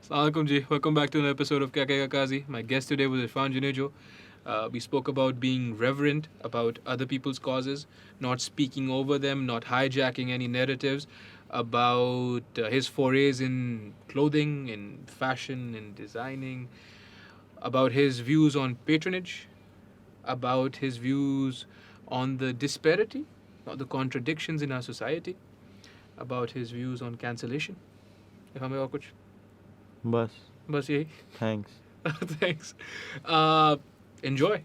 Assalamualaikum ji. Welcome back to another episode of Kya Kehega Kazi. My guest today was Irfan Junejo. We spoke about being reverent about other people's causes, not speaking over them, not hijacking any narratives, about his forays in clothing, in fashion, in designing, about his views on patronage, about his views on the disparity or the contradictions in our society, about his views on cancellation. If I'm और कुछ बस यही. Thanks Thanks. Enjoy.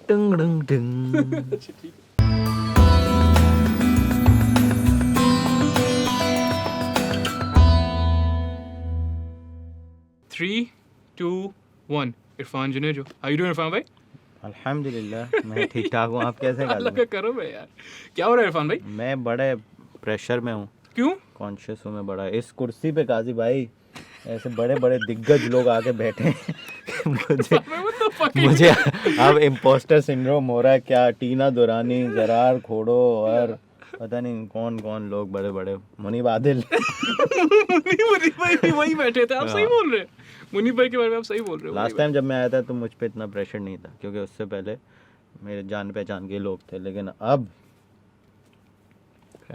टंग डंग डंग अच्छा, ठीक है. Three, two, one. Irfan Junejo. How you doing, Irfan भाई? अल्हम्दुलिल्लाह मैं ठीक ठाक हूँ. आप कैसे अल्लाह काजी? का करम है यार. क्या हो रहा है इरफान भाई? मैं बड़े प्रेशर में हूँ. क्यों? कॉन्शियस हूँ मैं बड़ा. इस कुर्सी पे काजी भाई ऐसे बड़े बड़े दिग्गज लोग आके बैठे हैं. मुझे अब इम्पोस्टर सिंड्रोम हो रहा है. क्या टीना दुरानी, जरार खोड़ो और पता नहीं कौन कौन लोग बड़े बड़े. मुनीब आदिल. मुनीब भाई भी वही बैठे थे. आप सही बोल रहे हैं. मुनीब भाई के बारे में आप सही बोल रहे हो. लास्ट टाइम जब मैं आया था तो मुझ पे इतना प्रेशर नहीं था क्योंकि उससे पहले मेरे जान पहचान के लोग थे. लेकिन अब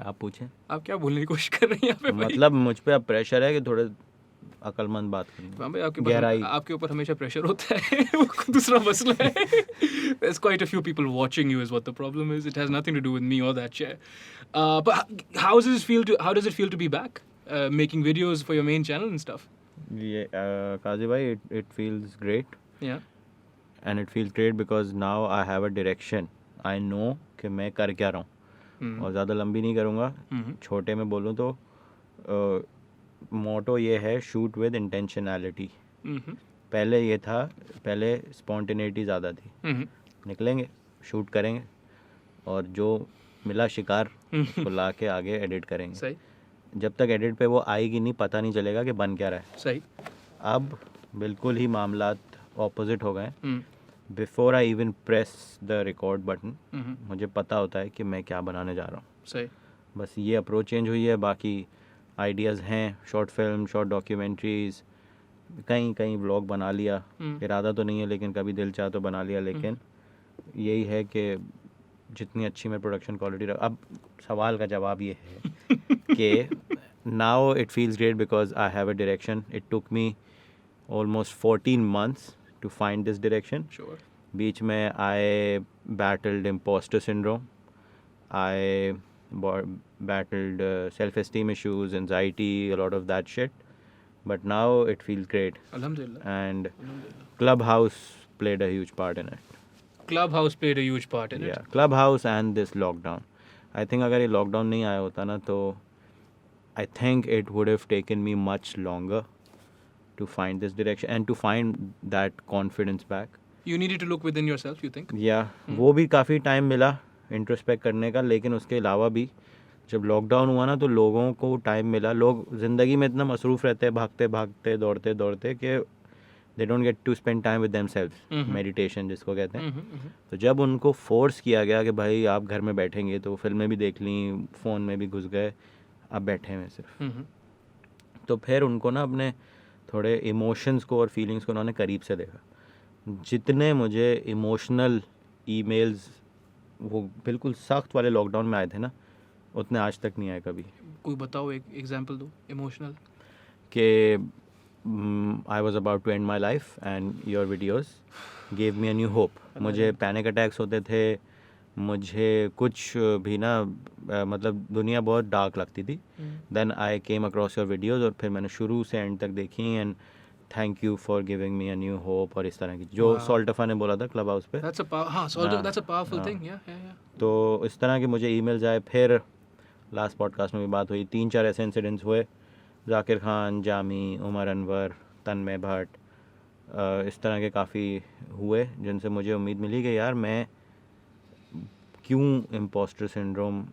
आप पूछें. आप क्या बोलने की कोशिश कर रहे हैं यहाँ पे भाई? मतलब मुझ पे अब प्रेशर है कि थोड़े अकलमंद बात करनी. इरफान भाई गहराई. आपके ऊपर हमेशा प्रेशर होता है. वो दूसरा मसला है. There's quite a few people watching you is what the problem is. It has nothing to do with me or that chair. But how does it feel to be back? Making videos for your main channel and stuff. ये काजी भाई it feels great Yeah. and it feels great because now I have a direction. I know कि मैं कर क्या रहा हूँ. और ज़्यादा लंबी नहीं करूँगा. छोटे में बोलूँ तो मोटो ये है शूट विद इंटेंशनैलिटी. पहले ये था, पहले स्पॉन्टेनिटी ज़्यादा थी. निकलेंगे, शूट करेंगे और जो मिला शिकार उसको ला के आगे एडिट करेंगे. सही. जब तक एडिट पे वो आएगी नहीं पता नहीं चलेगा कि बन क्या रहा है. सही. अब बिल्कुल ही मामलात ऑपोजिट हो गए. Before I even press the record button मुझे पता होता है कि मैं क्या बनाने जा रहा हूँ. सही. बस ये अप्रोच चेंज हुई है. बाकी आइडियाज़ हैं, शॉर्ट फिल्म, शॉर्ट डॉक्यूमेंट्रीज़, कहीं कहीं व्लॉग बना लिया. इरादा तो नहीं है लेकिन कभी दिल चाह तो बना लिया. लेकिन यही है कि जितनी अच्छी मैं प्रोडक्शन क्वालिटी अब सवाल का जवाब ये है कि now it feels great because I have a direction. It took me almost 14 months to find this direction. Sure. बीच में I battled impostor syndrome, I battled self-esteem issues, anxiety, a lot of that shit. But now it feels great. Alhamdulillah. And Clubhouse played a huge part in it. Clubhouse played a huge part in it. Yeah, Clubhouse and this lockdown. I think अगर ये lockdown नहीं आया होता ना तो I think it would have taken me much longer to find this direction and to find that confidence back. You needed to look within yourself, you think? Yeah, वो भी काफ़ी टाइम मिला इंट्रोस्पेक्ट करने का. लेकिन उसके अलावा भी जब लॉकडाउन हुआ ना तो लोगों को टाइम मिला. लोग ज़िंदगी में इतना मसरूफ़ रहते हैं, भागते भागते दौड़ते दौड़ते कि they don't get to spend time with themselves. Meditation जिसको कहते हैं. तो जब उनको फोर्स किया गया कि भाई आप घर में बैठेंगे तो फिल्में भी देख ली, फ़ोन में भी घुस गए, अब बैठे हुए सिर्फ. तो फिर उनको ना अपने थोड़े इमोशंस को और फीलिंग्स को उन्होंने करीब से देखा. जितने मुझे इमोशनल ईमेल्स वो बिल्कुल सख्त वाले लॉकडाउन में आए थे ना उतने आज तक नहीं आए कभी. कोई बताओ, एक एग्जांपल दो इमोशनल. कि I was about to end my life and your videos gave me a new hope. मुझे पैनिक अटैक्स होते थे, मुझे कुछ भी ना मतलब दुनिया बहुत डार्क लगती थी. Then I came across your videos और फिर मैंने शुरू से एंड तक देखी. And thank you for giving me a new hope और इस तरह की जो सॉल्टफा ने बोला था क्लब हाउस पे. That's a powerful thing. Yeah. तो इस तरह के मुझे ईमेल्स आए. फिर लास्ट पॉडकास्ट में भी बात हुई, 3-4 ऐसे इंसिडेंट्स हुए. जाकिर खान, जामी, उमर अनवर, तन्मय भट्ट, इस तरह के काफ़ी हुए जिनसे मुझे उम्मीद मिली कि यार मैं क्यों इम्पोस्टर सिंड्रोम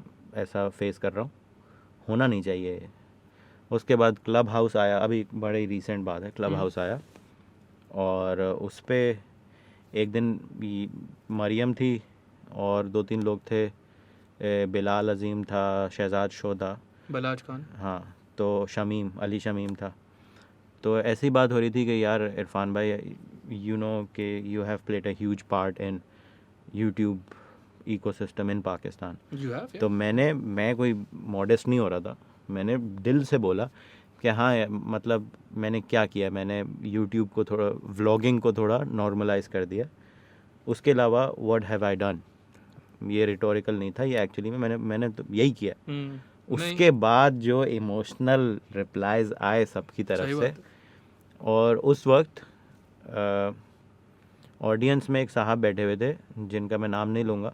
ऐसा फेस कर रहा हूँ, होना नहीं चाहिए. उसके बाद क्लब हाउस आया. अभी बड़ी रीसेंट बात है. क्लब हाउस आया और उस पर एक दिन मरियम थी और 2-3 लोग थे. बिलाल अजीम था, शहजाद शोधा, बलाज खान. हाँ, तो शमीम, अली शमीम था. तो ऐसी बात हो रही थी कि यार इरफान भाई यू नो कि you have played a huge part in YouTube ecosystem in Pakistan. You have, yeah. तो मैं कोई मॉडेस्ट नहीं हो रहा था, मैंने दिल से बोला कि हाँ मतलब मैंने क्या किया, मैंने यूट्यूब को थोड़ा व्लॉगिंग को थोड़ा नॉर्मलाइज कर दिया, उसके अलावा व्हाट हैव आई डन। ये रिटोरिकल नहीं था, ये एक्चुअली में मैंने तो यही किया। उसके बाद जो इमोशनल रिप्लाइज आए सबकी सही तरफ से, बात है। और उस वक्त ऑडियंस में एक साहब बैठे हुए थे जिनका मैं नाम नहीं लूँगा,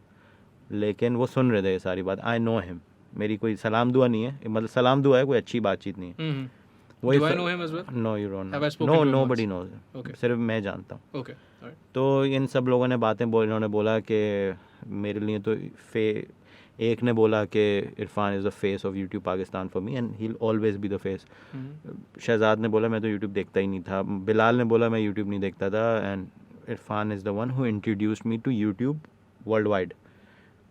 लेकिन वो सुन रहे थे ये सारी बात। आई नो हिम, मेरी कोई सलाम दुआ नहीं है, मतलब सलाम दुआ है, कोई अच्छी बातचीत नहीं है। Do I know him as well? No you don't Have I no, spoken to him nobody once? Knows, Okay. सिर्फ मैं जानता हूँ। Okay, all right. तो इन सब लोगों ने बातें इन्होंने बोला कि मेरे लिए तो एक ने बोला कि Irfan is the face of YouTube Pakistan for me and he will always be the face. Shahzad ने बोला मैं तो यूट्यूब देखता ही नहीं था। बिलाल ने बोला मैं यूट्यूब नहीं देखता था, and Irfan is the one who introduced me to YouTube world wide.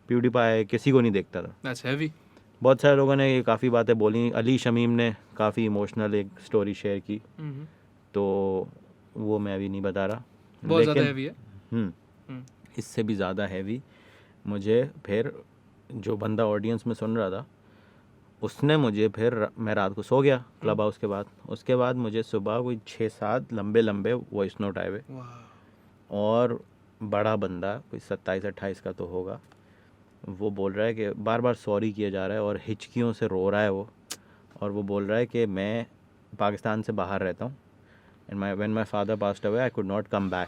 PewDiePie किसी को नहीं देखता था। That's heavy. बहुत सारे लोगों ने ये काफ़ी बातें बोली। अली शमीम ने काफ़ी इमोशनल एक स्टोरी शेयर की, तो वो मैं अभी नहीं बता रहा। बहुत ज़्यादा heavy है। इससे भी ज़्यादा हैवी मुझे फिर जो बंदा ऑडियंस में सुन रहा था उसने मुझे फिर, मैं रात को सो गया क्लब हाउस के बाद, उसके बाद मुझे सुबह कोई 6-7 लंबे वॉइस नोट आए हुए, और बड़ा बंदा कोई 27-28 का तो होगा, वो बोल रहा है कि बार बार सॉरी किया जा रहा है और हिचकियों से रो रहा है वो, और वो बोल रहा है कि मैं पाकिस्तान से बाहर रहता हूँ and when my father passed away I could not come back,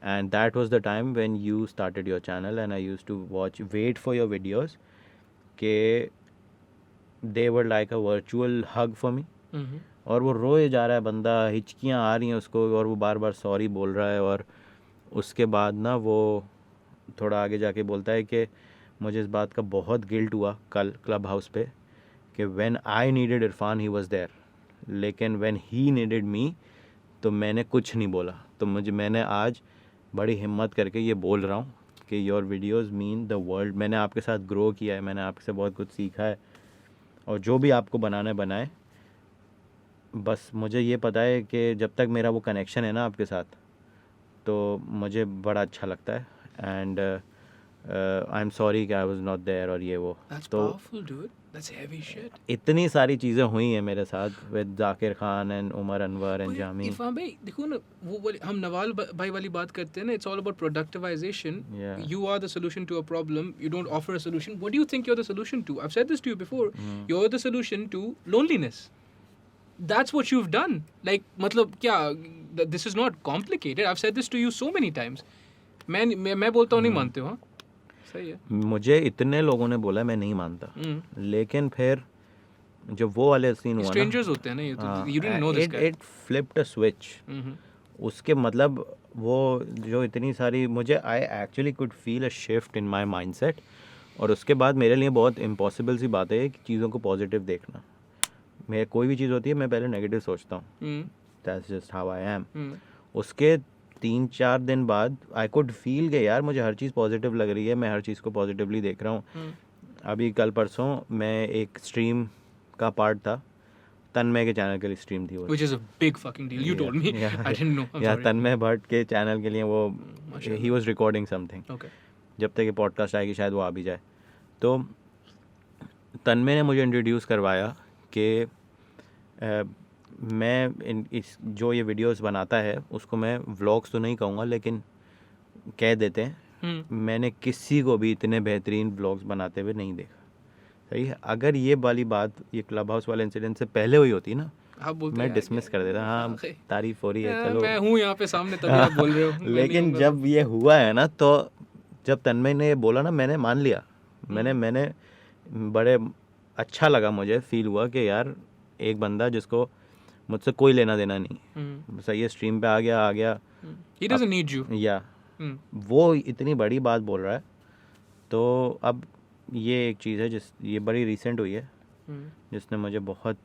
and that was the time when you started your channel and I used to wait for your videos के they were like a virtual hug for me। और वो रोए जा रहा है बंदा, हिचकियाँ आ रही हैं उसको, और वो बार बार सॉरी बोल रहा है। और उसके बाद ना वो थोड़ा आगे जाके बोलता है कि मुझे इस बात का बहुत गिल्ट हुआ कल क्लब हाउस पे कि when I needed Irfan he was there, लेकिन when he needed me तो मैंने कुछ नहीं बोला। तो मैंने आज बड़ी हिम्मत करके ये बोल रहा हूँ कि your videos mean the world. मैंने आपके साथ ग्रो किया है, मैंने आपसे बहुत कुछ सीखा है, और जो भी आपको बनाना है बनाए। बस मुझे ये पता है कि जब तक मेरा वो कनेक्शन है ना आपके साथ, तो मुझे बड़ा अच्छा लगता है। एंड आई एम सॉरी कि आई वाज नॉट देयर और ये वो। That's तो powerful, dude. That's heavy shit. इतनी सारी चीज़ें हुई हैं मेरे साथ with Zakir Khan and Umar Anwar and Jami. Irfan भाई देखो ना, वो वाली हम नवाल भाई वाली बात करते हैं ना, it's all about productivization. Yeah. You are the solution to a problem. You don't offer a solution. What do you think you're the solution to? I've said this to you before. You're the solution to loneliness. That's what you've done. Like मतलब क्या, this is not complicated. I've said this to you so many times. मैं बोलता हूँ नहीं मानते हो। हाँ सही है। मुझे इतने लोगों ने बोला, मैं नहीं मानता, लेकिन फिर जब वो वाले सीन हुआ ना, स्ट्रेंजर्स होते हैं ना ये तो, you didn't know this guy. it flipped a switch। उसके मतलब वो जो इतनी सारी मुझे I actually could feel a shift in my mindset. और उसके बाद मेरे लिए बहुत इम्पॉसिबल सी बात है कि चीज़ों को पॉजिटिव देखना। मैं कोई भी चीज़ होती है मैं पहले नेगेटिव सोचता हूँ, that's just how I am. उसके 3-4 दिन बाद आई कुड फील के यार मुझे हर चीज़ पॉजिटिव लग रही है, मैं हर चीज़ को पॉजिटिवली देख रहा हूँ। अभी कल परसों मैं एक स्ट्रीम का पार्ट था, तन्मय के चैनल के लिए स्ट्रीम थी वो। Which is a big fucking deal. You told me. I didn't know. I'm या sorry. तन्मय भट्ट के चैनल के लिए वो he was recording something. Okay. जब तक ये पॉडकास्ट आएगी शायद वो आ भी जाए। तो तन्मय ने मुझे इंट्रोड्यूस करवाया कि मैं इस जो ये वीडियोस बनाता है उसको मैं व्लॉग्स तो नहीं कहूँगा, लेकिन कह देते हैं मैंने किसी को भी इतने बेहतरीन व्लॉग्स बनाते हुए नहीं देखा। सही है, अगर ये वाली बात ये क्लब हाउस वाले इंसिडेंट से पहले हुई होती ना, आप बोलते मैं हैं डिसमिस कर देता। हाँ तारीफ हो रही है, चलो मैं हूँ यहाँ पे सामने तभी आप बोल रहे हो। मैं नहीं लेकिन हूँगा। जब ये हुआ है ना, तो जब तन्मय ने ये बोला ना, मैंने मान लिया। मैंने बड़े अच्छा लगा, मुझे फील हुआ कि यार एक बंदा जिसको मुझसे कोई लेना देना नहीं, सही है, स्ट्रीम पे आ गया He doesn't need you. या वो इतनी बड़ी बात बोल रहा है। तो अब ये एक चीज़ है ये बड़ी रिसेंट हुई है जिसने मुझे बहुत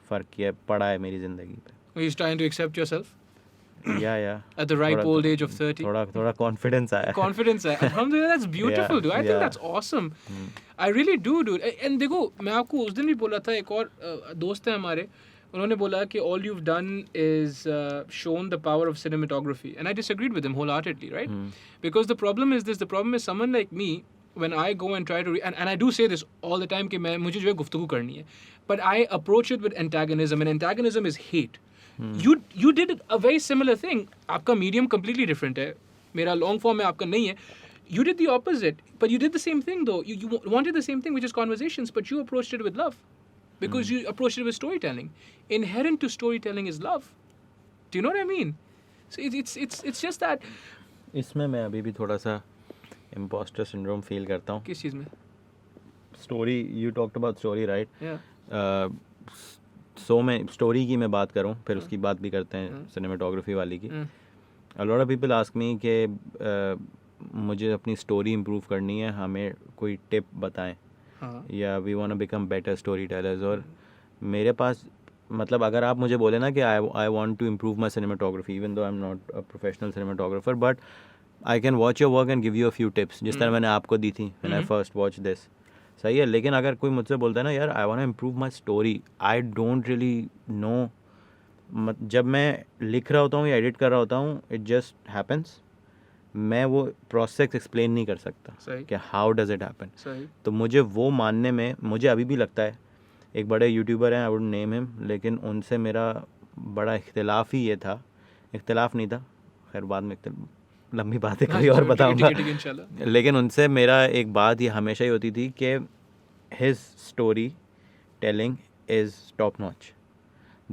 फ़र्क पड़ा है मेरी ज़िंदगी पे। He's trying to accept yourself या at the ripe old age of 30. थोड़ा कॉन्फिडेंस आया। Confidence है। Alhamdulillah, that's beautiful, dude. I think that's awesome. I really do, dude. And देखो मैं आपको उस दिन भी बोला था, एक और दोस्त है हमारे, उन्होंने बोला कि all you've done is shown the power of cinematography, and I disagreed with him wholeheartedly, right? Because the problem is this: the problem is someone like me, when I go and try to and I do say this all the time कि मैं मुझे जो है गुफ्तगू करनी है, but I approach it with antagonism, and antagonism is hate. You did a very similar thing. आपका medium completely different है, मेरा long form है, आपका नहीं है. You did the opposite, but you did the same thing though. You wanted the same thing, which is conversations, but you approached it with love. Because you approached it with storytelling. Inherent to storytelling is love. Do you know what I mean? So it's just that. इसमें मैं अभी भी थोड़ा सा imposter syndrome feel करता हूँ. किस चीज़ में? Story, you talked about story, right? Yeah. So मैं story की मैं बात करूँ, फिर उसकी बात भी करते हैं cinematography वाली की. A lot of people ask me कि मुझे अपनी story improve करनी है, हमें कोई tip बताएं. या we want to become better story tellers. और मेरे पास मतलब अगर आप मुझे बोले ना कि I want to improve my cinematography, even though I am not a professional cinematographer, but I can watch your work and give you a few tips, जिस तरह मैंने आपको दी थी when I first watch this. सही है, लेकिन अगर कोई मुझसे बोलता है ना यार I want to improve my story, I don't really know. जब मैं लिख रहा होता हूँ या एडिट कर रहा होता हूँ, इट जस्ट हैपन्स. मैं वो प्रोसेस एक्सप्लेन नहीं कर सकता कि हाउ डज इट हैपन. तो मुझे वो मानने में मुझे अभी भी लगता है, एक बड़े यूट्यूबर हैं, आई वुड नेम हिम, लेकिन उनसे मेरा बड़ा इख्तिलाफ ही ये था. इख्तिलाफ नहीं था, खैर बाद में लंबी बात है, कभी और बताऊंगा. लेकिन उनसे मेरा एक बात ये हमेशा ही होती थी कि his story telling is top notch.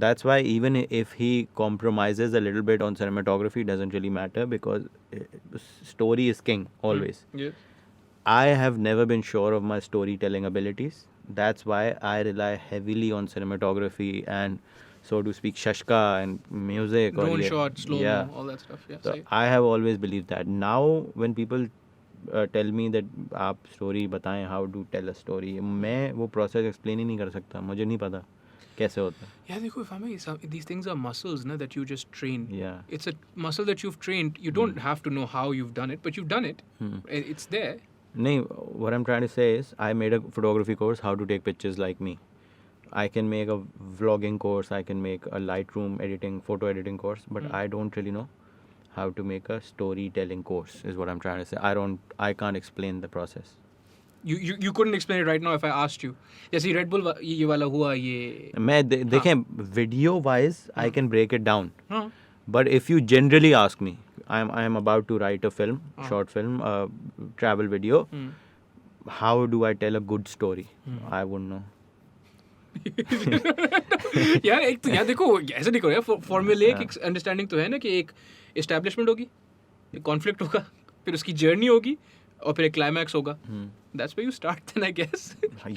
That's why even if he compromises a little bit on cinematography, it doesn't really matter because story is king always. Yes. I have never been sure of my storytelling abilities. That's why I rely heavily on cinematography and, so to speak, shashka and music. Drone shots, slow-mo, yeah. all that stuff. Yeah. So I have always believed that. Now when people tell me that आप story बताएं, how to tell a story, मैं वो process explain ही नहीं कर सकता, मुझे नहीं पता कैसे होता है. Yeah, देखो, if I may, these things are muscles na, that you just train. Yeah. It's a muscle that you've trained. You don't have to know how you've done it, but you've done it. It's there. नहीं, what I'm trying to say is I made a photography course, how to take pictures like me. I can make a vlogging course, I can make a Lightroom editing, photo editing course, but I don't really know how to make a storytelling course is what I'm trying to say. I can't explain the process. You couldn't explain it right now if I asked you. जैसे Red Bull ये वाला हुआ ये. मैं देखें video wise I can break it down. But if you generally ask me, I am about to write a film, short film, travel video. How do I tell a good story? I wouldn't know. यार एक तो यार देखो ऐसे नहीं करो यार. फॉर्मूलेक एक अंडरस्टैंडिंग तो है ना कि एक एस्टैब्लिशमेंट होगी, एक कॉन्फ्लिक्ट होगा, फिर उसकी जर्नी होगी और फिर एक क्लाइमैक्स होगा. That's where you start then, I guess.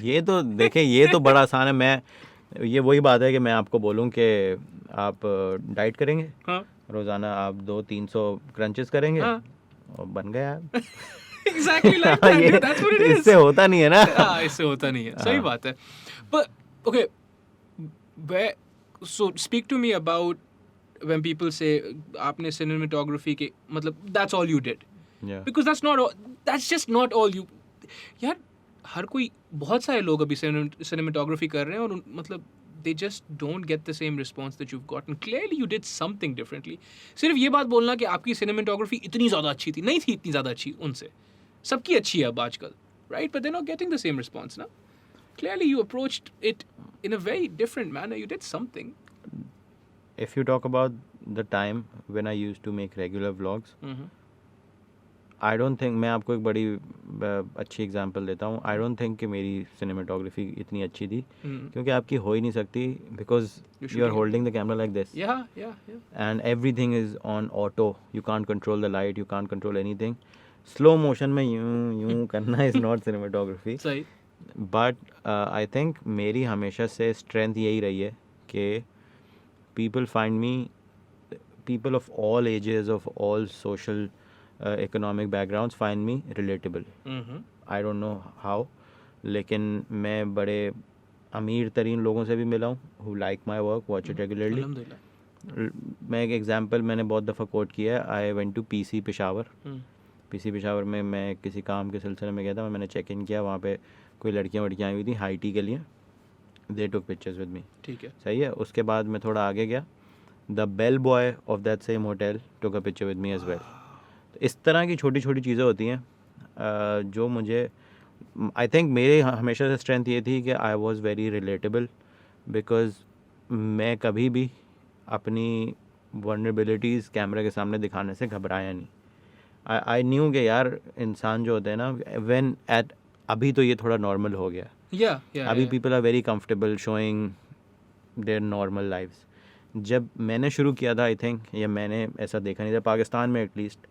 ये तो देखें, ये तो बड़ा आसान है. मैं ये वही बात है कि मैं आपको बोलूँ कि आप डाइट करेंगे, रोज़ाना आप 200-300 क्रंचेस करेंगे और बन गए आप. Exactly like that, dude. That's what it is. इससे होता नहीं है ना. हाँ, इससे होता नहीं है. सही बात है. But okay, so speak to me about when people say आपने cinematography के मतलब that's all you did. Yeah. Because that's just not all you. यार हर कोई, बहुत सारे लोग अभी cinematography कर रहे हैं और मतलब they just don't get the same response that you've gotten. Clearly you did something differently. सिर्फ ये बात बोलना कि आपकी cinematography इतनी ज़्यादा अच्छी थी, नहीं थी इतनी ज़्यादा अच्छी उनसे. सबकी अच्छी है अब आजकल, right? But they're not getting the same response now. Clearly you approached it in a very different manner. You did something. If you talk about the time when I used to make regular vlogs, I don't think, मैं आपको एक बड़ी अच्छी example देता हूँ. I don't think कि मेरी cinematography इतनी अच्छी थी, क्योंकि आपकी हो ही नहीं सकती, because you are holding the camera like this. Yeah. And everything is on auto. You can't control the light, you can't control anything. Slow motion में यूं करना is not cinematography. सही. But I think मेरी हमेशा से strength यही रही है कि people find me, people of all ages, of all social economic backgrounds find me relatable. I don't know how, लेकिन मैं बड़े अमीर तरीन लोगों से भी मिला हूँ who like my work, watch it regularly. मैं एक एग्जांपल मैंने बहुत दफ़ा कोट किया है. I went to PC Peshawar. PC Peshawar में मैं किसी काम के सिलसिले में गया था. मैंने चेक इन किया, वहाँ पे कोई लड़कियाँ आई हुई थी हाई टी के लिए. दे टुक पिक्चर्स विद मी. ठीक है. सही है. उसके बाद मैं थोड़ा आगे गया. The bell boy of that same hotel took a picture with me as well. तो इस तरह की छोटी छोटी चीज़ें होती हैं जो मुझे, आई थिंक मेरे हमेशा से स्ट्रेंथ ये थी कि I was very relatable, because मैं कभी भी अपनी वनरेबिलिटीज़ कैमरे के सामने दिखाने से घबराया नहीं. आई न्यू कि यार इंसान जो होते हैं ना, व्हेन एट अभी तो ये थोड़ा नॉर्मल हो गया. अभी people are very comfortable showing their normal lives. जब मैंने शुरू किया था, आई थिंक, या मैंने ऐसा देखा नहीं था पाकिस्तान में, एटलीस्ट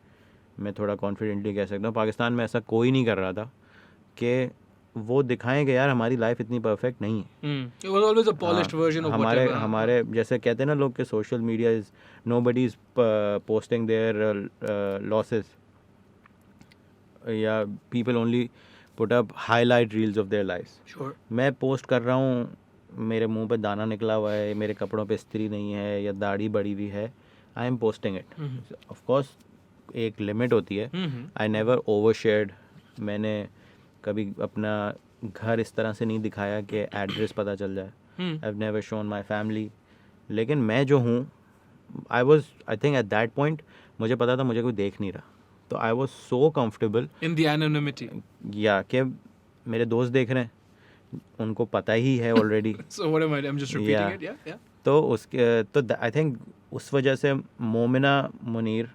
मैं थोड़ा कॉन्फिडेंटली कह सकता हूँ, पाकिस्तान में ऐसा कोई नहीं कर रहा था कि वो दिखाएं कि यार हमारी लाइफ इतनी परफेक्ट नहीं है. It was always a polished version of whatever. हमारे जैसे कहते हैं ना लोग कि social media is nobody is posting their losses, या people only put up highlight reels of their lifes. Sure. मैं पोस्ट कर रहा हूँ, मेरे मुंह पे दाना निकला हुआ है, मेरे कपड़ों पे इस्त्री नहीं है, या दाढ़ी बड़ी हुई है, I am posting it. Of course एक लिमिट होती है. I never over shared. मैंने कभी अपना घर इस तरह से नहीं दिखाया कि एड्रेस पता चल जाए. आई have never shown my family. लेकिन मैं जो हूँ, I think at that point मुझे पता था मुझे कोई देख नहीं रहा. तो I was so comfortable In the anonymity. या कि मेरे दोस्त देख रहे हैं, उनको पता ही है already. So what am I? I'm just repeating Yeah. it. Yeah. तो उसके तो आई थिंक उस वजह से Momina Munir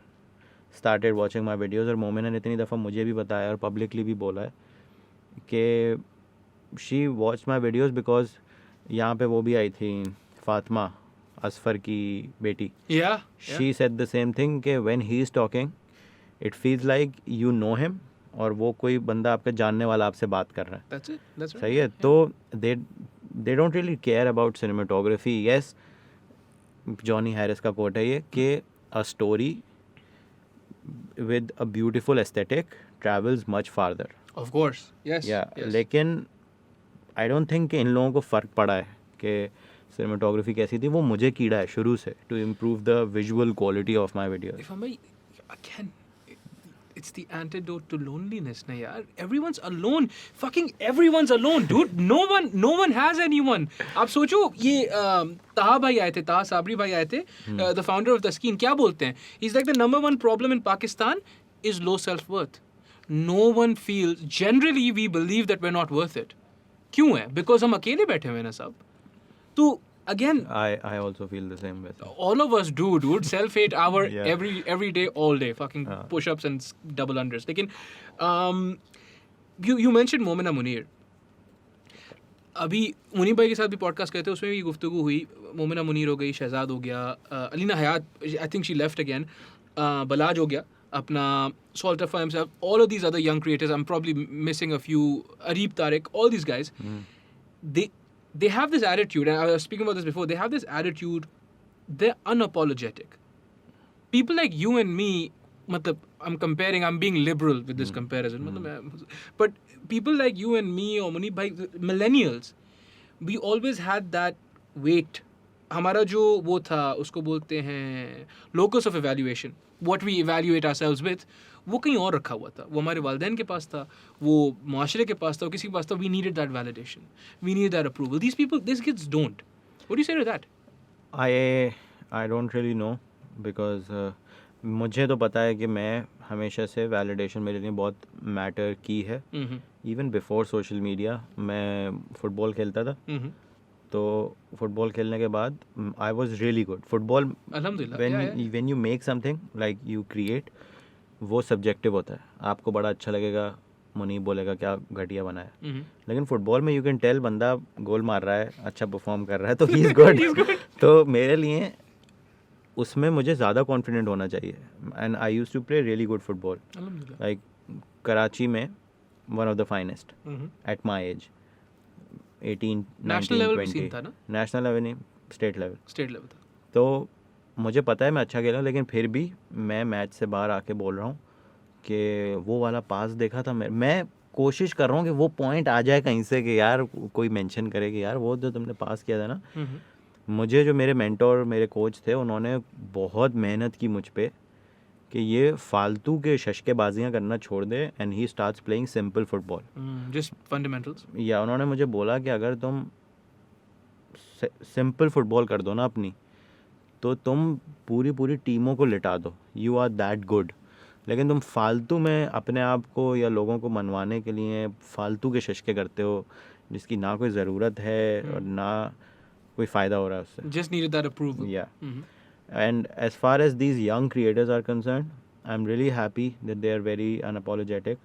started watching my videos. और मोमिना ने इतनी दफ़ा मुझे भी बताया और पब्लिकली भी बोला है कि she watch my videos because यहाँ पे वो भी आई थी, फातिमा असफर की बेटी. Yeah. She said the same thing कि when he is talking it feels like you know him, और वो कोई बंदा आपके जानने वाला आपसे बात कर रहा है. That's it. That's right. सही है. तो दे don't really care about cinematography. Yes, Johnny Harris का कोट है ये कि a story with a beautiful aesthetic travels much farther. Of course. Yes. या Yes. लेकिन आई डोंट थिंक कि इन लोगों को फ़र्क पड़ा है कि सिनेमाटोग्राफी कैसी थी. वो मुझे कीड़ा है शुरू से to improve the visual quality of my videos. If I may, again, it's the antidote to loneliness, na yaar. Everyone's alone. Fucking everyone's alone, dude. No one has anyone. आप सोचो ये ताहा भाई आए थे, ताहा साबरी भाई आए थे, the founder of the Skeen. क्या बोलते हैं? He's like the number one problem in Pakistan is low self-worth. No one feels. Generally, we believe that we're not worth it. क्यों है? Because हम अकेले बैठे हुए हैं ना सब. तो again, I also feel the same way. all of us do, dude. Self-hate hour Yeah. every day, all day. Fucking push-ups and double unders. लेकिन you mentioned Momina Munir. अभी मुनीर भाई के साथ भी पॉडकास्ट करते उसमें भी गुफ्तगू हुई. मोमिना मुनीर हो गई, शहजाद हो गया, Alina Hayat, I think she left again, Balaj हो गया अपना, Salter for himself, all of these other young creators, I'm probably missing a few, Areeb Tariq, all these guys, they have this attitude, and I was speaking about this before, they have this attitude, they're unapologetic. People like you and me, matlab, I'm being liberal with this comparison, but people like you and me or Munib bhai, millennials, we always had that weight. हमारा जो वो था उसको बोलते हैं locus of evaluation, what we evaluate ourselves with, वो कहीं और रखा हुआ था. वो हमारे वालिदैन के पास था, वो माशरे के पास था, किसी के पास था. We needed that validation, we needed that approval. These kids don't. What do you say to that? I don't really know because मुझे तो पता है कि मैं हमेशा से वैलिडेशन मेरे लिए बहुत मैटर की है. इवन बिफोर सोशल मीडिया मैं फुटबॉल खेलता था. तो फुटबॉल खेलने के बाद I was really good. Football when you make something like you create, वो सब्जेक्टिव होता है. आपको बड़ा अच्छा लगेगा, मुनीब बोलेगा क्या घटिया बनाया. लेकिन फुटबॉल में यू कैन टेल बंदा गोल मार रहा है, अच्छा परफॉर्म कर रहा है, तो ही इज़ गुड. तो मेरे लिए उसमें मुझे ज़्यादा कॉन्फिडेंट होना चाहिए. And I used to play really good football, like Karachi में one of the finest at my age. 18, 19, 20 था ना? नेशनल लेवल नहीं, स्टेट लेवल था. तो मुझे पता है मैं अच्छा खेला, लेकिन फिर भी मैं मैच से बाहर आके बोल रहा हूँ कि वो वाला पास देखा था. मैं कोशिश कर रहा हूँ कि वो पॉइंट आ जाए कहीं से कि यार कोई मेंशन करे कि यार वो जो तुमने पास किया था ना. मुझे जो मेरे मेंटोर, मेरे कोच थे, उन्होंने बहुत मेहनत की मुझ पे कि ये फालतू के शशकेबाजियाँ करना छोड़ दे and he starts playing simple football, just fundamentals. या उन्होंने मुझे बोला कि अगर तुम सिंपल फुटबॉल कर दो ना अपनी, तो तुम पूरी पूरी टीमों को लिटा दो, यू आर दैट गुड। लेकिन तुम फालतू में अपने आप को या लोगों को मनवाने के लिए फालतू के शिश्के करते हो जिसकी ना कोई ज़रूरत है और ना कोई फ़ायदा हो रहा है उससे। Just needed that approval. Yeah. Mhm. And as far as these young creators are concerned, I'm really happy that they are very unapologetic.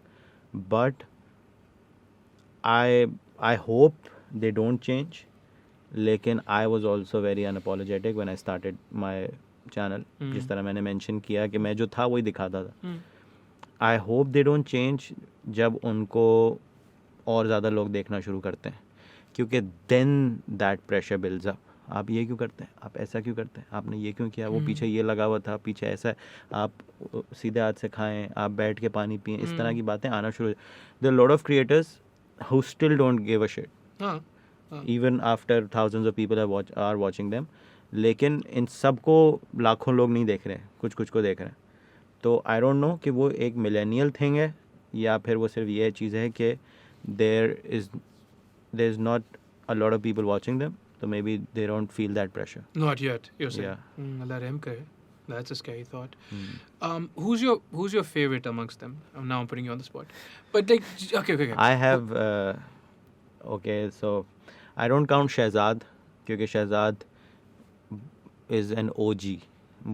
But I hope they don't change. लेकिन I was also very unapologetic when I started my channel. जिस तरह मैंने mention किया कि मैं जो था वही दिखाता था. I hope they don't change जब उनको और ज़्यादा लोग देखना शुरू करते हैं, क्योंकि then that pressure builds up. आप ये क्यों करते हैं, आप ऐसा क्यों करते हैं, आपने ये क्यों किया, वो पीछे ये लगा हुआ था, पीछे ऐसा है, आप सीधे हाथ से खाएं, आप बैठ के पानी पिएं, इस तरह की बातें आना शुरू। There are a lot of creators who still don't give a shit, हाँ, even after thousands of people are watching them. लेकिन इन सब को लाखों लोग नहीं देख रहे हैं, कुछ कुछ को देख रहे हैं। तो आई डोंट नो कि वो एक मिलेनियल थिंग है या फिर वो सिर्फ ये चीज़ है कि there is not a lot of people watching them, so maybe they don't feel that pressure. Not yet, you're saying. Yeah. Let him kare. That's a scary thought. Who's your favorite amongst them? Now I'm putting you on the spot. But like, okay. I have okay, so I don't count Shehzad क्योंकि Shehzad is an OG.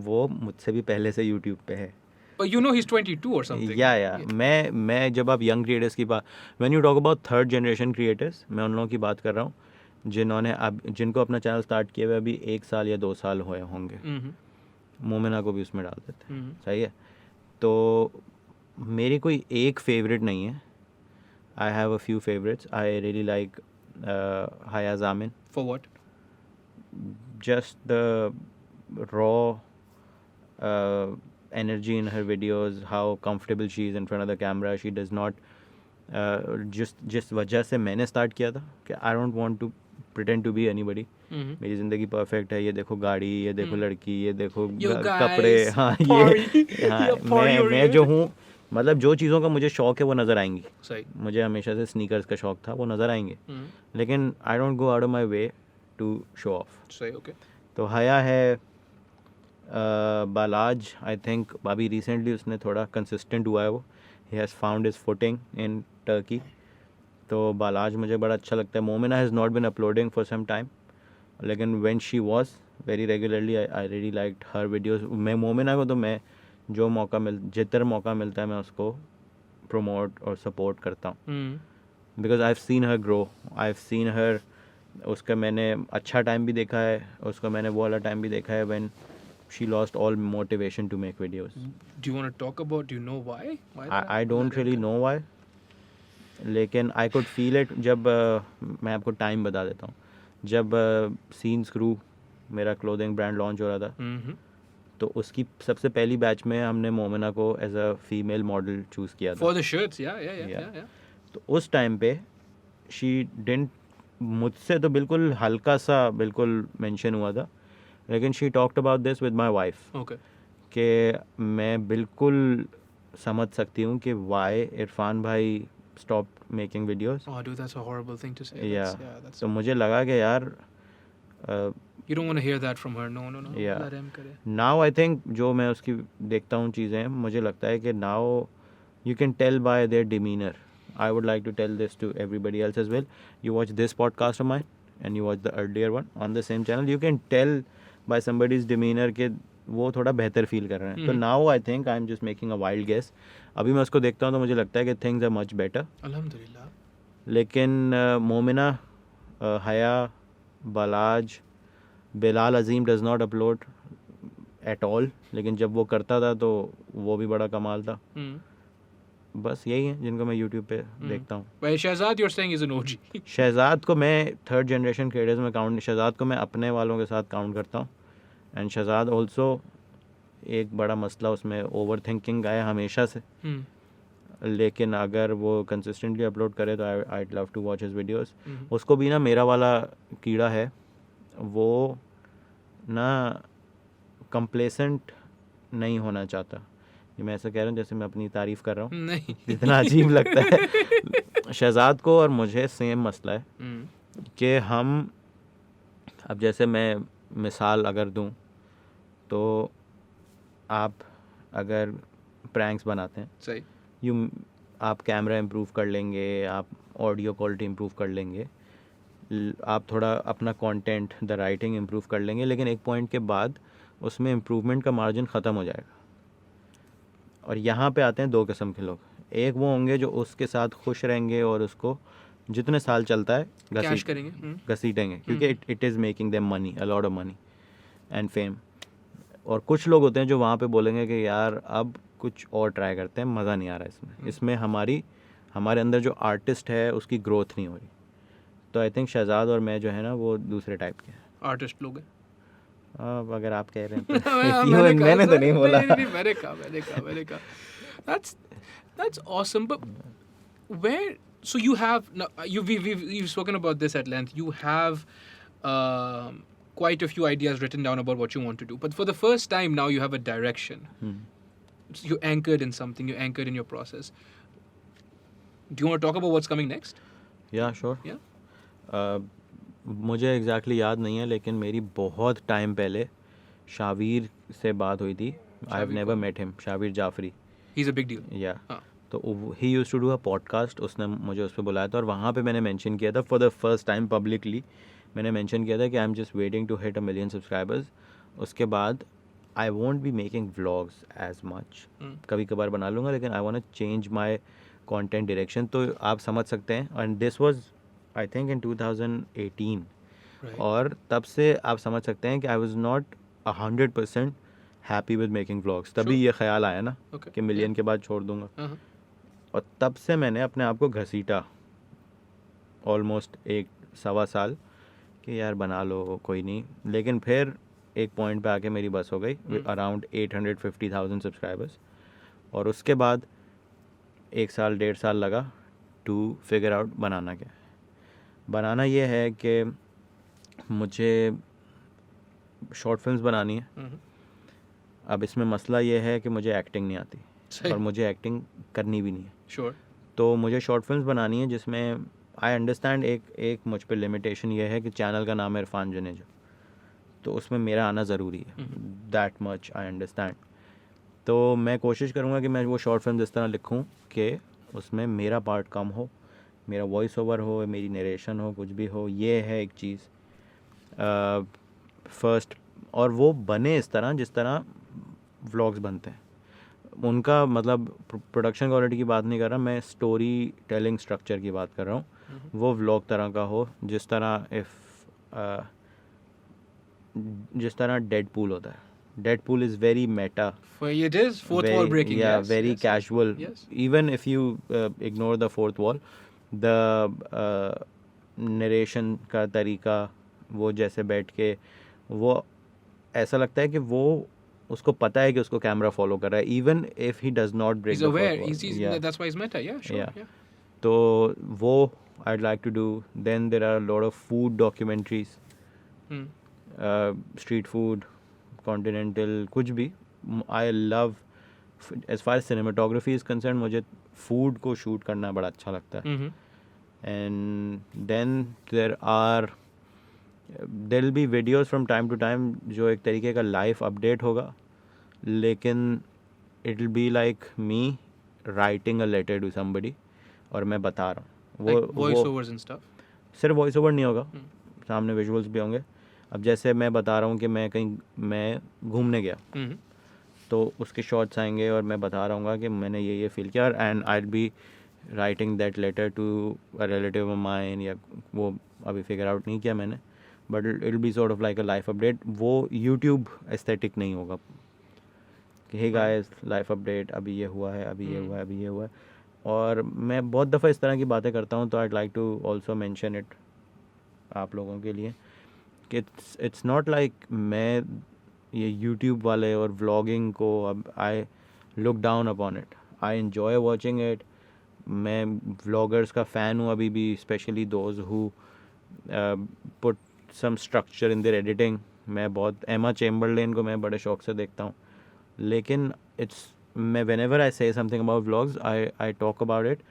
वो मुझसे भी पहले से YouTube पे है. But you know he's 22 or something. Yeah. मैं जब आप young creators की बात, when you talk about third generation creators, मैं उन लोगों की बात कर रहा हूँ जिनको अपना चैनल स्टार्ट किए हुए अभी 1 साल या 2 साल हुए होंगे. मोमिना को भी उसमें डाल देते. सही है. तो मेरी कोई एक फेवरेट नहीं है. आई have a few favourites. I really like हया जामिन. For what? Just the raw energy in her videos, how comfortable she is in front of the camera. She does not जिस वजह से मैंने स्टार्ट किया था कि I don't want to pretend to be anybody. मेरी ज़िंदगी परफेक्ट है, ये देखो गाड़ी, ये देखो लड़की, ये देखो कपड़े, हाँ ये हाँ मैं जो हूँ, मतलब जो चीज़ों का मुझे शौक है वो नज़र आएंगी. सही. मुझे हमेशा से स्नीकर्स का शौक था, वो नज़र आएंगे. लेकिन I don't go out of my way to show off. सही. ओके. तो हया है, बालाज आई थिंक अभी रिसेंटली उसने थोड़ा कंसिस्टेंट हुआ है. वो he has found his footing in Turkey. तो बालाज मुझे बड़ा अच्छा लगता है. Momina has not been uploading for some time, लेकिन when she was very regularly I really liked her videos. मैं मोमिना को तो मैं जितना मौका मिलता है मैं उसको प्रमोट और सपोर्ट करता हूँ. Because I have seen her grow, I have seen हर, उसका मैंने अच्छा टाइम भी देखा है, उसका मैंने वो वाला टाइम भी देखा है when she lost all motivation to make videos. Do you want to talk about, do you know why? I don't really know why. लेकिन I could feel it जब मैं आपको टाइम बता देता हूँ. जब सीन्स क्रू मेरा क्लोथिंग ब्रांड लॉन्च हो रहा था, तो उसकी सबसे पहली बैच में हमने मोमिना को as a female model choose किया था. For the shirts, yeah. तो उस टाइम पे she didn't, मुझसे तो बिल्कुल हल्का सा बिल्कुल मेंशन हुआ था, लेकिन she talked about this with my wife. Okay. कि मैं बिल्कुल समझ सकती हूँ कि वाई इरफान भाई stop making videos. Oh, dude, that's a horrible thing to say. That's तो मुझे लगा कि यार you don't want to hear that from her. No. Yeah. Let him करे. नाउ आई थिंक जो मैं उसकी देखता हूँ चीज़ें, मुझे लगता है कि now you can tell by their demeanour. I would like to tell this to everybody else as well. You watch this podcast of mine and you watch the earlier one on the same channel, you can tell by somebody's demeanor कि वो थोड़ा बेहतर feel कर रहे हैं. तो now I think I'm just making a wild guess. अभी मैं उसको देखता हूँ तो मुझे लगता है कि things are much better. अल्हम्दुलिल्लाह. लेकिन मोमिना, हया, बालाज, बिलाल अजीम does not upload at all. लेकिन जब वो करता था तो वो भी बड़ा कमाल था. बस यही है जिनको मैं YouTube पे देखता हूँ. By Shehzad, you're saying is an OG. Shahzad को मैं थर्ड जनरेशन क्रिएटर्स में काउंट, शहजाद को मैं अपने वालों के साथ काउंट करता हूँ. एंड शहजाद ऑल्सो एक बड़ा मसला उसमें ओवर थिंकिंग है हमेशा से. लेकिन अगर वो कंसिस्टेंटली अपलोड करे तो I love to watch his videos. उसको भी ना मेरा वाला कीड़ा है, वो ना कंप्लेसेंट नहीं होना चाहता. ये मैं ऐसा कह रहा हूँ जैसे मैं अपनी तारीफ़ कर रहा हूँ. नहीं. जितना अजीब लगता है. शहजाद को और मुझे सेम मसला है कि अब जैसे मैं मिसाल अगर दूं तो आप अगर प्रैंक्स बनाते हैं, सही. आप कैमरा इम्प्रूव कर लेंगे, आप ऑडियो क्वालिटी इम्प्रूव कर लेंगे, आप थोड़ा अपना कंटेंट, द राइटिंग इम्प्रूव कर लेंगे, लेकिन एक पॉइंट के बाद उसमें इम्प्रूवमेंट का मार्जिन ख़त्म हो जाएगा. और यहाँ पे आते हैं दो किस्म के लोग. एक वो होंगे जो उसके साथ खुश रहेंगे और उसको जितने साल चलता है कैश करेंगे. घसीटेंगे, क्योंकि it is making them money, a lot of money and fame. और कुछ लोग होते हैं जो वहाँ पे बोलेंगे कि यार अब कुछ और ट्राई करते हैं, मज़ा नहीं आ रहा इसमें हमारे अंदर जो आर्टिस्ट है उसकी ग्रोथ नहीं हो रही. तो आई थिंक शहजाद और मैं जो है ना वो दूसरे टाइप के हैं. आर्टिस्ट लोग हैं. अब अगर आप कह रहे हैं तो मैंने तो नहीं बोला. नहीं, मैंने कहा. That's awesome. But where? So you have now, you've spoken about this at length. You have quite a few ideas written down about what you want to do. But for the first time now, you have a direction. So you're anchored in something. You're anchored in your process. Do you want to talk about what's coming next? या sure. Yeah. मुझे exactly याद नहीं है, लेकिन मेरी बहुत time पहले शावीर से बात हुई थी. I have never met him. Shaveer Jafri. He's a big deal. या तो he used to do a podcast. उसने मुझे उस पर बुलाया था और वहाँ पे मैंने मेंशन किया था for the first time publicly. मैंने मेंशन किया था कि I am just waiting to hit 1 million subscribers. उसके बाद I won't be making vlogs as much. कभी कभार बना लूँगा, लेकिन I want to change my content direction. तो आप समझ सकते हैं. And this was I think in 2018. Right. और तब से आप समझ सकते हैं कि I was not 100% happy with making vlogs. तभी ये ख्याल आया ना Okay. कि मिलियन के बाद छोड़ दूंगा. Uh-huh. और तब से मैंने अपने आप को घसीटा ऑलमोस्ट 1-1.25 साल कि यार बना लो, कोई नहीं. लेकिन फिर एक पॉइंट पे आके मेरी बस हो गई अराउंड 850,000 सब्सक्राइबर्स. और उसके बाद 1-1.5 साल लगा टू फिगर आउट बनाना क्या है. बनाना ये है कि मुझे शॉर्ट फिल्म्स बनानी है. Mhm. अब इसमें मसला ये है कि मुझे एक्टिंग नहीं आती सही. और मुझे एक्टिंग करनी भी नहीं है. Sure. तो मुझे शॉर्ट फिल्म्स बनानी है जिसमें आई अंडरस्टैंड एक मुझ पे लिमिटेशन ये है कि चैनल का नाम है इरफान जुनेजो, तो उसमें मेरा आना ज़रूरी है. That much I understand. तो मैं कोशिश करूँगा कि मैं वो शॉर्ट फिल्म इस तरह लिखूँ कि उसमें मेरा पार्ट कम हो, मेरा वॉइस ओवर हो, मेरी नरेशन हो, कुछ भी हो. ये है एक चीज़ फर्स्ट. और वो बने इस तरह जिस तरह व्लॉग्स बनते हैं. उनका मतलब प्रोडक्शन क्वालिटी की बात नहीं कर रहा मैं, स्टोरी टेलिंग स्ट्रक्चर की बात कर रहा हूँ. वो व्लॉग तरह का हो जिस तरह डेडपूल होता है. Deadpool is very Meta. It is fourth wall breaking. Yeah, yes, very yes, casual. Yes. Even if you ignore the fourth wall, the narration का तरीका, वो जैसे बैठ के वो ऐसा लगता है कि वो उसको पता है कि उसको कैमरा फॉलो कर रहा है. Even if he does not break He's aware. That's why he's meta. Yeah, sure. Yeah. Yeah. तो वो I'd like to do. Then there are a lot of food documentaries, Hmm. street food, continental, कुछ भी. I love, as far as cinematography is concerned, मुझे food को shoot करना बड़ा अच्छा लगता है. Mm-hmm. And then there'll be videos from time to time जो एक तरीके का life update होगा, लेकिन it'll be like me writing a letter to somebody और मैं बता रहा हूँ. Like voiceovers and stuff. सिर्फ वॉइस ओवर नहीं होगा, सामने विजुअल्स भी होंगे. अब जैसे मैं बता रहा हूँ कि मैं घूमने गया, Mm-hmm. तो उसके शॉट्स आएंगे और मैं बता रहा हूँ कि मैंने ये फील किया. And I be writing that letter to a relative of mine, या वो अभी फिगर आउट नहीं किया मैंने, but it be sort of like a life update. वो यूट्यूब एस्थेटिक नहीं होगा कि हे गाइस लाइफ अपडेट, अभी ये हुआ है, अभी ये हुआ है, अभी ये हुआ है. और मैं बहुत दफ़ा इस तरह की बातें करता हूँ, तो I like to also mention it आप लोगों के लिए कि इट्स नॉट लाइक मैं ये यूट्यूब वाले और व्लॉगिंग को अब I look down upon it. I enjoy watching it. मैं व्लॉगर्स का फ़ैन हूँ अभी भी, especially those who put some structure in their editing. मैं बहुत एमा चेम्बरलेन को मैं बड़े शौक से देखता हूँ. लेकिन मैं whenever I say something about vlogs, I talk about it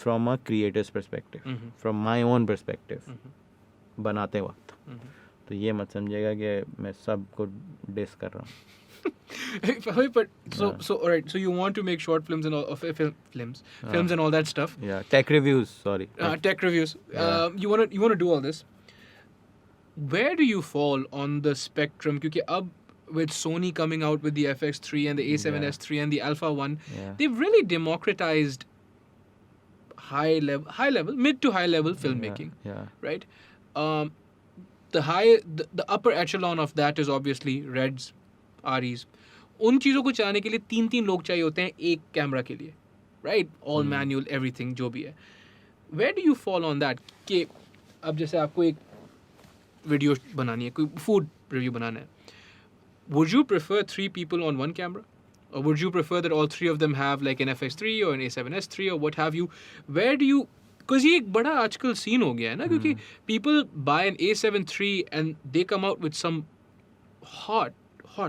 from a creator's perspective, from my own perspective, बनाते वक्त. तो ये मत समझिएगा कि मैं सबको डिस कर रहा हूँ. But so Yeah. so all right. So you want to make short films and all of films and all that stuff. Yeah, tech reviews, sorry. Tech reviews. Yeah. You want to do all this. Where do you fall on the spectrum? Because ab with Sony coming out with the FX3 and the A7S3 and the Alpha 1, Yeah. they've really democratized high level, mid to high level filmmaking, Yeah. right? The upper echelon of that is obviously Reds, REs. उन चीज़ों को चलाने के लिए 3 लोग चाहिए होते हैं एक कैमरा के लिए, राइट? ऑल मैनुअल, एवरीथिंग जो भी है. Where do you fall on that कि अब जैसे आपको एक वीडियो बनानी है, कोई फूड रिव्यू बनाना है, would you prefer 3 people on one camera? Or would you prefer that all 3 of them have like an FX3 or an A7S3 or what have you? Where do you... Because ये एक बड़ा आजकल scene हो गया है ना, क्योंकि people buy an A7 III and they come out with some hot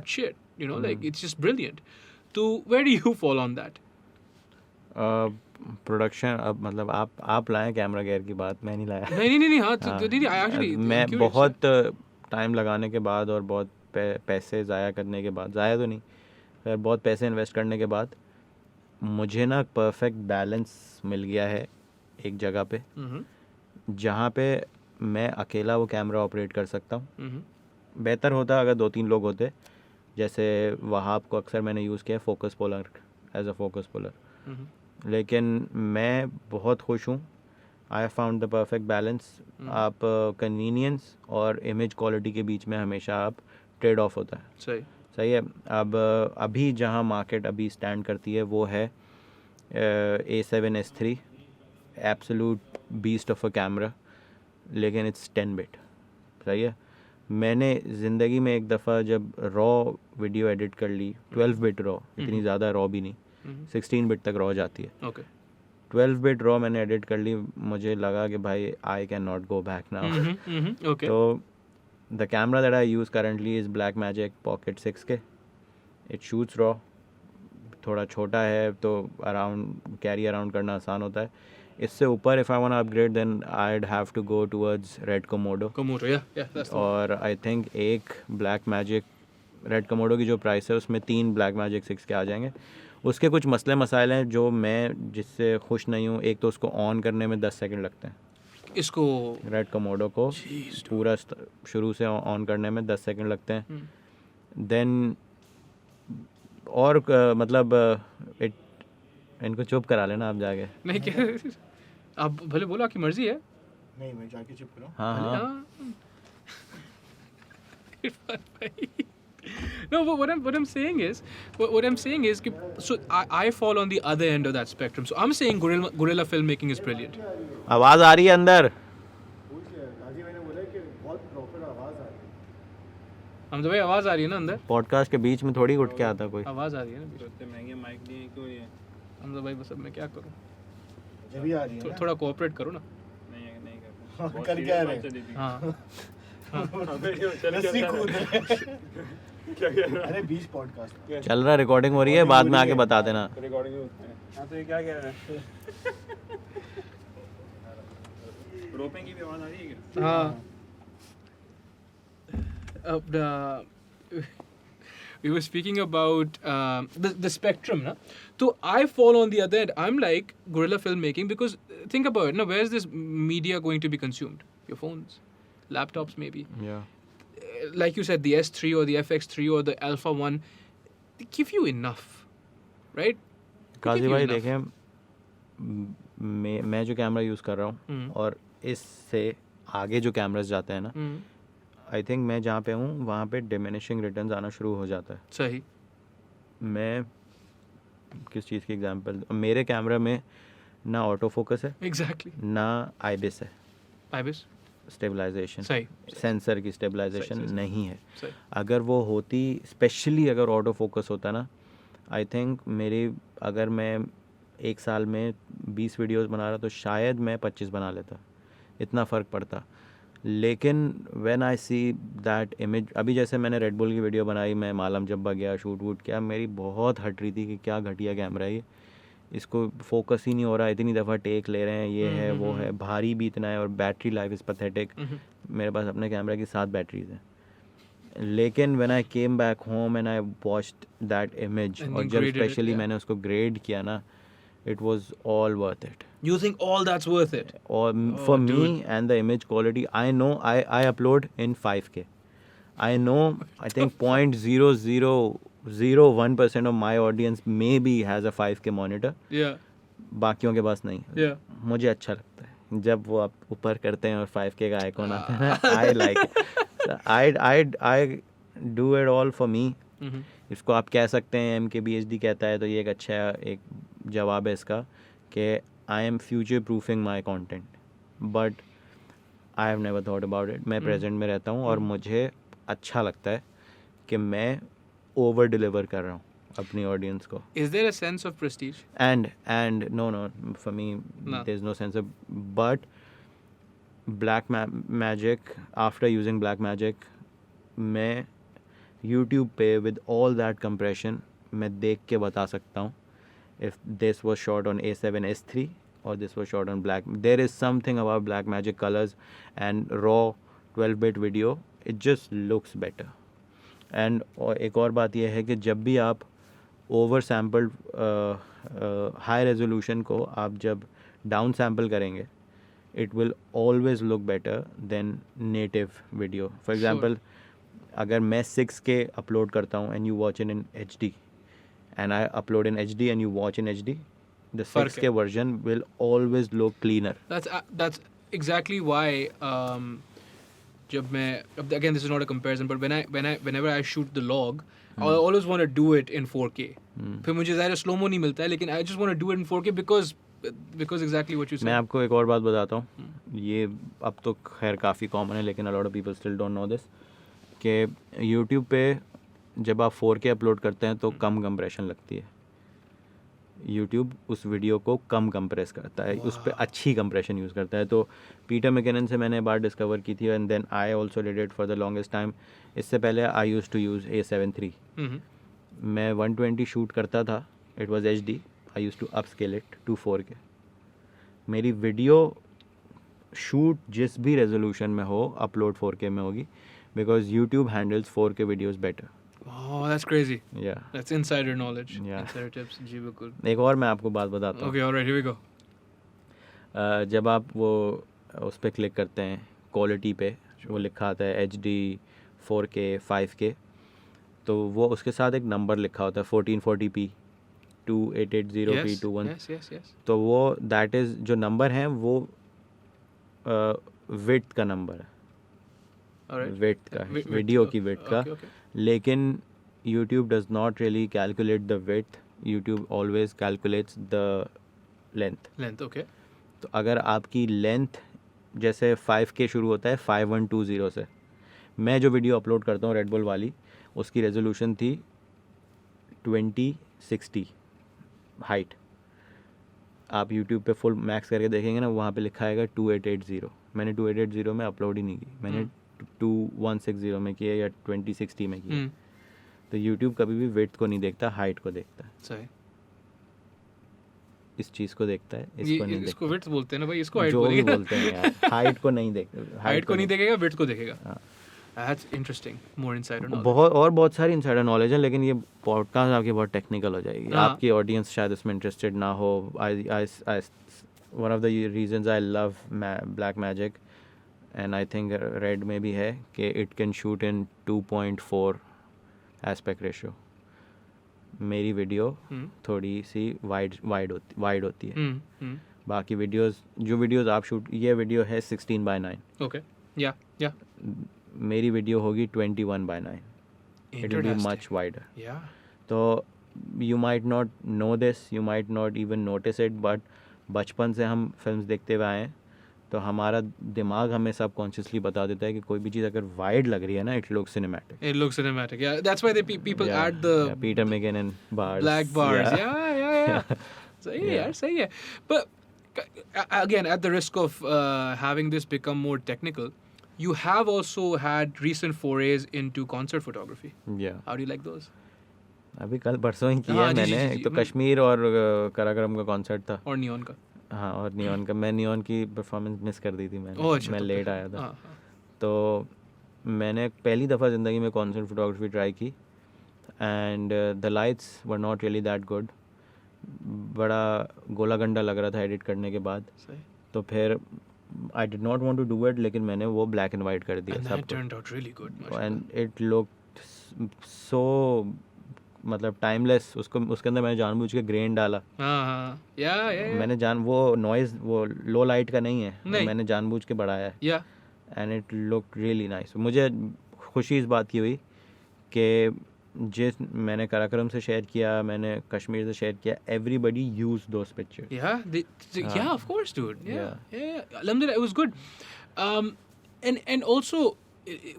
shit, you know, like it's just brilliant. So where do you fall on that? Production अब मतलब आप लाएं कैमरा गेयर की बात, मैं नहीं लाया. नहीं हाँ, नहीं actually मैं I'm curious, बहुत टाइम लगाने के बाद और बहुत पैसे ज़ाया करने के बाद, ज़ाया तो नहीं, फिर बहुत पैसे इन्वेस्ट करने के बाद मुझे ना परफेक्ट बैलेंस मिल गया है एक जगह पे, जहाँ पे मैं अकेला वो कैमरा ऑपरेट कर सकता हूँ. बेहतर होता अगर 2-3 लोग होते, जैसे वहाब को अक्सर मैंने यूज़ किया focus puller as a focus puller, लेकिन मैं बहुत खुश हूँ. I found the perfect balance. आप कन्वीनियंस और इमेज क्वालिटी के बीच में हमेशा आप ट्रेड ऑफ होता है. सही है. अब अभी जहाँ मार्केट अभी स्टैंड करती है वो है A7S3, absolute beast of a camera, लेकिन इट्स 10 बिट. सही है. मैंने ज़िंदगी में एक दफ़ा जब रॉ वीडियो एडिट कर ली, 12 बिट रॉ, इतनी ज़्यादा रॉ भी नहीं, 16 बिट तक रॉ जाती है. Okay. 12 बिट रॉ मैंने एडिट कर ली, मुझे लगा कि भाई I can not go back now. Okay. तो the camera that I use currently is Blackmagic Pocket 6K. It shoots raw. थोड़ा छोटा है तो कैरी अराउंड करना आसान होता है. इससे ऊपर if I want upgrade then I'd have to go towards Red Komodo. Yeah, that's the और आई थिंक एक Blackmagic रेड कोमोडो की जो प्राइस है उसमें 3 Blackmagic 6K आ जाएंगे. उसके कुछ मसले मसाइल हैं जो मैं जिससे खुश नहीं हूँ. एक तो उसको ऑन करने में 10 सेकंड लगते हैं. इसको रेड कोमोडो को पूरा शुरू से ऑन करने में 10 सेकंड लगते हैं. देन और मतलब इनको चुप करा लेना आप जाके. नहीं क्या आप भले बोलो, आपकी मर्जी है. नहीं मैं जाके चुप कराऊं. हाँ. No, but what I'm saying is so I fall on the other end of that spectrum. So I'm saying guerrilla filmmaking is brilliant. आवाज़ आ रही है अंदर. गाजी मैंने बोला कि बहुत प्रॉपर आवाज आ रही है. हम तो भाई आवाज आ रही है ना अंदर. पॉडकास्ट के बीच में थोड़ी उठ के आता कोई. आवाज आ रही है ना. इतने महंगे माइक लिए क्यों ये? हम तो भाई बस अब मैं क्या करूं. जब भी आ रही है ना. थोड़ा कोऑपरेट करो ना. नहीं करते. कर क्या रहे. हाँ. रस्सी कूद रहे. क्या कह रहा अरे 20 पॉडकास्ट. चल रहा, रिकॉर्डिंग हो रही है, बाद में आके बता देना. है? रिकॉर्डिंग में हां तो ये क्या कह रहा है? रोपिंग की भी आवाज आ रही है क्या? हाँ. We were speaking about the spectrum, na? So I fall on the other end. I'm like guerrilla filmmaking because think about it. Now, where's this media going to be consumed? Your phones, laptops, maybe. Yeah. Like you said, the S3 or the FX3 or the Alpha 1, they give you enough, right? काजी भाई देखें, मैं जो camera use कर रहा हूँ और इससे आगे जो कैमरास जाते हैं ना, आई थिंक मैं जहाँ पे हूँ वहाँ पे डिमिनिशिंग रिटर्न्स आना शुरू हो जाता है. सही. मैं किस चीज़ की एग्जांपल, मेरे कैमरा में ना ऑटो फोकस है, Exactly. ना आईबिस है, IBIS. स्टेबलाइजेशन, सही. सेंसर की स्टेबलाइजेशन सही. नहीं है. सही. अगर वो होती, स्पेशली अगर ऑटो फोकस होता ना, आई थिंक अगर मैं एक साल में 20 वीडियोस बना रहा तो शायद मैं 25 बना लेता, इतना फ़र्क पड़ता. लेकिन when I see that image, अभी जैसे मैंने रेड बुल की वीडियो बनाई, मैं मालम जब्बा गया, शूट वूट किया, मेरी बहुत हट रही थी कि क्या घटिया कैमरा है ये, इसको फोकस ही नहीं हो रहा, इतनी दफ़ा टेक ले रहे हैं, ये है वो है, भारी भी इतना है और बैटरी लाइफ इज़ पैथेटिक। मेरे पास अपने कैमरे की 7 बैटरीज हैं, लेकिन when I came back home and I watched that image, And और you जब graded it, स्पेशली yeah. मैंने उसको ग्रेड किया ना, it was all worth it. You think all that's worth it? Or for me dude. and the image quality, I know I upload in 5K. I know I think 0.0001% of my audience maybe has a 5K monitor. Yeah. बाकियों के पास नहीं। Yeah. मुझे अच्छा लगता है जब वो आप ऊपर करते हैं और 5K का आइकॉन आता है ना, I like it. I do it all for me. इसको आप कह सकते हैं MKBHD कहता है, तो ये एक अच्छा एक जवाब है इसका कि I M future proofing my content, but I have never thought about it. मैं प्रेजेंट में रहता हूँ और मुझे अच्छा लगता है कि मैं ओवर डिलीवर कर रहा हूँ अपनी ऑडियंस को। Is there a sense of prestige? And no, for me No. there's no sense of, but black magic, after using black magic, मैं YouTube पे with all that compression मैं देख के बता सकता हूँ if this was shot on A7S3 or this was shot on black. There is something about black magic colors and raw 12-bit video, it just looks better. And एक और बात यह है कि जब भी आप ओवर सैम्पल्ड हाई रेजोल्यूशन को आप जब डाउन सैम्पल करेंगे, it will always look better than native video. For example, अगर मैं 6K अपलोड करता हूँ and you watch in HD and I upload in HD and you watch in HD, the 6K version will always look cleaner. That's exactly why जब मैं, again this is not a comparison, but whenever I shoot the log, I always want to do it in 4K. फिर मुझे ज़्यादा slow mo नहीं मिलता है, लेकिन I just want to do it in 4K because exactly what you said. मैं आपको एक और बात बताता हूँ, ये अब तो खैर काफ़ी कॉमन है, लेकिन a lot of people still don't know this, कि YouTube पे जब आप 4K अपलोड करते हैं तो कम कंप्रेशन लगती है। YouTube उस वीडियो को कम कंप्रेस करता है, उस पर अच्छी कंप्रेशन यूज़ करता है। तो पीटर मैकिनन से मैंने बात डिस्कवर की थी, and then I also did it for the longest time. इससे पहले I use to use A7 III। मैं 120 शूट करता था, it was HD, I use to upscale it to 4K। मेरी वीडियो शूट जिस भी रेजोल्यूशन में हो, अपलोड 4K में होगी, because YouTube handles 4K videos better. Oh, that's crazy. Yeah. That's insider knowledge. Yeah. Insider tips. जी बिल्कुल. एक और मैं आपको बात बताता हूँ। Okay, all right, here we go. जब आप वो उस पर क्लिक करते हैं क्वालिटी पे, वो लिखा आता है HD, 4K, 5K, तो वो उसके साथ एक नंबर लिखा होता है 1440p, 2880p, 21। Yes. तो वो दैट इज़ जो नंबर है वो विड्थ का नंबर है, All right. विड्थ का, वीडियो की विड्थ का। Okay. लेकिन YouTube does not really calculate the width, YouTube always calculates the length. Length, okay. तो अगर आपकी लेंथ जैसे 5K शुरू होता है 5120 से, मैं जो वीडियो अपलोड करता हूँ रेड बुल वाली, उसकी रेजोल्यूशन थी 2060 हाइट। आप YouTube पे फुल मैक्स करके देखेंगे ना, वहाँ पे लिखा आएगा 2880। मैंने 2880 में अपलोड ही नहीं की, मैंने 2160 में किया या 2060 में किया। तो YouTube कभी भी विड्थ को नहीं देखता, हाइट को देखता है। सही। इस चीज़ को देखता है, इसको नहीं इसको देखता। विड्थ बोलते हैं ना भाई, इसको हाइट जो को भी देखेगा। बोलते हैं यार, हाइट को नहीं देखता, हाइट को नहीं देखेगा, विड्थ को देखेगा। हाँ। That's interesting. More insider knowledge. बहुत सारी इनसाइडर नॉलेज है, लेकिन ये पॉडकास्ट आपकी बहुत टेक्निकल हो जाएगी। हाँ। आपकी ऑडियंस शायद इसमें इंटरेस्टेड ना हो। One of the reasons I love black magic, and I think red में भी है, कि it can shoot in 2.4 aspect ratio. मेरी वीडियो थोड़ी सी वाइड होती है। बाकी जो वीडियोस आप शूट, ये वीडियो है 16:9, Okay. Yeah. मेरी वीडियो होगी 21:9। It will be Interesting. Much wider. Yeah. तो you might not know this, you might not even notice it, but बचपन से हम फिल्म्स देखते हुए आए हैं, तो हमारा दिमाग हमें सब कॉन्शियसली बता देता है कि कोई भी चीज़ अगर वाइड लग रही है ना, it looks cinematic. It looks cinematic. Yeah. That's why people add the Peter McKinnon bars, black bars. Yeah. सही है यार, सही है। But again, at the risk of having this become more technical, you have also had recent forays into concert photography. Yeah. How do you like those? अभी कल परसों ही किया हाँ, है जी, जी, मैंने। जी, एक तो जी, कश्मीर और कराक्रम का कॉन्सर्ट था। और नियॉन का। हाँ, और नियॉन का। मैं नियॉन की परफॉर्मेंस मिस कर दी थी मैंने। ओह अच्छा, मैं तब तो लेट फिर आया था। हाँ हाँ। तो मैंने पहली दफ़ा ज़िंदगी में कॉन्सर्ट फोटोग्राफी ट्राई की and the lights were not really that good. बड़ा गोला गंडा लग रहा था एडिट करने के बाद। सही। तो फिर I did not want to do it, लेकिन मैंने वो ब्लैक एंड वाइट कर दिया And सब that turned out really good, कुछ। माशाल्लाह। एंड इट लुक्ड सो मतलब टाइमलेस। उसको उसके अंदर मैंने जानबूझ के ग्रेन डाला। हाँ हाँ, या मैंने जान वो नॉइज़ वो लो लाइट का नहीं है, वो नहीं। मैंने जानबूझ के बढ़ाया है या and it look really nice. मुझे खुशी इस बात की हुई कि जिस मैंने कराक्रम से शेयर किया, मैंने कश्मीर से शेयर किया, everybody use those pictures. yeah, of course, dude. Yeah. Yeah. Alhamdulillah, it was good. And also,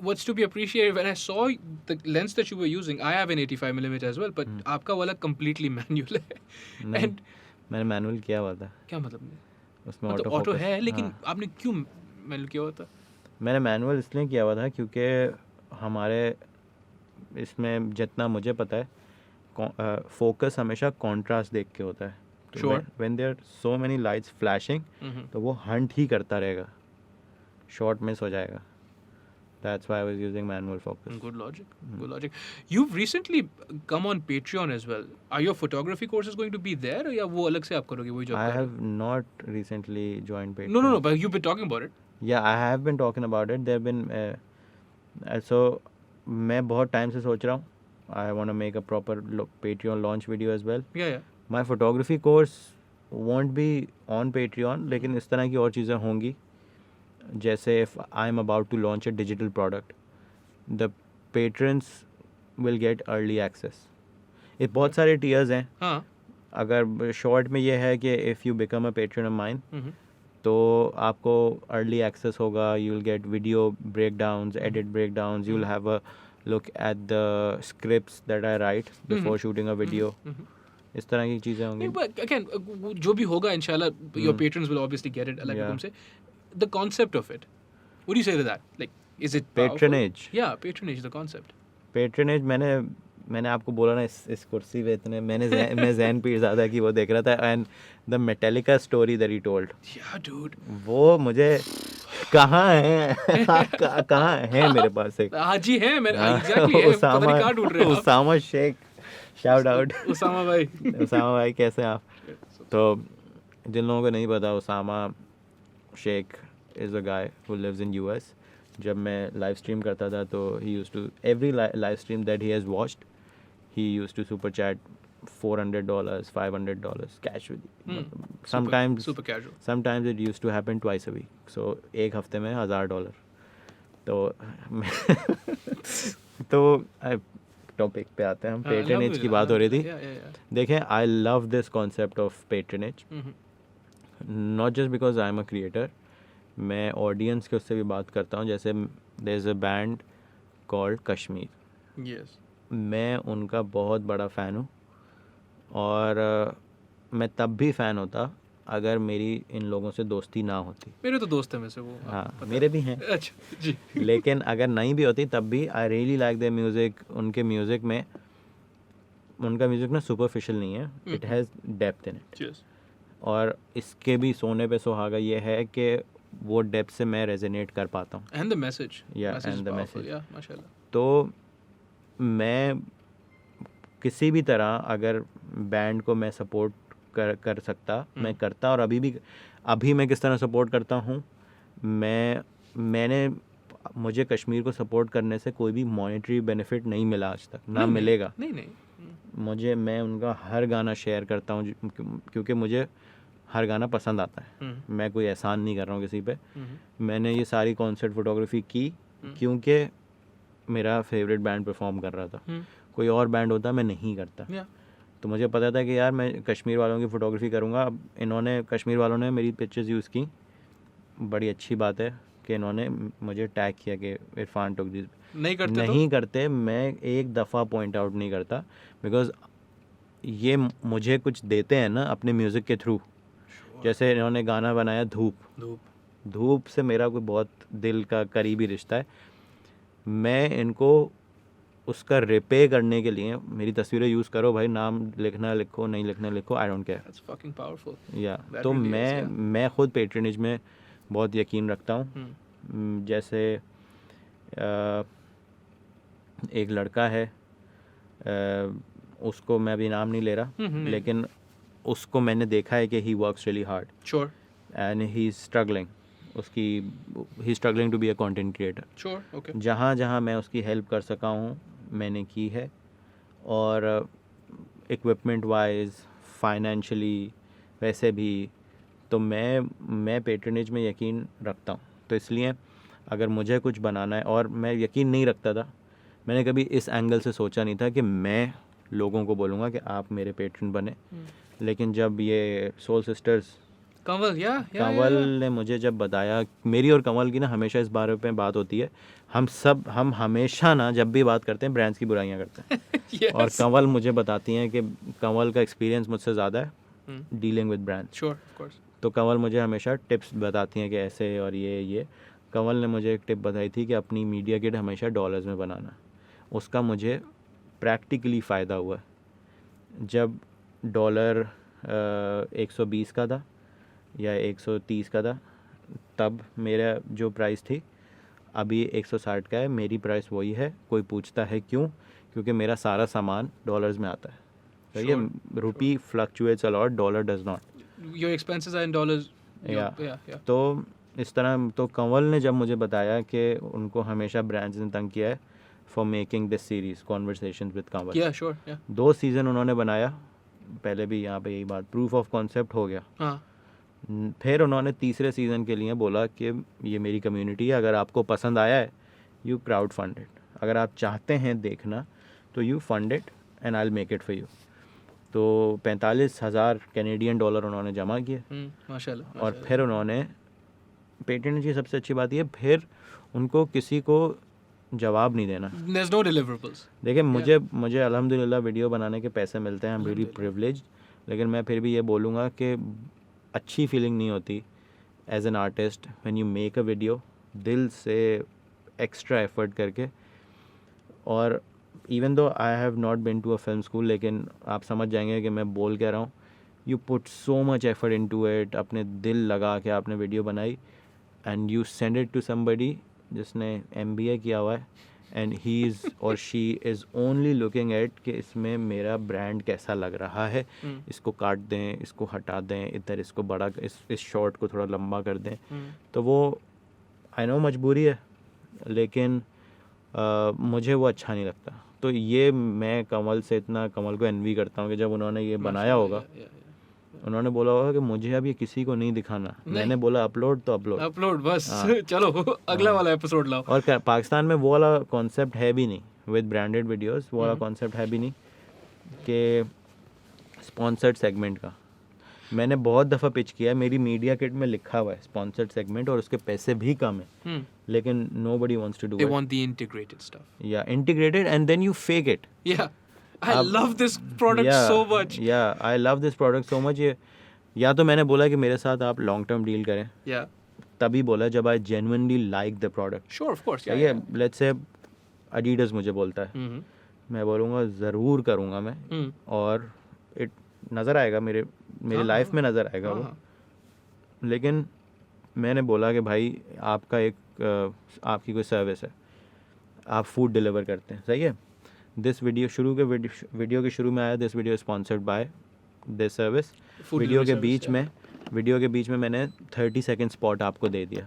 what's to be appreciated, when I saw the lens that you were using, I have an 85mm as well, but आपका वाला completely manual है. नहीं, And मैंने manual किया हुआ था क्या मतलब? उसमें। मतलब ऑटो ऑटो फोकस है, लेकिन हाँ, आपने क्यों मैनुअल किया हुआ था? मैंने मैनुअल इसलिए किया हुआ था क्योंकि हमारे इसमें जितना मुझे पता है फोकस हमेशा कॉन्ट्रास्ट देख के होता है। Sure. When there so many lights flashing तो वो हंट ही करता रहेगा, शॉट मिस हो जाएगा। That's why I was using manual focus. Good logic. Good logic. You've recently come on Patreon as well. Are your photography courses going to be there, या वो अलग से आप करोगे वही जो आप I कर रहे have not recently joined हो? Patreon. No, but you've been talking about it. Yeah, I have been talking about it. There have been so मैं बहुत टाइम से सोच रहा हूँ। I want to make a proper Patreon launch video as well. Yeah. My photography course won't be on Patreon, लेकिन इस तरह की और चीज़ें होंगी। जैसे if I'm about to launch a digital product, the patrons will get early access. ये बहुत सारे tiers हैं। हाँ. अगर शॉर्ट में ये है कि if you become a patron of mine, तो आपको अर्ली एक्सेस होगा। You will get video breakdowns, edit breakdowns, you will have a look at the scripts that I right before shooting a video. इस तरह की चीज़ें होंगी। But again, जो भी होगा इंशाल्लाह, your patrons will obviously get it. Like Yeah. तुमसे, the concept of it. What do you say to that? Like, is it powerful? Patronage. Yeah, patronage, the concept. Patronage मैंने आपको बोला ना, इस कुर्सी पे इतने मैं जैन पीरज़ादा की वो देख रहा था and the Metallica story that he told, Yeah, dude. वो मुझे कहाँ है कहाँ है मेरे पास एक हाजी हैं मेरे, exactly है, पता नहीं कहाँ ढूंढ रहे हैं आप। Usama Sheikh, shout out. उसामा भाई। उसामा भाई कैसे हैं आप? तो जिन लोगों को नहीं पता, Usama Sheikh is a guy who lives in US. जब मैं लाइव स्ट्रीम करता था तो he used to every live stream that he has watched he used to super chat $400 $500 cash with. Sometimes Super casual. Sometimes it used to happen twice a week. So एक हफ्ते में $1000। तो तो topic पे आते हैं हम। पेट्रनेज की बात हो रही थी। Yeah. देखें, I love this concept of patronage, not just because I am a creator. मैं ऑडियंस के उससे भी बात करता हूँ। जैसे there is a band called Kashmir, Yes. मैं उनका बहुत बड़ा फ़ैन हूँ और मैं तब भी फ़ैन होता अगर मेरी इन लोगों से दोस्ती ना होती। मेरे तो दोस्त हैं में से वो। हाँ, मेरे भी हैं। अच्छा जी। लेकिन अगर नहीं भी होती तब भी I really like their music. उनके म्यूज़िक में उनका म्यूज़िक ना सुपरफिशियल नहीं है, it has depth in it. Cheers. और इसके भी सोने पे सुहागा ये है कि वो डेप्थ से मैं रेजोनेट कर पाता हूँ। And the message. Yeah, Message is and the powerful. message. Yeah, mashallah. तो मैं किसी भी तरह अगर बैंड को मैं सपोर्ट कर सकता मैं करता। और अभी मैं किस तरह सपोर्ट करता हूँ, मैंने मुझे कश्मीर को सपोर्ट करने से कोई भी मॉनेटरी बेनिफिट नहीं मिला आज तक, ना मिलेगा। नहीं। मैं उनका हर गाना शेयर करता हूँ क्योंकि मुझे हर गाना पसंद आता है। मैं कोई एहसान नहीं कर रहा हूँ किसी पे। मैंने ये सारी कॉन्सर्ट फोटोग्राफी की क्योंकि मेरा फेवरेट बैंड परफॉर्म कर रहा था। कोई और बैंड होता मैं नहीं करता। तो मुझे पता था कि यार मैं कश्मीर वालों की फ़ोटोग्राफी करूँगा। अब कश्मीर वालों ने मेरी पिक्चर्स यूज़ की, बड़ी अच्छी बात है कि इन्होंने मुझे टैग किया कि इरफान टुक दिस। नहीं करते मैं एक दफ़ा पॉइंट आउट नहीं करता, बिकॉज ये मुझे कुछ देते हैं ना अपने म्यूज़िक के थ्रू। जैसे इन्होंने गाना बनाया धूप से मेरा कोई बहुत दिल का करीबी रिश्ता है। मैं इनको उसका रिपे करने के लिए मेरी तस्वीरें यूज़ करो भाई, नाम लिखना लिखो, नहीं लिखना लिखो, I don't care. That's fucking powerful. या That तो really is, yeah. मैं खुद पेट्रनेज में बहुत यकीन रखता हूँ। जैसे एक लड़का है, उसको मैं अभी नाम नहीं ले रहा, लेकिन उसको मैंने देखा है कि he works really hard Sure. And he is struggling, he struggling to be a content creator. Sure. Okay. जहाँ जहाँ मैं उसकी हेल्प कर सका हूँ मैंने की है, और इक्विपमेंट वाइज, फाइनेंशियली, वैसे भी। तो मैं पेट्रनेज में यकीन रखता हूँ, तो इसलिए अगर मुझे कुछ बनाना है, और मैं यकीन नहीं रखता था, मैंने कभी इस एंगल से सोचा नहीं था कि मैं लोगों को बोलूँगा कि आप मेरे पेट्रन बने। लेकिन जब ये soul sisters Kanwal, yeah. Kanwal ने मुझे जब बताया, मेरी और कंवल की ना हमेशा इस बारे में बात होती है, हम हमेशा ना जब भी बात करते हैं ब्रांड्स की बुराइयां करते हैं। Yes. और कंवल मुझे बताती हैं कि कंवल का एक्सपीरियंस मुझसे ज़्यादा है dealing with brands. Sure, of course. तो कंवल मुझे हमेशा टिप्स बताती हैं कि ऐसे और ये कंवल ने मुझे एक टिप बताई थी कि अपनी मीडिया किट हमेशा डॉलर्स में बनाना। उसका मुझे प्रैक्टिकली फ़ायदा हुआ। जब डॉलर 120 का था या 130 का था, तब मेरा जो प्राइस थी अभी 160 का है, मेरी प्राइस वही है। कोई पूछता है क्यों? क्योंकि मेरा सारा सामान डॉलर्स में आता है। तो ये rupee fluctuates a lot, dollar does not. Your expenses are in dollars. Yeah. Yeah. तो इस तरह तो कंवल ने जब मुझे बताया कि उनको हमेशा ब्रांड्स ने तंग किया है for making this series conversations with Kanwal. Yeah, sure. Yeah. 2 season उन्होंने बनाया, पहले भी यहाँ पे यही बात, प्रूफ ऑफ कॉन्सेप्ट हो गया। हाँ. फिर उन्होंने तीसरे सीज़न के लिए बोला कि ये मेरी कम्युनिटी है, अगर आपको पसंद आया है यू क्राउड फंड इट, अगर आप चाहते हैं देखना तो you fund it and I will make it for you. तो 45,000 कैनेडियन डॉलर उन्होंने जमा किए, माशाल्लाह. और फिर उन्होंने पेटेंट की सबसे अच्छी बात ये, फिर उनको किसी को जवाब नहीं देना। There's no deliverables. देखिए मुझे अल्हम्दुलिल्लाह वीडियो बनाने के पैसे मिलते हैं, आई एम रियली प्रिविलेज्ड, लेकिन मैं फिर भी ये बोलूँगा कि अच्छी फीलिंग नहीं होती as an artist when you make a video दिल से एक्स्ट्रा एफर्ट करके। और even though I have not been to a film school, लेकिन आप समझ जाएंगे कि मैं बोल क्या रहा हूँ। You put so much effort into it, अपने दिल लगा के आपने वीडियो बनाई and you send it to somebody जिसने MBA किया हुआ है, एंड ही इज़ और she is only looking at कि इसमें मेरा ब्रांड कैसा लग रहा है, इसको काट दें, इसको हटा दें, इधर इसको बड़ा, इस शॉर्ट को थोड़ा लंबा कर दें। तो वो आई नो मजबूरी है, लेकिन मुझे वो अच्छा नहीं लगता। तो ये मैं कंवल को एनवी करता हूँ कि जब उन्होंने ये बनाया होगा, उन्होंने बोला होगा कि मुझे अब ये किसी को नहीं दिखाना, मैंने बोला अपलोड तो अपलोड बस। चलो अगला वाला एपिसोड लाओ। और पाकिस्तान में वो वाला कॉन्सेप्ट है भी नहीं विद ब्रांडेड वीडियोस, वो वाला कॉन्सेप्ट है भी नहीं कि स्पॉन्सर्ड सेगमेंट का। मैंने बहुत दफ़ा पिच किया है, मेरी मीडिया किट में लिखा हुआ है स्पॉन्सर्ड सेगमेंट, और उसके पैसे भी कम है, लेकिन nobody wants to do They it. want the integrated stuff. Yeah, integrated and then you fake it. Yeah. I love this product so much. Yeah, I love this product so much. ये या तो मैंने बोला कि मेरे साथ आप long term deal करें, Yeah. तभी बोला जब आई genuinely like the product. Sure, of course. Yeah. ये let's say Adidas मुझे बोलता है, Mm-hmm. मैं बोलूँगा ज़रूर करूँगा मैं, और इट नज़र आएगा मेरे लाइफ में नज़र आएगा वो। लेकिन मैंने बोला कि भाई आपका आपकी कोई सर्विस है, आप फूड डिलीवर करते हैं, सही है। दिस वीडियो वीडियो के शुरू में आया, this video sponsored by this service. Video के बीच में मैंने 30 सेकेंड स्पॉट आपको दे दिया,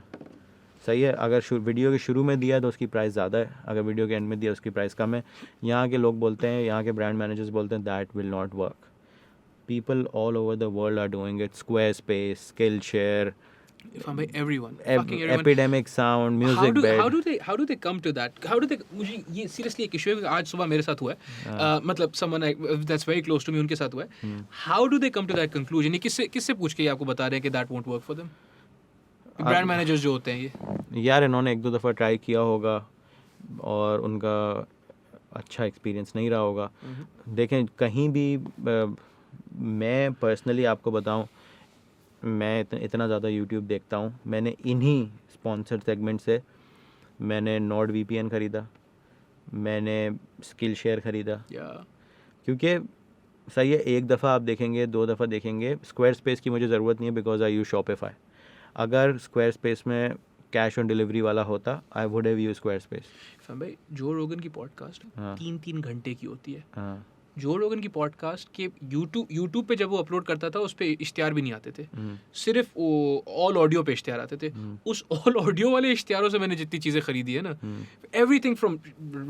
सही है। अगर वीडियो के शुरू में दिया तो उसकी प्राइस ज़्यादा है, अगर वीडियो के एंड में दिया उसकी प्राइस कम है। यहाँ के लोग बोलते हैं, यहाँ के ब्रांड मैनेजर्स बोलते हैं that will not work. People all over the world are doing it. Squarespace, Skillshare, Found by everyone. Fucking everyone. Epidemic Sound, Music Bed. How do they come to that? How do they? मुझे ये seriously एक issue है, आज सुबह मेरे साथ हुआ है। मतलब someone that's very close to me, उनके साथ हुआ है। How do they come to that conclusion? ये किससे पूछ के ये आपको बता रहे हैं कि that won't work for them? Brand managers जो होते हैं ये। यार इन्होंने 1-2 दफ़ा ट्राई किया होगा और उनका अच्छा एक्सपीरियंस नहीं रहा होगा। देखें कहीं भी मैं पर्सनली आपको बताऊं, मैं इतना ज़्यादा यूट्यूब देखता हूं, मैंने इन्हीं स्पॉन्सर्ड सेगमेंट से मैंने NordVPN ख़रीदा, मैंने स्किल शेयर ख़रीदा, Yeah. क्योंकि सही है, एक दफ़ा आप देखेंगे, 2 दफ़ा देखेंगे, स्क्वायर स्पेस की मुझे ज़रूरत नहीं है बिकॉज आई यूज़ शॉपिफाई. अगर स्क्वायर स्पेस में कैश ऑन डिलीवरी वाला होता, I would have use square space. Fam भाई, जो रोगन की पॉडकास्ट हाँ. 3-3 घंटे की होती है. हाँ. जो रोगन की पॉडकास्ट के यूट्यूब पे जब वो अपलोड करता था, उस पे इश्तिहार भी नहीं आते थे, सिर्फ वो ऑल ऑडियो पे इश्तिहार आते थे. उस ऑल ऑडियो वाले इश्तिहारों से मैंने जितनी चीज़ें खरीदी है ना, everything from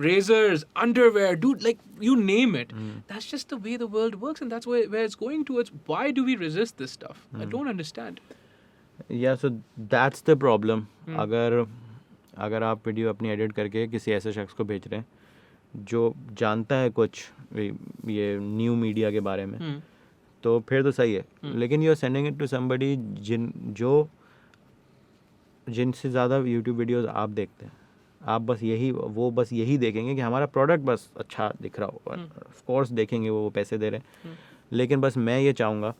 razors, underwear, dude, like you name it, that's just the way the world works and that's where it's going towards. Why do we resist this stuff? I don't understand. Yeah so that's the problem. अगर आप video अपनी edit करके किसी ऐसे शख्स को भेज रहे हैं जो जानता है कुछ ये न्यू मीडिया के बारे में, तो फिर तो सही है. लेकिन you are sending it to somebody जिनसे ज़्यादा यूट्यूब वीडियोस आप देखते हैं. आप बस यही देखेंगे कि हमारा प्रोडक्ट बस अच्छा दिख रहा हो. ऑफ कोर्स देखेंगे, वो पैसे दे रहे हैं. लेकिन बस मैं ये चाहूँगा,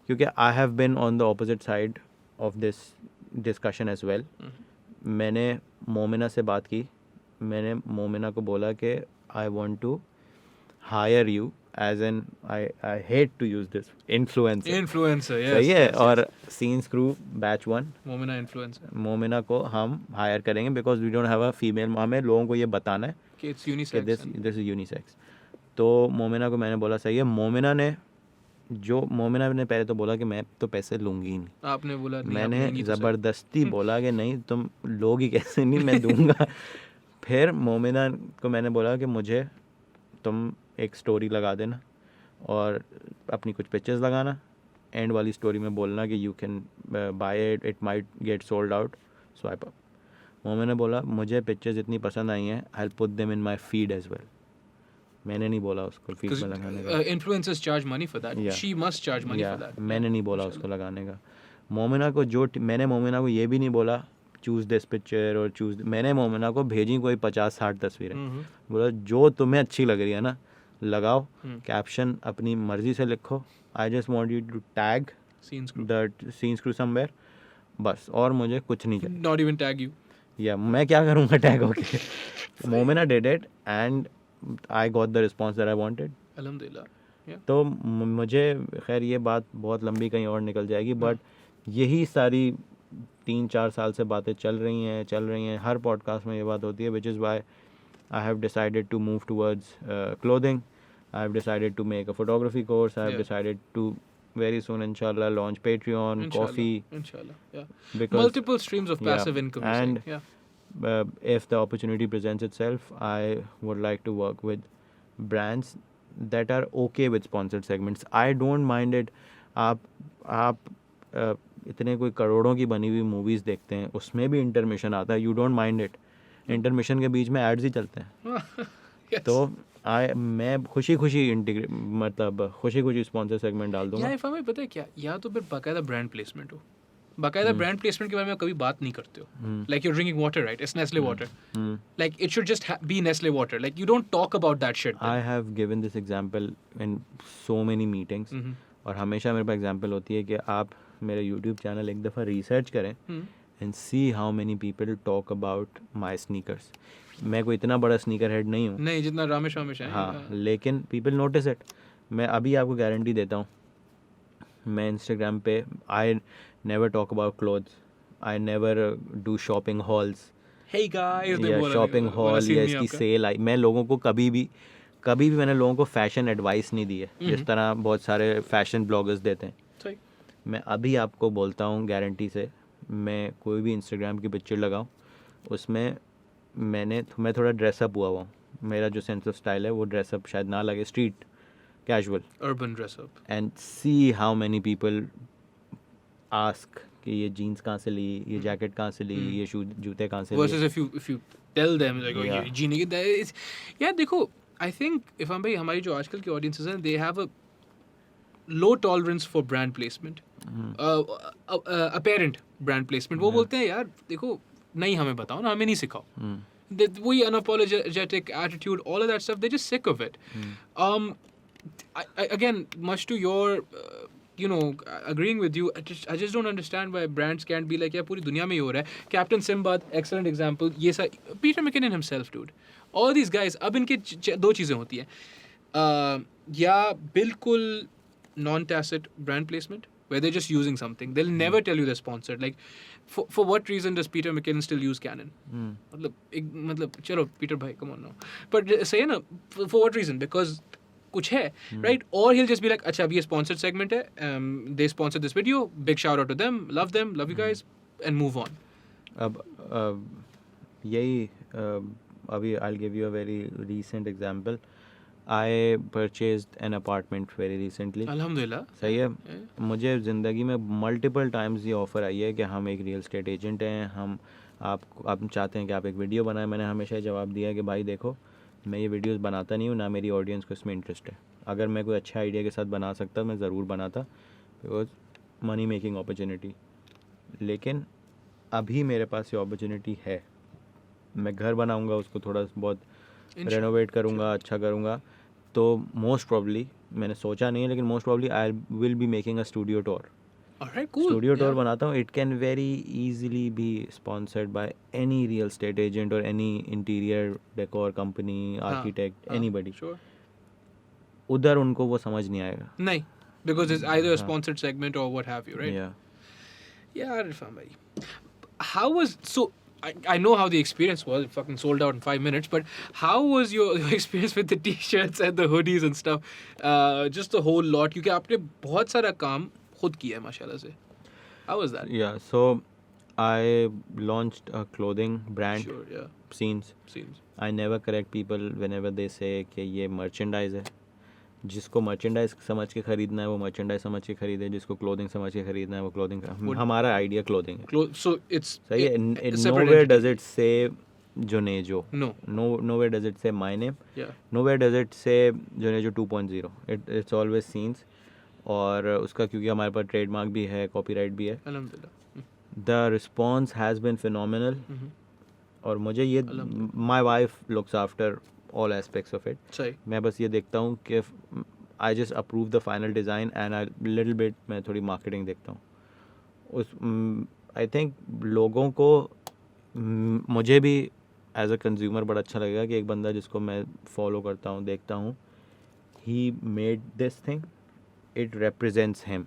क्योंकि I have been on the opposite side of this discussion as well. मैंने मोमिना से बात की. मैंने मोमिना को बोला कि I want to hire you as an, I hate to use this, influencer. Yes, सही है. yes, और scenes crew batch 1 Momina influencer Momina को हम हायर करेंगे because we don't have a female. हमें लोगों को ये बताना है कि इट्स कि यूनिसेक्स. This is unisex. तो मोमिना को मैंने बोला सही है. मोमिना ने पहले तो बोला कि मैं तो पैसे लूँगी ही नहीं. आपने बोला नहीं, आप मैंने लेंगी तो सही. ज़बरदस्ती बोला कि नहीं, तुम लोगी कैसे नहीं, मैं दूंगा. फिर मोमिना को मैंने बोला कि मुझे तुम एक स्टोरी लगा देना और अपनी कुछ पिक्चर्स लगाना. एंड वाली स्टोरी में बोलना कि you can buy it might get sold out, swipe up. Momina बोला मुझे पिक्चर्स इतनी पसंद आई हैं, I will put them in my feed as well. मैंने नहीं बोला उसको फीड में लगाने का. Influencers charge money for that. Yeah. She must charge money या for that. मैंने नहीं बोला उसको लगाने का. मैंने मोमिना को ये भी नहीं बोला चूज़ दिस पिक्चर और मैंने मोमिना को भेजी कोई 50-60 तस्वीरें. बोला जो तुम्हें अच्छी लग रही है ना लगाओ, कैप्शन अपनी मर्जी से लिखो, I just want you to tag Scenes group. That scenes crew somewhere, बस. और मुझे कुछ नहीं चाहिए. Not even tag you. या मैं क्या करूँगा टैग होके. Momina did it and I got the response that I wanted. Alhamdulillah. Yeah. तो मुझे खैर ये बात बहुत लंबी कहीं और निकल जाएगी, बट यही सारी 3-4 साल से बातें चल रही हैं. हर पॉडकास्ट में ये बात होती है, which is why I have decided to move towards clothing. I have decided to make a photography course. I have Yeah. Decided to very soon inshallah launch Patreon, Inshallah. coffee, Inshallah. Yeah. because Multiple streams of Yeah. passive income. you're And saying. Yeah. if the opportunity presents itself, I would like to work with brands that are okay with sponsored segments. I don't mind it. आप इतने कोई करोड़ों की बनी हुई movies देखते हैं, उसमें भी इंटरमिशन आता है. You don't mind it. Intermission के बीच में एड्स ही चलते हैं. Yes. तो मैं खुशी खुशी स्पॉन्सर सेगमेंट डाल दूंगा. या इफ़ हमें पता है क्या, या तो फिर बाकायदा ब्रांड प्लेसमेंट हो. बाकायदा ब्रांड प्लेसमेंट के बारे में आप कभी बात नहीं करते हो. Like you drinking water, right? It's Nestle water. Like it should just be Nestle water. Like you don't talk about that shit. I have given this example in so many meetings. और हमेशा मेरे पास example होती है कि आप मेरे YouTube channel एक दफ़ा रिसर्च करें and see how many people talk about my sneakers. मैं कोई इतना बड़ा स्नीकर हेड नहीं हूँ. नहीं जितना रामेश है. हाँ, लेकिन पीपल नोटिस इट. मैं अभी आपको गारंटी देता हूँ, मैं इंस्टाग्राम पे I never talk about clothes, I never do shopping halls Hey guys, they या बोला शॉपिंग नहीं, वाला हॉल scene या नहीं इसकी आपका. सेल आई. मैं लोगों को कभी भी मैंने लोगों को फैशन एडवाइस नहीं दी है जिस तरह बहुत सारे फैशन ब्लॉगर्स देते हैं. सही. मैं अभी आपको बोलता हूँ गारंटी से, मैं कोई भी इंस्टाग्राम की पिक्चर लगाऊँ उसमें मैं थोड़ा ड्रेसअप हुआ हूँ. मेरा जो सेंस ऑफ स्टाइल है वो ड्रेसअप शायद ना लगे, street casual. Urban dress up. And see how many people ask कि ये जीन्स कहाँ से ली, ये जैकेट कहाँ से ली, ये जूते कहाँ से Versus लिए. if you tell them like oh Yeah. ये जीने की that is, yeah देखो, I think if हम भाई हमारी जो आजकल की audiences हैं, they have a low tolerance for brand placement. Apparent brand placement. वो बोलते हैं यार देखो नहीं हमें बताओ ना, हमें नहीं सिखाओ. वही unapologetic attitude, all of that stuff, they're just sick of it. Again, much to your you know, agreeing with you. I just don't understand why brands can't be like, yeah, पूरी दुनिया में ही हो रहा है. Captain Simbad, excellent example. ये सा Peter McKinnon himself, dude. All these guys. अब इनके दो चीज़ें होती हैं. या बिल्कुल non-tacit brand placement, where they're just using something. They'll never tell you they're sponsored. Like, for what reason does Peter McKinnon still use Canon? मतलब चलो Peter भाई, come on now. But say ना, for what reason? Because कुछ है, right? Or he'll just be like, अच्छा अभी ये sponsored segment है, they sponsored this video, big shout out to them, love you guys, and move on. अब यही अभी I'll give you a very recent example. I purchased an apartment very recently. अल्हम्दुलिल्लाह. सही है. मुझे ज़िंदगी में मल्टीपल टाइम्स ये ऑफ़र आई है कि हम एक रियल स्टेट एजेंट हैं, हम आप चाहते हैं कि आप एक वीडियो बनाएं. मैंने हमेशा जवाब दिया कि भाई देखो, मैं ये वीडियोस बनाता नहीं हूँ, ना मेरी ऑडियंस को इसमें इंटरेस्ट है. अगर मैं कोई अच्छा आइडिया के साथ बना सकता मैं ज़रूर बनाता, बिकॉज मनी मेकिंग अपॉर्चुनिटी. लेकिन अभी मेरे पास ये अपॉर्चुनिटी है. मैं घर बनाऊँगा, उसको थोड़ा बहुत रेनोवेट करूँगा, अच्छा करूँगा, तो मोस्ट प्रॉब्ली, मैंने सोचा नहीं है लेकिन most probably I will be making a studio tour. Alright, cool. Studio tour बनाता हूँ. It can very easily be sponsored by any real estate agent और any interior decor company, architect, anybody. Sure. उधर उनको वो समझ नहीं आएगा. नहीं, because it's either a sponsored segment or what have you, right? Yeah. Yeah, Irfan bhai. How was, so I know how the experience was. It fucking sold out in 5 minutes. But how was your experience with the t-shirts and the hoodies and stuff? Just the whole lot. क्योंकि आपने बहुत सारा काम खुद किया है माशाल्लाह से. How was that? Yeah. So I launched a clothing brand. Sure, yeah. Scenes. Seems. I never correct people whenever they say कि ये merchandise है. जिसको मर्चेंडाइज समझ के खरीदना है वो मर्चेंडाइज समझ के खरीदे, जिसको क्लोथिंग समझ के खरीदना है वो क्लोथिंग. हमारा आइडिया क्लोथिंग है. So it's सही है. separate nowhere entity. does it say Jonejo. No. Nowhere does it say my name. Yeah. Nowhere does it say Jonejo 2.0. It's always scenes. और उसका क्योंकि हमारे पास ट्रेडमार्क भी है, कॉपीराइट भी है. Alhamdulillah. The response has been phenomenal. और मुझे ये my wife looks after all aspects of it. सही. मैं बस ये देखता हूँ कि I just approve the final design and a little bit मैं थोड़ी marketing देखता हूँ. उस I think लोगों को मुझे भी as a consumer बड़ा अच्छा लगेगा कि एक बंदा जिसको मैं follow करता हूँ, देखता हूँ, he made this thing, it represents him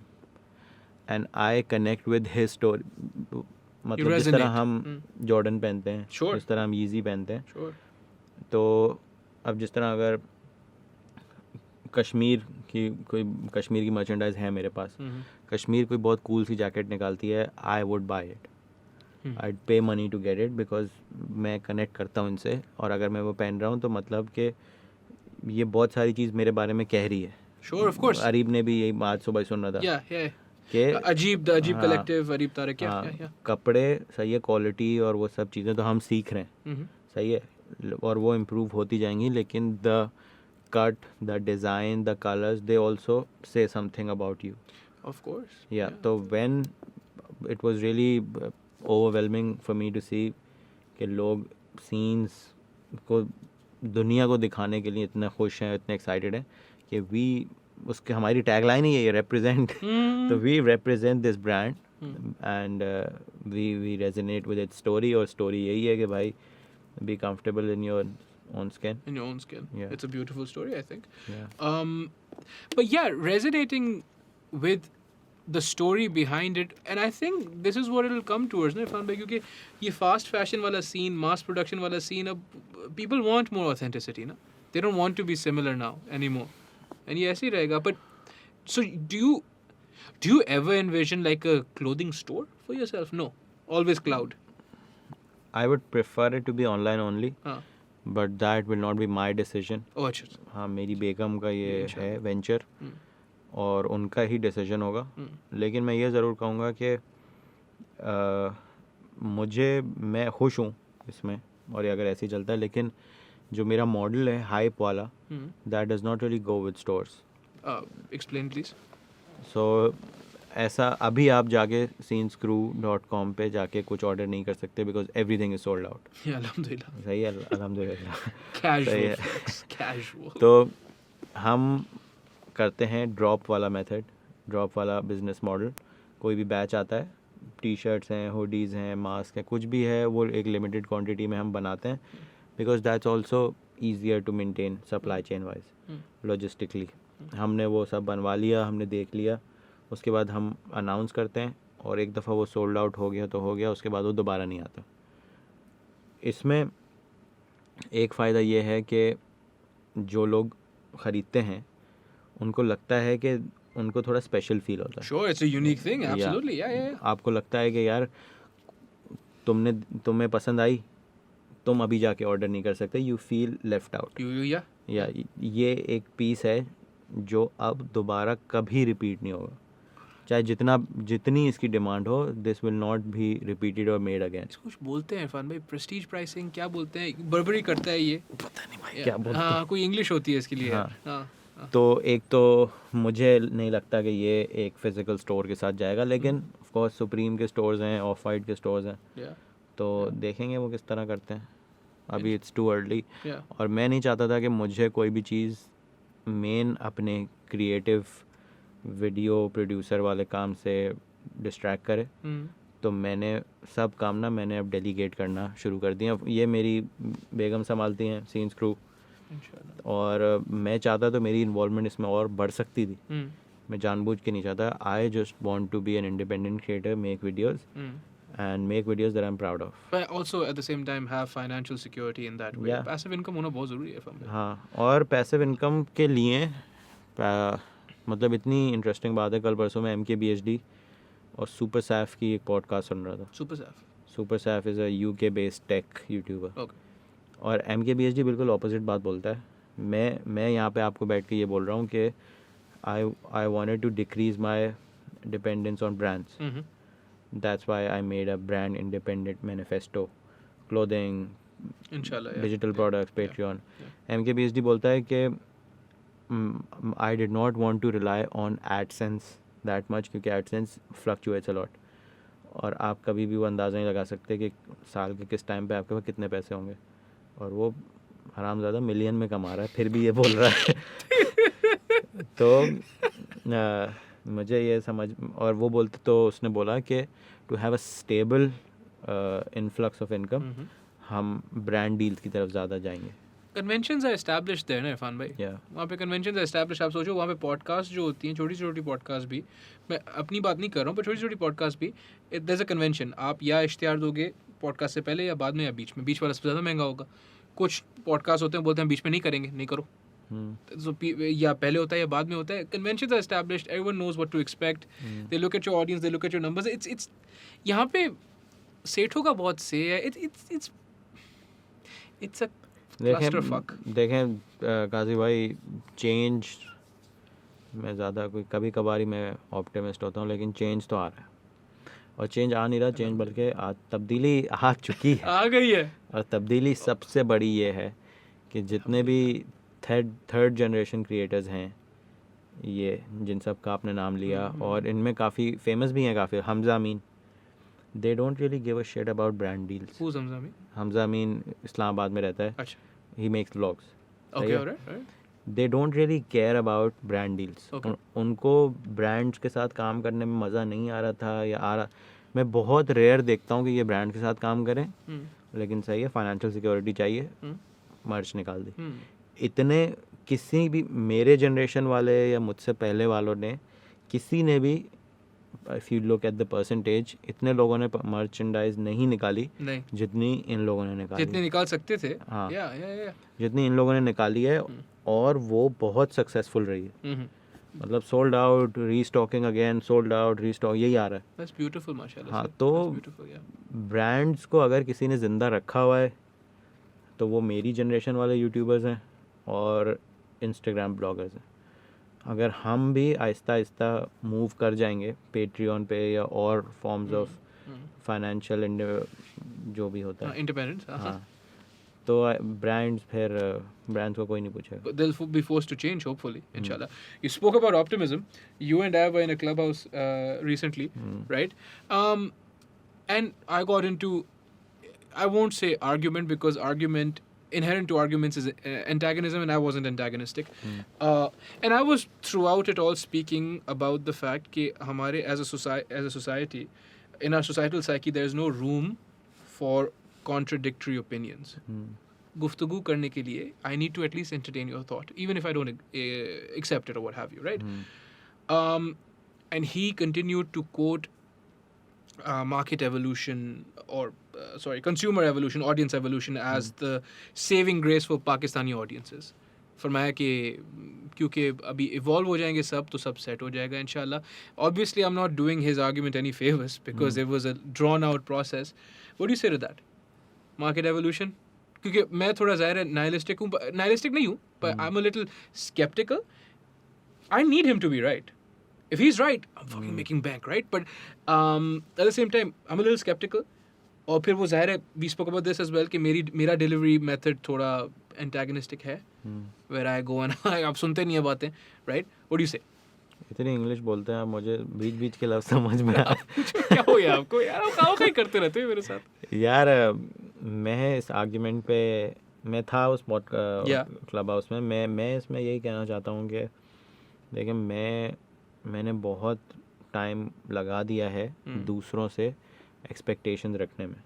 and I connect with his story. मतलब जिस तरह हम जॉर्डन पहनते हैं, जिस तरह हम Yeezy पहनते हैं, तो अब जिस तरह अगर कश्मीर की मर्चेंडाइज है मेरे पास, कश्मीर कोई बहुत कूल सी जैकेट निकालती है, I would buy it. I pay money to get it because मैं कनेक्ट करता हूँ इनसे. और अगर मैं वो पहन रहा हूँ तो मतलब कि ये बहुत सारी चीज़ मेरे बारे में कह रही है. Sure, of course. अरीब ने भी यही आज सुबह सुन रहा था. Yeah. कि अजीब कलेक्टिव, अरीब तारक, क्या कपड़े सही है, क्वालिटी और वो सब चीज़ें तो हम सीख रहे हैं. सही है, और वो इम्प्रूव होती जाएंगी, लेकिन the cut, the design, the colours, they also say something about you. Of course. या तो when it was really overwhelming for me to see कि लोग सीन्स को दुनिया को दिखाने के लिए इतने खुश हैं, इतने एक्साइटेड हैं कि वी उसके हमारी टैगलाइन ही है रिप्रेजेंट. तो we represent this brand and we resonate with its story. और स्टोरी यही है कि भाई be comfortable in your own skin. In your own skin. Yeah. It's a beautiful story, I think. Yeah. But yeah, resonating with the story behind it, and I think this is what it'll come towards, na Irfan bhai, क्योंकि ये fast fashion वाला scene, mass production वाला scene, अब people want more authenticity, na? They don't want to be similar now anymore. And ये ऐसे ही रहेगा. But so do you ever envision like a clothing store for yourself? No, always cloud. I would prefer it to be online only. हाँ. But that will not be my decision. Oh, अच्छा. हाँ, मेरी बेगम का ये है venture और उनका ही decision होगा. लेकिन मैं ये ज़रूर कहूँगा कि मैं खुश हूँ इसमें और ये अगर ऐसे ही चलता है, लेकिन जो मेरा मॉडल है हाइप वाला, that does not really go with stores. Explain please. So ऐसा अभी आप जाके scenescrew.com पे जाके कुछ ऑर्डर नहीं कर सकते because everything is sold out. अल्हम्दुलिल्लाह. सही है, अल्हम्दुलिल्लाह. Casual. तो हम करते हैं ड्रॉप वाला मेथड ड्रॉप वाला बिजनेस मॉडल। कोई भी बैच आता है, टी शर्ट्स हैं, हुडीज़ हैं, मास्क हैं, कुछ भी है, वो एक लिमिटेड क्वांटिटी में हम बनाते हैं, because that's also easier to maintain supply chain wise logistically. हमने वो सब बनवा लिया, हमने देख लिया, उसके बाद हम अनाउंस करते हैं, और एक दफ़ा वो सोल्ड आउट हो गया तो हो गया, उसके बाद वो दोबारा नहीं आता। इसमें एक फ़ायदा ये है कि जो लोग ख़रीदते हैं उनको लगता है कि उनको थोड़ा स्पेशल फील होता है। Sure, it's a unique thing. Yeah. Absolutely. Yeah. आपको लगता है कि यार तुम्हें पसंद आई, तुम अभी जाके ऑर्डर नहीं कर सकते, you feel left out. Yeah. या ये एक पीस है जो अब दोबारा कभी रिपीट नहीं होगा, चाहे जितनी इसकी डिमांड हो, this will not be repeated और मेड अगेन। इसको कुछ बोलते हैं इरफान भाई, प्रेस्टीज प्राइसिंग क्या बोलते हैं, बर्बरी करता है ये, पता नहीं भाई क्या बोलते हैं। हाँ, कोई इंग्लिश होती है इसके लिए। हाँ। हाँ। तो एक तो मुझे नहीं लगता कि ये एक फिज़िकल स्टोर के साथ जाएगा, लेकिन ऑफ कोर्स सुप्रीम के स्टोर्स हैं, ऑफ वाइट के स्टोर्स हैं, Yeah. तो देखेंगे वो किस तरह करते हैं। अभी इट्स टू अर्ली, Yeah. और मैं नहीं चाहता था कि मुझे कोई भी चीज़ मेन अपने क्रिएटिव वीडियो प्रोड्यूसर वाले काम से डिस्ट्रैक्ट करे। तो मैंने सब काम ना मैंने अब डेलीगेट करना शुरू कर दिया। ये मेरी बेगम संभालती हैं सीन्स क्रू, इंशाल्लाह। और मैं चाहता तो मेरी इन्वॉल्वमेंट इसमें और बढ़ सकती थी, मैं जानबूझ के नहीं चाहता। I just want to be an independent creator, make videos and make videos that I'm proud of. But also at the same time have financial security in that way. Yeah. Passive income होना बहुत ज़रूरी है firm में। हाँ, और passive income के लिए मतलब इतनी इंटरेस्टिंग बात है, कल परसों में MKBHD और सुपर सैफ की एक पॉडकास्ट सुन रहा था। Super Saif. Super Saif is a UK based tech YouTuber, okay. और MKBHD बिल्कुल ऑपोजिट बात बोलता है। मैं यहाँ पे आपको बैठ के ये बोल रहा हूँ कि I wanted to decrease my dependence on brands. That's why I made a brand independent manifesto, clothing, इंशाल्लाह। Yeah. digital products, Patreon. Yeah. MKBHD बोलता है कि I did not want to rely on AdSense that much, क्योंकि AdSense fluctuates a lot, और आप कभी भी वो अंदाज़ा नहीं लगा सकते कि साल के किस टाइम पे आपके पास कितने पैसे होंगे, और वो हरामज़ादा मिलियन में कमा रहा है फिर भी ये बोल रहा है। तो मुझे ये समझ, और वो बोलते, तो उसने बोला कि to have a stable influx of income हम ब्रांड डील्स की तरफ ज़्यादा जाएंगे। कन्वेंशंस आर एस्टैब्लिश्ड देयर ना इरफान भाई। Yeah. वहाँ पे कन्वेंशंस आर एस्टैब्लिश्ड। आप सोचो वहाँ पे पॉडकास्ट जो होती हैं, छोटी छोटी पॉडकास्ट भी, मैं अपनी बात नहीं कर रहा हूँ, पर छोटी छोटी पॉडकास्ट भी, देयर इज अ कन्वेंशन। आप या इश्तिहार दोगे पॉडकास्ट से पहले या बाद में या बीच में, बीच वाला सबसे ज़्यादा महंगा होगा। कुछ पॉडकास्ट होते हैं बोलते हैं बीच में नहीं करेंगे, नहीं करो। So या पहले होता है या बाद में होता है। Conventions are established, everyone knows what to expect. They look at your audience, they look at your numbers. It's यहाँ पे सेठों का बहुत से है। It's a clusterfuck. देखें काजी भाई, चेंज मैं ज़्यादा कोई कभी कभार ही मैं ऑप्टिमिस्ट होता हूँ, लेकिन चेंज तो आ रहा है, और चेंज आ नहीं रहा, चेंज बल्कि तब्दीली आ चुकी है। आ गई है। और तब्दीली सबसे बड़ी ये है कि जितने भी थर्ड जनरेशन क्रिएटर्स हैं, ये जिन सब का आपने नाम लिया, और इनमें काफ़ी फेमस भी हैं, काफ़ी, Hamza Amin, they don't really give a shit about brand deals. Who's Hamza Amin? Hamza Amin Islamabad में रहता है, अच्छा। He makes vlogs. Okay, alright. They don't really care about brand deals. Okay. उनको ब्रांड्स के साथ काम करने में मज़ा नहीं आ रहा था, या आ रहा, मैं बहुत रेयर देखता हूँ कि ये ब्रांड के साथ काम करें, लेकिन सही है, फाइनेंशियल सिक्योरिटी चाहिए, मर्च निकाल दी। इतने किसी भी मेरे जनरेशन वाले या मुझसे पहले वालों ने, किसी ने भी, if you look at the percentage, इतने लोगों ने मर्चेंडाइज नहीं निकाली नहीं, जितनी इन लोगों ने निकाली, जितने निकाल सकते थे। हाँ। या जितनी इन लोगों ने निकाली है, और वो बहुत सक्सेसफुल रही है। मतलब sold out, restocking again, sold out, restock, यही आ रहा है। दैट्स ब्यूटीफुल माशाल्लाह। हाँ, तो ब्रांड्स को अगर किसी ने ज़िंदा रखा हुआ है तो वो मेरी जनरेशन वाले यूट्यूबर्स हैं और इंस्टाग्राम ब्लॉगर्स हैं। अगर हम भी आहिस्ता आहिस्ता मूव कर जाएंगे पेट्रियन पे या और फॉर्म्स ऑफ फाइनेंशियल जो भी होता है, इंडिपेंडेंस, हाँ, तो ब्रांड्स को कोई नहीं पूछेगा। They'll be forced to change, hopefully, inshallah. You spoke about optimism. You and I were in a clubhouse recently, right? And I got into, I won't say argument, because argument inherent to arguments is antagonism, and I wasn't antagonistic. And I was throughout it all speaking about the fact that hamare as a society, in our societal psyche, there is no room for contradictory opinions. गुफ्तगू करने के लिए I need to at least entertain your thought, even if I don't accept it or what have you, right? And he continued to quote market evolution or consumer evolution, audience evolution as the saving grace for Pakistani audiences. फरमाया कि क्योंकि अभी evolve हो जाएंगे सब तो सब set हो जाएगा इंशाल्लाह. Obviously I'm not doing his argument any favors because it was a drawn out process. What do you say to that? Market evolution? क्योंकि मैं थोड़ा ज़ाहिर है nihilistic हूँ, nihilistic नहीं हूँ, but I'm a little skeptical. I need him to be right. If he's right, I'm fucking making bank, right? But at the same time, I'm a little skeptical. और फिर वो ज़ाहिर है, we spoke about this as well, कि मेरा delivery method थोड़ा antagonistic है, where I go and आप सुनते नहीं है बातें, right? What do you say? इतनी इंग्लिश बोलते हैं आप, मुझे बीच बीच के लफ्ज़ समझ में आए. क्या हो गया आपको यार? आप खाओ करते रहते हो मेरे साथ. यार मैं इस आर्ग्यूमेंट पे मैं था उस क्लब हाउस में. मैं इसमें यही कहना चाहता हूँ कि देखिए मैंने बहुत टाइम लगा दिया है दूसरों से एक्सपेक्टेशंस रखने में,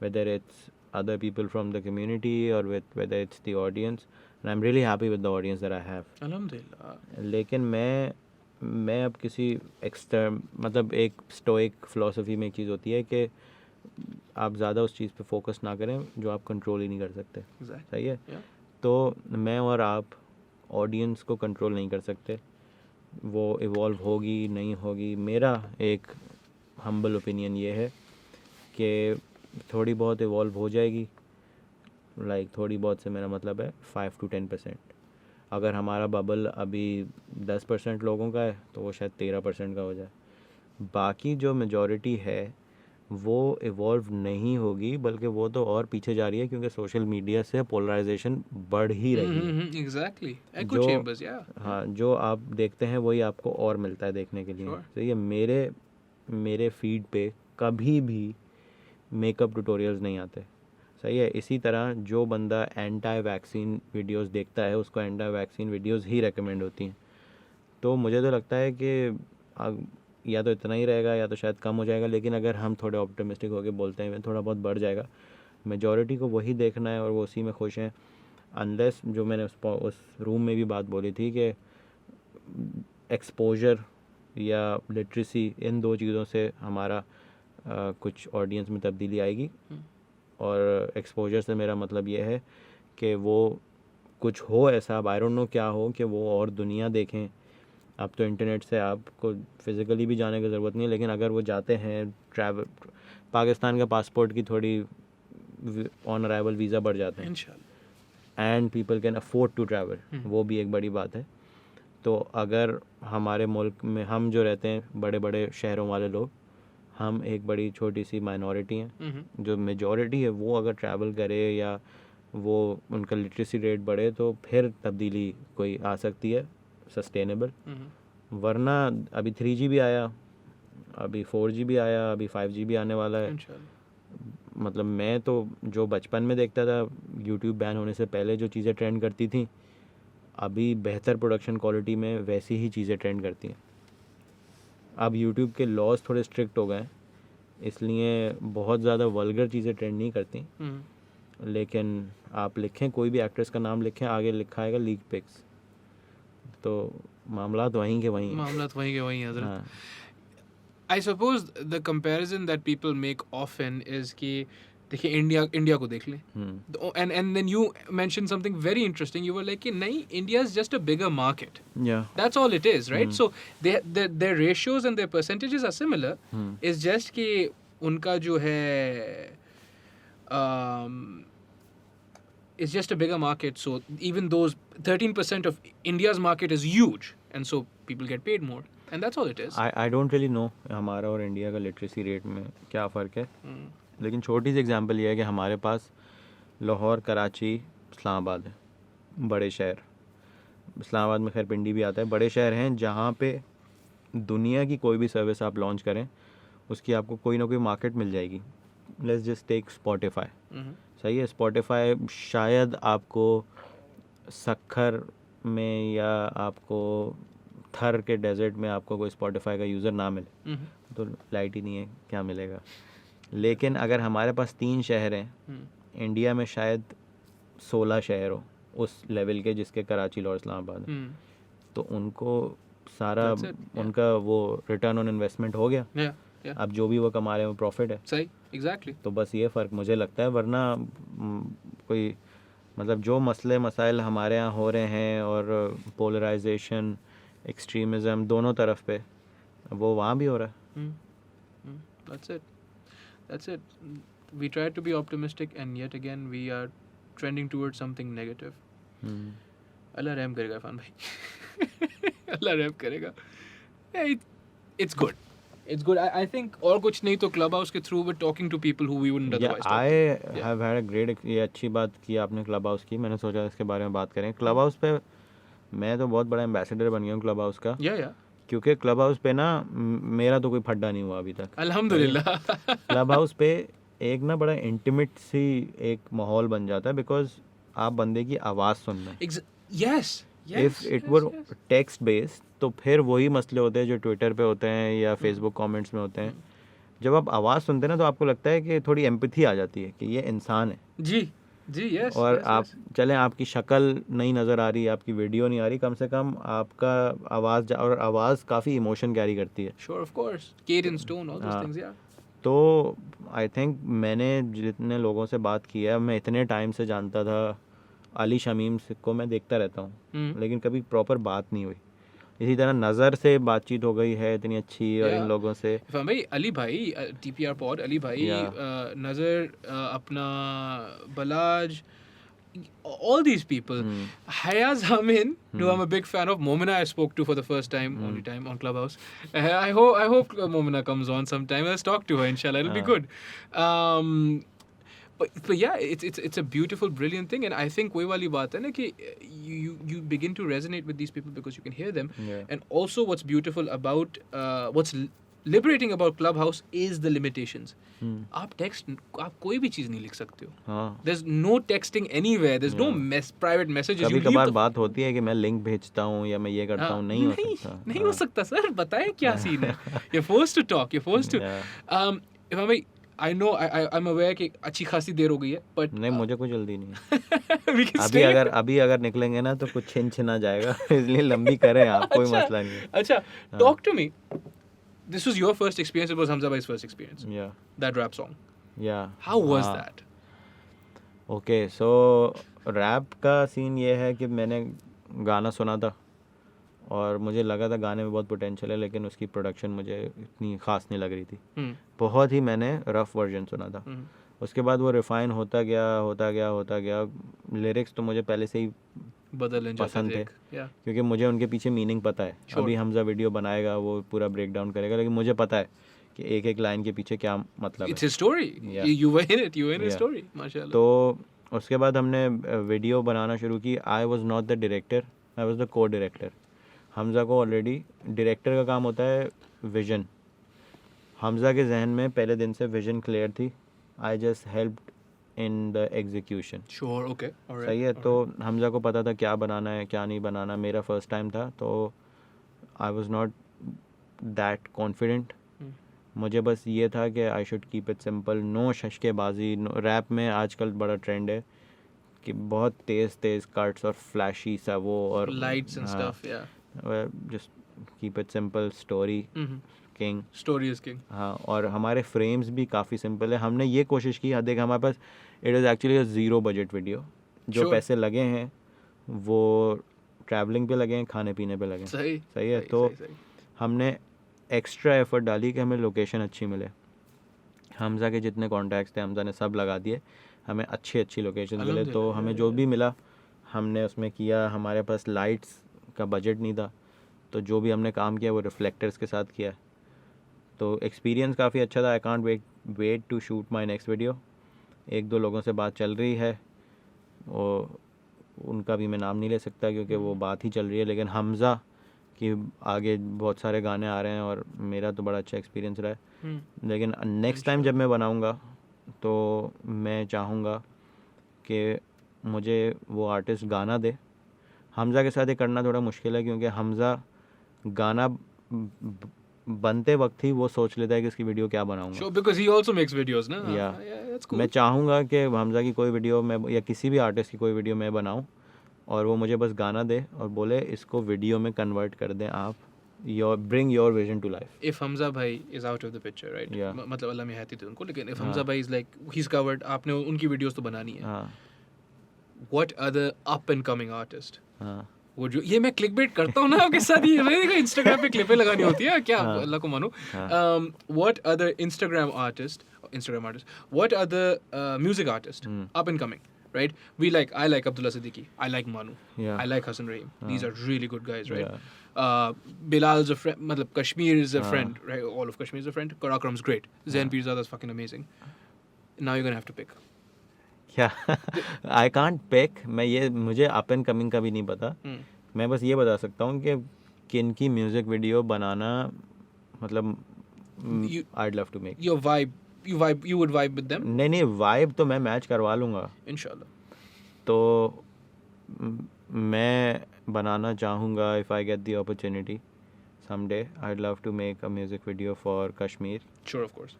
whether it's other people from the community or whether it's the audience, and I'm really happy with the audience that I have. अल्हम्दुलिल्लाह. लेकिन मैं अब किसी मतलब एक स्टोइक फ़िलासफ़ी में एक चीज़ होती है कि आप ज़्यादा उस चीज़ पे फोकस ना करें जो आप कंट्रोल ही नहीं कर सकते. सही है. तो मैं और आप ऑडियंस को कंट्रोल नहीं कर सकते, वो इवॉल्व होगी नहीं होगी. मेरा एक हम्बल ओपिनियन ये है कि थोड़ी बहुत इवॉल्व हो जाएगी. लाइक थोड़ी बहुत से मेरा मतलब है 5 to 10%. अगर हमारा बबल अभी 10% लोगों का है तो वो शायद 13% का हो जाए. बाकी जो मेजॉरिटी है वो इवॉल्व नहीं होगी, बल्कि वो तो और पीछे जा रही है क्योंकि सोशल मीडिया से पोलराइजेशन बढ़ ही रही है. Exactly. Echo chambers, yeah. हाँ, जो आप देखते हैं वही आपको और मिलता है देखने के लिए. तो ये मेरे फीड पे कभी भी मेकअप ट्यूटोरियल्स नहीं आते. सही है. इसी तरह जो बंदा एंटी वैक्सीन वीडियोस देखता है उसको एंटी वैक्सीन वीडियोस ही रेकमेंड होती हैं. तो मुझे तो लगता है कि या तो इतना ही रहेगा या तो शायद कम हो जाएगा. लेकिन अगर हम थोड़े ऑप्टिमिस्टिक होकर बोलते हैं थोड़ा बहुत बढ़ जाएगा. मेजॉरिटी को वही देखना है और वो उसी में खुश हैं. अनलेस जो मैंने उस रूम में भी बात बोली थी कि एक्सपोजर या लिटरेसी, इन दो चीज़ों से हमारा कुछ ऑडियंस में तब्दीली आएगी. और एक्सपोजर से मेरा मतलब ये है कि वो कुछ हो ऐसा, आई डोंट नो क्या हो, कि वो और दुनिया देखें. अब तो इंटरनेट से आपको फ़िज़िकली भी जाने की ज़रूरत नहीं है, लेकिन अगर वो जाते हैं ट्रैवल, पाकिस्तान का पासपोर्ट की थोड़ी ऑन अराइवल वीज़ा बढ़ जाते हैं and people can afford to travel. वो भी एक बड़ी बात है. तो अगर हमारे मुल्क में हम जो रहते हैं बड़े बड़े शहरों वाले लोग, हम एक बड़ी छोटी सी माइनॉरिटी हैं. जो मेजॉरिटी है वो अगर ट्रैवल करे या वो उनका लिटरेसी रेट बढ़े तो फिर तब्दीली कोई आ सकती है सस्टेनेबल. वरना अभी 3G भी आया, अभी 4G भी आया, अभी 5G भी आने वाला है. मतलब मैं तो जो बचपन में देखता था यूट्यूब बैन होने से पहले जो चीज़ें ट्रेंड करती थी, अभी बेहतर प्रोडक्शन क्वालिटी में वैसी ही चीज़ें ट्रेंड करती हैं. अब यूट्यूब के लॉज थोड़े स्ट्रिक्ट हो गए इसलिए बहुत ज़्यादा वल्गर चीज़ें ट्रेंड नहीं करती. लेकिन आप लिखें, कोई भी एक्ट्रेस का नाम लिखें, आगे लिखा आएगा लीक पिक्स, तो मामला तो वहीं के वहीं हैं हज़रत. I suppose the comparison that people make often is कि देखिए इंडिया को देख लें. And then you mentioned something very interesting. You were like कि नहीं, India is just a bigger market. Yeah. That's all it is, right? So their ratios and their percentages are similar. It's just कि उनका जो है it's just a bigger market. So even those 13% of India's market is huge, and so people get paid more. And that's all it is. I don't really know हमारा और India का literacy rate में क्या फ़र्क है. लेकिन छोटी सी example ये है कि हमारे पास लाहौर, कराची, इस्लामाबाद है, बड़े शहर. इस्लामाबाद में खैर पिंडी भी आता है. बड़े शहर हैं जहाँ पे दुनिया की कोई भी सर्विस आप लॉन्च करें उसकी आपको कोई ना कोई मार्केट मिल जाएगी. Let's just take Spotify. सही है। स्पॉटिफाई शायद आपको सखर में या आपको थर के डेजर्ट में आपको कोई स्पॉटिफाई का यूज़र ना मिले तो लाइट ही नहीं है, क्या मिलेगा। लेकिन अगर हमारे पास 3 शहर हैं, इंडिया में शायद 16 शहर हो उस लेवल के जिसके कराची और इस्लामाबाद है, तो उनको सारा That's it, yeah. उनका वो रिटर्न ऑन इन्वेस्टमेंट हो गया। Yeah. अब जो भी वो कमा रहे हैं वो प्रॉफिट है। सही, एग्जैक्टली। तो बस ये फ़र्क मुझे लगता है, वरना कोई मतलब जो मसले मसाइल हमारे यहाँ हो रहे हैं और पोलराइजेशन एक्सट्रीमिज़म दोनों तरफ पे, वो वहाँ भी हो रहा है। That's it. We try to be optimistic and yet again we are trending towards something negative. अल्लाह रहम करेगा इरफान भाई। अल्लाह रहम करेगा। It's good. It's good. I think और कुछ नहीं तो क्लब हाउस के through we're talking to people who we wouldn't otherwise talk to. I have had a great ये अच्छी बात की आपने क्लब हाउस की, मैंने सोचा इसके बारे में बात करें। क्लब हाउस पे मैं तो बहुत बड़ा एम्बेसडर बन गया हूँ क्लब हाउस का, Yeah. क्योंकि क्लब हाउस पे ना मेरा तो कोई फड्डा नहीं हुआ अभी तक। अल्हम्दुलिल्लाह। क्लब हाउस पे एक ना बड़ा इंटीमेट सी एक माहौल बन जाता है, बिकॉज आप बंदे की आवाज़ सुन रहे हैं। Yes. If it were text based तो फिर वही मसले होते हैं जो ट्विटर पे होते हैं या फेसबुक कमेंट्स में होते हैं। जब आप आवाज़ सुनते हैं ना तो आपको लगता है कि थोड़ी एम्पैथी आ जाती है कि ये इंसान है। जी, yes. और yes, आप yes. चलें आपकी शक्ल नहीं नज़र आ रही, आपकी वीडियो नहीं आ रही, कम से कम आपका आवाज़ और आवाज़ काफ़ी इमोशन कैरी करती है। Sure, of course. Cadence, tone, all those हाँ। things, yeah. तो आई थिंक मैंने जितने लोगों से बात की है, मैं इतने टाइम से जानता था अली शमीम को, मैं देखता रहता हूँ लेकिन कभी प्रॉपर बात नहीं हुई। इसी तरह नज़र से बातचीत हो गई है इतनी अच्छी और इन लोगों से। इरफान भाई, अली भाई, TPR pod, अली भाई, नज़र, अपना Balaj, all these people. Hayaz Amin, who I'm a big fan of. Momina I spoke to for the first time, only time on Clubhouse. I hope Momina comes on sometime. Let's talk to her, inshallah. It'll be good. But yeah, it's a beautiful, brilliant thing, and I think वही वाली बात है ना कि you begin to resonate with these people because you can hear them. Yeah. And also, what's beautiful about what's liberating about Clubhouse is the limitations. आप कोई भी चीज़ नहीं लिख सकते हो. हाँ, There's no texting anywhere. There's no private messages. कभी You leave कभार the- बात होती है कि मैं लिंक भेजता हूँ या मैं ये करता हाँ, हूँ, नहीं हो सकता। नहीं हो सकता सर, बताएं क्या सीन है. You're forced to talk. You're forced to. Yeah. If I know I'm aware कि अच्छी खासी देर हो गई है, but नहीं, मुझे कोई जल्दी नहीं है। we can stay. अभी अगर निकलेंगे ना तो कुछ छिन आ जाएगा, इसलिए लंबी करें आप, कोई मसला नहीं है। अच्छा, talk to me. This was your first experience. It was Hamza bhai's first experience. Yeah, That rap song. yeah. How was हाँ। that? ओके, सो रैप का सीन ये है कि मैंने गाना सुना था और मुझे लगा था गाने में बहुत पोटेंशियल है, लेकिन उसकी प्रोडक्शन मुझे इतनी ख़ास नहीं लग रही थी। बहुत ही मैंने रफ़ वर्जन सुना था। उसके बाद वो रिफ़ाइन होता गया। लिरिक्स तो मुझे पहले से ही बदल पसंद थे, Yeah. क्योंकि मुझे उनके पीछे मीनिंग पता है। Sure. अभी हमजा वीडियो बनाएगा, वो पूरा ब्रेक डाउन करेगा, लेकिन मुझे पता है कि एक एक लाइन के pीछे क्या मतलब It's है। his story. Yeah. You were in it. You were in his Yeah. story. MashaAllah. तो उसके बाद हमने वीडियो बनाना शुरू की। आई was not the director, I was the को डायरेक्टर। हमजा को ऑलरेडी डायरेक्टर का काम होता है विज़न। हमजा के जहन में पहले दिन से विज़न क्लियर थी। I just helped in the execution. Sure. Okay. All right. सही है। तो हमजा को पता था क्या बनाना है क्या नहीं बनाना। मेरा फर्स्ट टाइम था तो I was not that confident. मुझे बस ये था कि I should keep it simple, no शशकेबाजी। रैप में आजकल बड़ा ट्रेंड है कि बहुत तेज़ कट्स और फ्लैशी सा वो और Lights and stuff. Yeah. Just keep it simple, story king. Story is king. हाँ, और हमारे फ्रेम्स भी काफ़ी सिंपल है। हमने ये कोशिश की, देख हमारे पास it is actually a zero budget video. जो Sure. पैसे लगे हैं वो ट्रैवलिंग पे लगे हैं, खाने पीने पे लगे हैं। सही है। तो हमने एक्स्ट्रा एफर्ट डाली कि हमें लोकेशन अच्छी मिले। हमजा के जितने कॉन्टैक्ट्स थे हमजा ने सब लगा दिए, हमें अच्छी लोकेशन मिले। तो हमें जो भी मिला हमने उसमें किया। हमारे पास लाइट्स का बजट नहीं था, तो जो भी हमने काम किया वो रिफ्लेक्टर्स के साथ किया। तो एक्सपीरियंस काफ़ी अच्छा था। I can't wait to shoot my next video. 1-2 लोगों से बात चल रही है, वो उनका भी मैं नाम नहीं ले सकता क्योंकि वो बात ही चल रही है, लेकिन हमज़ा कि आगे बहुत सारे गाने आ रहे हैं और मेरा तो बड़ा अच्छा एक्सपीरियंस रहा है। लेकिन नेक्स्ट टाइम जब मैं बनाऊंगा तो मैं चाहूँगा कि मुझे वो आर्टिस्ट गाना दे। हमज़ा के साथ ये करना थोड़ा मुश्किल है क्योंकि हमज़ा गाना बनते वक्त ही वो सोच लेता है कि इसकी वीडियो क्या बनाऊंगा। Sure, because he also makes videos, na? Yeah. Yeah, that's cool. मैं चाहूँगा कि हमज़ा की कोई वीडियो मैं या किसी भी आर्टिस्ट की कोई वीडियो मैं बनाऊँ और वो मुझे बस गाना दे और बोले इसको वीडियो में कन्वर्ट कर दें आप, bring your vision to life. If Hamza bhai is out of the picture, right? Yeah. मतलब अल्लाह में हैती थी उनको, लेकिन if हाँ. Hamza bhai is like he's covered, आपने उनकी वीडियोस तो बनानी है. हाँ What other up and coming artist? हाँ वो जो ये मैं क्लिकबेट करता हूँ ना आपके साथ, ये मैंने इंस्टाग्राम पे क्लिपें लगानी होती है क्या? हाँ. अल्लाह को मानो. हाँ. What other Instagram artist? What other music artist up and coming? Right? I like Abdullah Siddiqui. I like Manu. Yeah. I like Hassan Rahim. These are really good guys, right? Yeah. Bilal's a friend. मतलब Kashmir is a friend, right? All of Kashmir is a friend. Karakram's great. Zain Pirzada is fucking amazing. Now you're gonna have to pick. क्या I can't pick. मुझे up and coming का भी नहीं पता। मैं बस ये बता सकता हूँ कि किन की म्यूज़िक वीडियो बनाना मतलब I love to make. You would vibe with them? नहीं वाइब तो मैं मैच करवा लूँगा Inshallah. तो मैं बनाना चाहूँगा if I get the opportunity someday I'd love to make a music video for Kashmir. Sure, of course.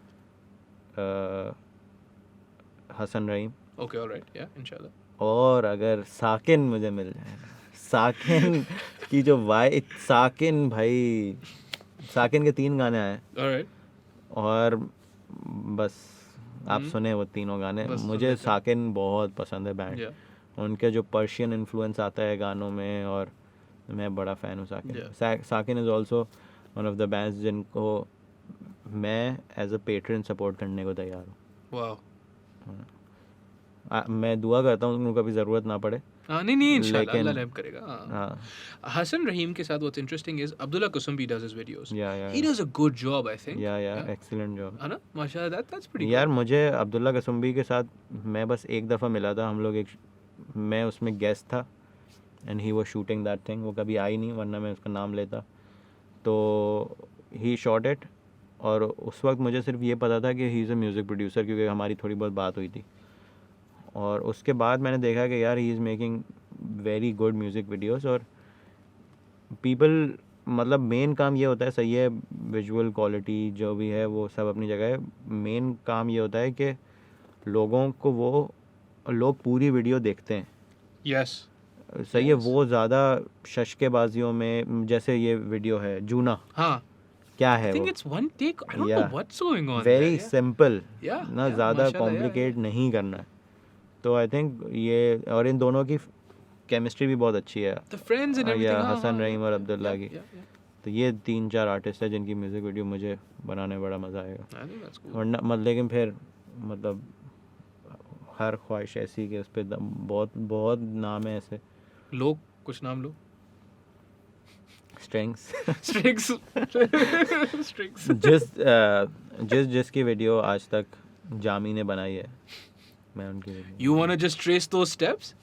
Hasan Rahim. Okay, all right. Yeah, inshallah. और अगर साकिन मुझे मिल जाए ना, साकिन की जो साकिन भाई, साकिन के 3 गाने आए All right. और बस आप सुने वो तीनों गाने। बस सुन मुझे लेते हैं। साकिन बहुत पसंद है बैंड। Yeah. उनके जो पर्शियन इन्फ्लुएंस आता है गानों में और मैं बड़ा फ़ैन हूँ Sakin. Yeah. Sakin is also one of the bands जिनको मैं एज अ पेट्रन सपोर्ट करने को तैयार हूँ। Wow. मैं दुआ करता हूँ उनको कभी ज़रूरत ना पड़े। नहीं इंशाल्लाह लेकिन- अल्लाह रहम करेगा. हाँ Hassan Rahim के साथ what's interesting is Abdullah Kusumbi does his videos. या He does a good job, I think. या एक्सीलेंट जॉब। है ना? माशाल्लाह, that's pretty यार good. मुझे अब्दुल्ला कसुम्बी के साथ मैं बस एक दफ़ा मिला था। हम लोग मैं उसमें गेस्ट था and he was shooting that thing. वो कभी आई नहीं वरना मैं उसका नाम लेता। तो ही शॉट इट और उस वक्त मुझे सिर्फ ये पता था कि he is a music producer क्योंकि हमारी थोड़ी बहुत बात हुई थी। और उसके बाद मैंने देखा कि यार he is making very good music videos और पीपल मतलब मेन काम ये होता है, सही है विजुअल क्वालिटी जो भी है वो सब अपनी जगह है। मेन काम ये होता है कि लोगों को लोग पूरी वीडियो देखते हैं। Yes. सही है। वो ज़्यादा शशकेबाजियों में जैसे ये वीडियो है जूना, हाँ. क्या I है think वो it's one take. I don't Yeah. know what's going on. Very there, yeah. Simple Yeah, ना yeah, ज़्यादा माशाल्लाह, yeah, कॉम्प्लिकेट नहीं करना है। तो आई थिंक ये और इन दोनों की केमिस्ट्री भी बहुत अच्छी है। The friends and everything. या हाँ, हसन हाँ, रहीम और yeah, अब्दुल्ला yeah, की। yeah, yeah. तो ये 3-4 आर्टिस्ट हैं जिनकी म्यूज़िक वीडियो मुझे बनाने में बड़ा मज़ा आएगा। I think that's cool. वरना लेकिन फिर मतलब हर ख्वाहिश ऐसी कि उस पर बहुत बहुत नाम है ऐसे लोग कुछ नाम लो. Strings Strings. Strings. जिसकी वीडियो आज तक जामी ने बनाई है मैं उनकी video You want to just trace those steps?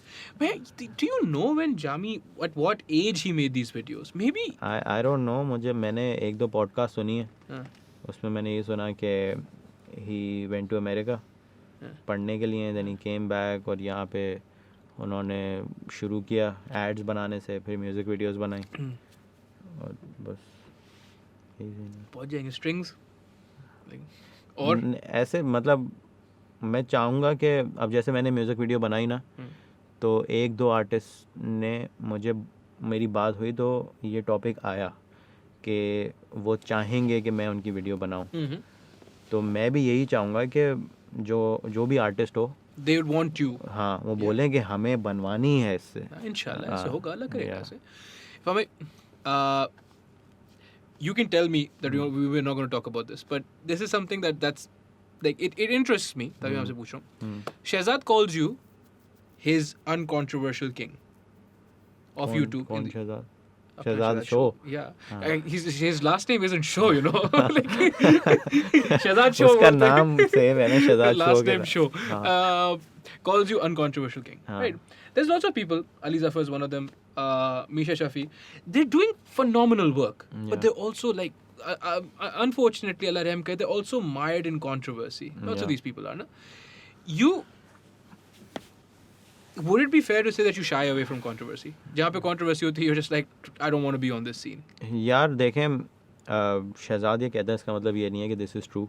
Man, do you know when Jami, at what age he made these videos? Maybe. I don't no. मैंने 1-2 पॉडकास्ट सुनी है। हाँ. उसमें मैंने ये सुना कि ही वेंट टू अमेरिका पढ़ने के लिए, देन ही केम बैक और यहाँ पे उन्होंने शुरू किया एड्स बनाने से, फिर म्यूज़िक वीडियोस बनाई और बस यही सीन है। पहुंच जाएंगे strings. और ऐसे मतलब मैं चाहूँगा कि अब जैसे मैंने म्यूज़िक वीडियो बनाई ना तो 1-2 आर्टिस्ट ने मुझे मेरी बात हुई तो ये टॉपिक आया कि वो चाहेंगे कि मैं उनकी वीडियो बनाऊं। तो मैं भी यही चाहूँगा कि जो भी आर्टिस्ट हो they would want you. हाँ वो बोलें कि हमें बनवानी है इससे। Inshallah, ऐसा हाँ, होगा, अल्लाह करेगा yeah. ऐसे. If I may, you can tell me that we were not going to talk about this, but this is something that's like it interests me. तभी मैं आपसे पूछ रहा हूँ. Shehzad calls you his uncontroversial king of YouTube. कौन in the- Shahzad? अपना Shahzad show. Yeah. हाँ. His last name isn't Show, you know. Like, Shehzad Show. उसका बोलते हैं. नाम सेम है ना शहजाद शो Last के name साथ। Show. हाँ. Calls you uncontroversial king. हाँ. Right. There's lots of people. Ali Zafar is one of them. Misha Shafi. They're doing phenomenal work, Yeah. but they're also like, unfortunately, Allah Rahim Kare, they're also mired in controversy. Lots of Yeah. these people are, na? You would it be fair to say that you shy away from controversy? जहाँ पे controversy होती है, you're just like, I don't want to be on this scene. यार देखें, शहजाद ये कहता है, इसका मतलब ये नहीं है कि this is true,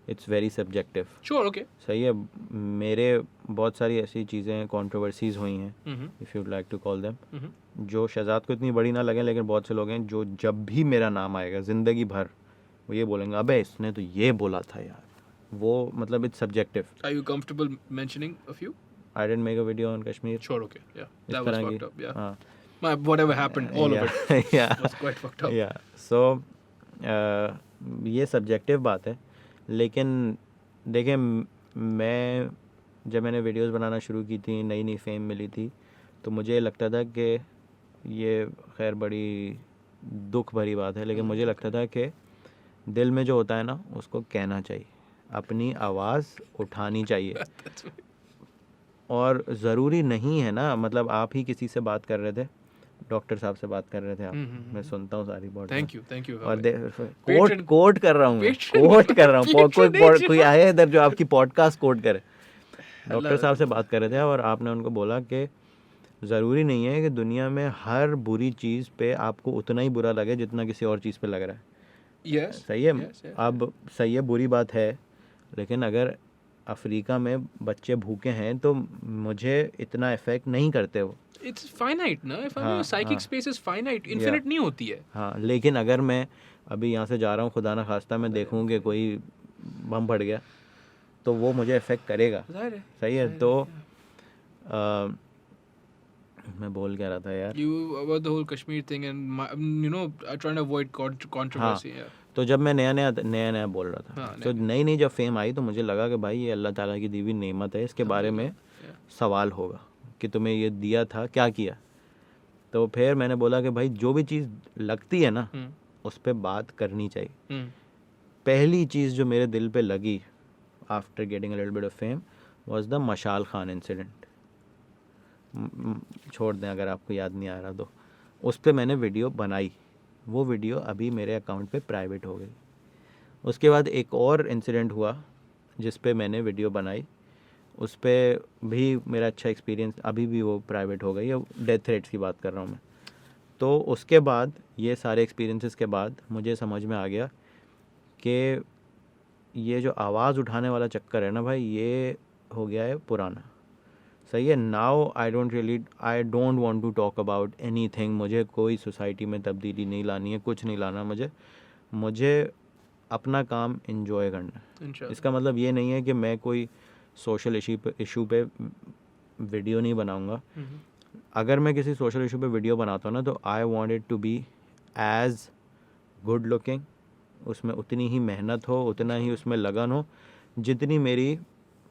it's very subjective. Sure, okay. सही है. मेरे बहुत सारी ऐसी चीज़ें कंट्रोवर्सीज हुई हैं, if you like to call them, जो शहजाद को इतनी बड़ी ना लगे, लेकिन बहुत से लोग हैं जो जब भी मेरा नाम आएगा ज़िंदगी भर वो ये बोलेंगे, अबे इसने तो ये बोला था यार. वो मतलब it's subjective. Are you comfortable mentioning a few? I didn't make a video on Kashmir. Sure, okay. Yeah. इस That was तरह fucked की. up, yeah. हाँ. Whatever happened, all of it Yeah. was quite fucked up. या सो ये subjective बात है. लेकिन देखें, मैं जब मैंने वीडियोस बनाना शुरू की थी, नई नई फेम मिली थी, तो मुझे लगता था कि ये खैर बड़ी दुख भरी बात है, लेकिन मुझे लगता था कि दिल में जो होता है ना उसको कहना चाहिए, अपनी आवाज़ उठानी चाहिए. That's right. और ज़रूरी नहीं है ना, मतलब आप ही किसी से बात कर रहे थे, डॉक्टर साहब से बात कर रहे थे आप. मैं सुनता हूँ सारी बहुत. Thank you. और Patron- कोट कर रहा हूँ, Patron- कोट कर रहा हूँ. Patronage. कोई आया इधर जो आपकी पॉडकास्ट कोट करे. Allah. डॉक्टर साहब से बात कर रहे थे और आपने उनको बोला कि ज़रूरी नहीं है कि दुनिया में हर बुरी चीज़ पे आपको उतना ही बुरा लगे जितना किसी और चीज़ पे लग रहा है. Yes. सही है. Yes, yes. अब सही है, बुरी बात है, लेकिन अगर अफ्रीका में बच्चे भूखे हैं तो मुझे इतना इफ़ेक्ट नहीं करते वो. It's finite, ना? If I mean, हाँ, psychic हाँ. space is finite. Infinite नहीं होती है. हाँ, लेकिन अगर मैं अभी यहाँ से जा रहा हूँ, खुदा ना खास्ता मैं देखूँ कि कोई बम फट गया, तो वो मुझे इफ़ेक्ट करेगा. ज़ाहिर है. सही है. तो मैं बोल क्या रहा था यार. You about the whole Kashmir thing and trying to avoid controversy. Yeah. तो जब मैं नया बोल रहा था, हाँ, तो नई जब फेम आई तो मुझे लगा कि भाई ये अल्लाह ताला की दी हुई नेमत है, इसके बारे में सवाल होगा कि तुम्हें ये दिया था, क्या किया. तो फिर मैंने बोला कि भाई जो भी चीज़ लगती है ना उस पर बात करनी चाहिए. पहली चीज़ जो मेरे दिल पे लगी after getting a little bit of fame was the मशाल खान इंसिडेंट. छोड़ दें अगर आपको याद नहीं आ रहा तो. उस पर मैंने वीडियो बनाई, वो वीडियो अभी मेरे अकाउंट पे प्राइवेट हो गई. उसके बाद एक और इंसिडेंट हुआ जिस पे मैंने वीडियो बनाई, उस पर भी मेरा अच्छा एक्सपीरियंस, अभी भी वो प्राइवेट हो गई है. डेथ थ्रेट्स की बात कर रहा हूँ मैं. तो उसके बाद ये सारे एक्सपीरियंसेस के बाद मुझे समझ में आ गया कि ये जो आवाज़ उठाने वाला चक्कर है ना भाई, ये हो गया है पुराना. सही है. Now I don't want to talk about anything. मुझे कोई सोसाइटी में तब्दीली नहीं लानी है, कुछ नहीं लाना. मुझे अपना काम एंजॉय करना है. Inshallah. इसका मतलब ये नहीं है कि मैं कोई सोशल इशू पे वीडियो नहीं बनाऊंगा. अगर मैं किसी सोशल इशू पे वीडियो बनाता हूँ ना, तो I want it to be as good looking, उसमें उतनी ही मेहनत हो, उतना ही उसमें लगन हो जितनी मेरी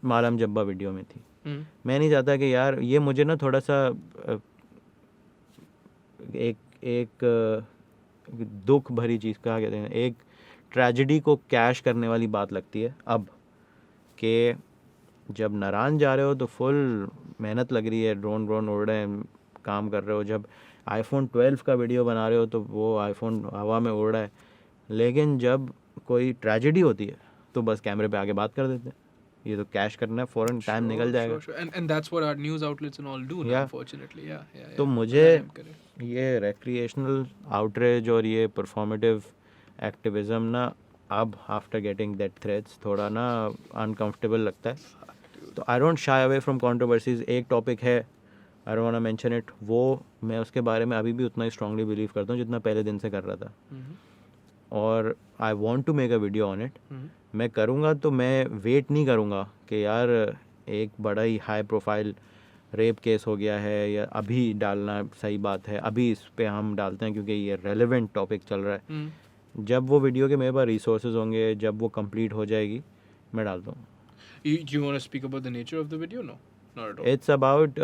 मालम जब्बा वीडियो में थी. मैं नहीं चाहता कि यार ये मुझे ना थोड़ा सा एक दुख भरी चीज़ कहा कहते हैं, एक ट्रेजेडी को कैश करने वाली बात लगती है अब, कि जब नारायण जा रहे हो तो फुल मेहनत लग रही है, ड्रोन उड़ रहे हैं, काम कर रहे हो. जब आईफोन 12 का वीडियो बना रहे हो तो वो आईफोन हवा में उड़ रहा है. लेकिन जब कोई ट्रेजेडी होती है तो बस कैमरे पे आके बात कर देते हैं. ये तो कैश करना है, फ़ौरन टाइम निकल जाएगा. Sure. And that's what our news outlets and all do now, Yeah. unfortunately. Yeah. तो मुझे ये रेक्रिएशनल आउटरेज और ये परफॉर्मेटिव एक्टिविज़म ना अब आफ्टर गेटिंग दैट थ्रेड्स थोड़ा ना अनकंफर्टेबल लगता है. तो I don't shy away from controversies. एक टॉपिक है, I don't want to mention it, वो मैं उसके बारे में अभी भी उतना ही स्ट्रांगली बिलीव करता हूँ जितना पहले दिन से कर रहा था. और I want to make a video on it. मैं करूँगा तो मैं वेट नहीं करूँगा कि यार एक बड़ा ही हाई प्रोफाइल रेप केस हो गया है या अभी डालना सही बात है, अभी इस पे हम डालते हैं क्योंकि ये रेलेवेंट टॉपिक चल रहा है. जब वो वीडियो के मेरे पास रिसोर्सेज होंगे, जब वो कंप्लीट हो जाएगी, मैं डाल दूँगा. You want to speak about the nature of the video? No, not at all. It's about